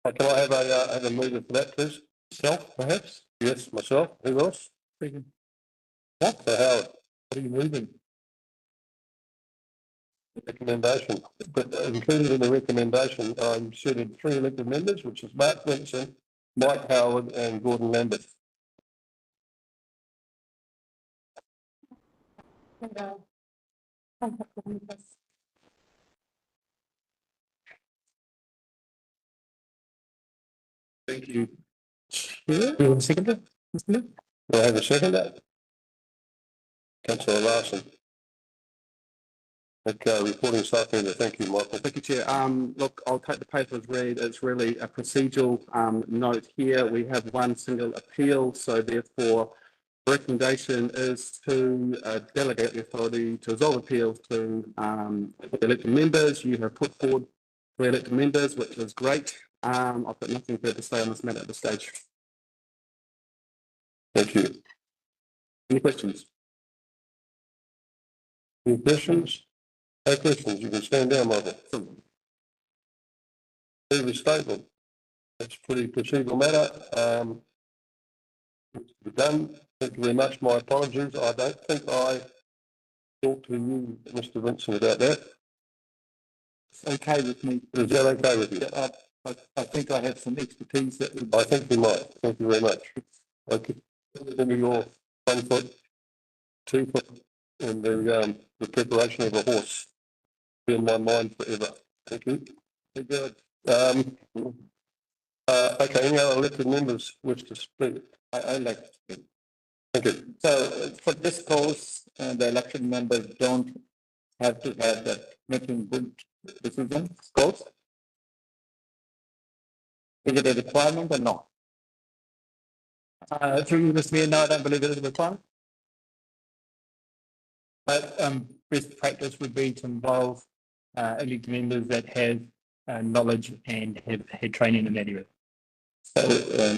Can I have a mover for that, please? Myself, perhaps? Yes, myself. Who else? Speaking. What? So Howard, what are you moving? Recommendation, but included in the recommendation, I'm seated 3 elected members, which is Mark Vincent, Mike Howard, and Gordon Lambert. Thank you. Do you want a seconder? Do I have a seconder? Councillor Larsen. Okay, reporting staff member. Thank you, Michael. Thank you, Chair. Look, I'll take the paper as read. It's really a procedural note here. We have one single appeal, so therefore recommendation is to delegate the authority to resolve appeals to the elected members. You have put forward 3 elected members, which is great. I've got nothing further to say on this matter at this stage. Thank you. Any questions? Any questions? No questions. You can stand down, Michael. Previous statement. That's pretty procedural matter. We're done. Thank you very much. My apologies. I don't think I talked to you, Mr. Vincent, about that. It's okay with me. Is that okay with you? Yeah, I think I have some expertise that would... I think you might. Thank you very much. I could into your 1 foot, 2 foot in the preparation of a horse. Be in my mind forever. Thank you. Very good. Okay, any other elected members wish to speak? I'd like to speak. Thank you. So for this course, the election members don't have to have that making good decisions course. Is it a requirement or not? Through you, Mr. Mayor, no, I don't believe it is a requirement. But best practice would be to involve elected members that have knowledge and have had training in that area. So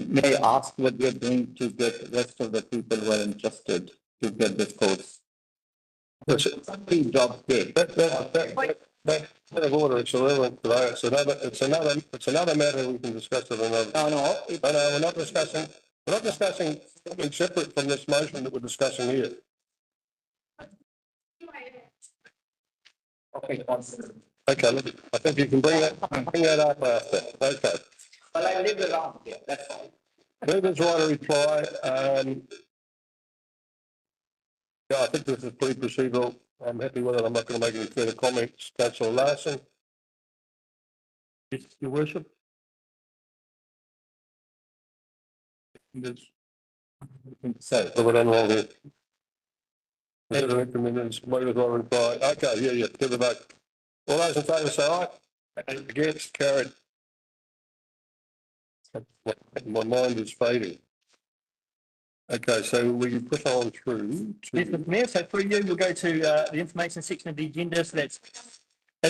may I ask what you're doing to get the rest of the people who are interested to get this course? That's big job there. That of order, it's irrelevant today. It's another matter we can discuss at another. No, we're not discussing something separate from this motion that we're discussing here. Okay. Okay, look, I think you can bring that up after. Okay. Well, I live around here, that's all. Members want to reply. Yeah, I think this is pretty procedural. I'm happy with it. I'm not going to make any further comments. Councillor Larsen. Yes, Your Worship. So we're done wrong here. Members, members want to reply. Okay, yeah, give the vote. All those in favour say aye. Against, carried. My mind is fading. Okay, so we can push on through to... Yes, Mr. Mayor, so through you, we'll go to the information section of the agenda. So that's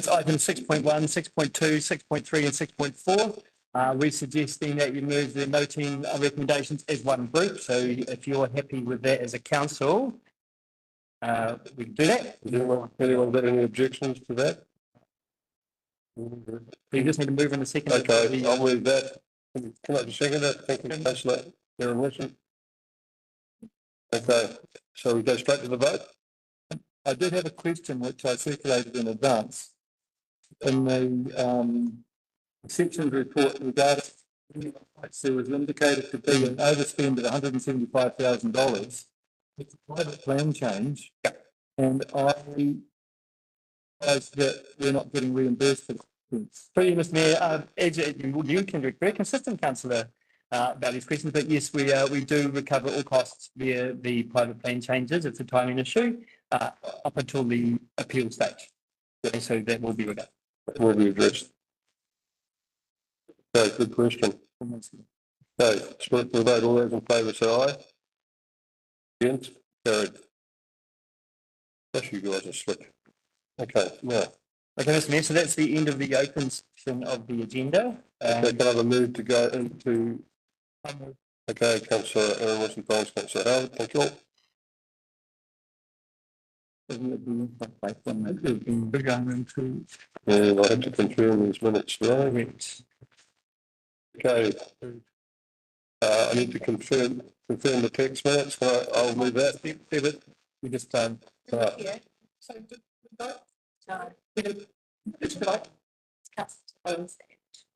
items 6.1, 6.2, 6.3 and 6.4. We're suggesting that you move the noting recommendations as one group. So if you're happy with that as a council, we can do that. Anyone got any objections to that? You just need to move in a second. Okay, I'll move that. Can I just second it? Thank you, councillor Wilson. Okay, so we go straight to the vote? I did have a question which I circulated in advance. In the sections report regarding there was indicated to be an overspend of $175,000. It's a private plan change. And I realised that we're not getting reimbursed for this. Through you, Mr Mayor, as you can be very consistent, councillor, about these questions, but yes, we do recover all costs via the private plan changes. It's a timing issue up until the appeal stage. So that will be recovered. Will be addressed. Okay, good question. Okay, split the vote. All those in favour say aye. Against? Carried. Gosh, you guys are slick. Okay, now. Okay, Mr Mayor, so that's the end of the open section of the agenda. Okay, can I have a move to go into? Okay, councillor Aaron Wilson, thanks, councillor Howard, thank you all. And I have to confirm these minutes now. Okay. I need to confirm the text minutes. I'll move that. We just Yeah. So, no, we didn't. It's like,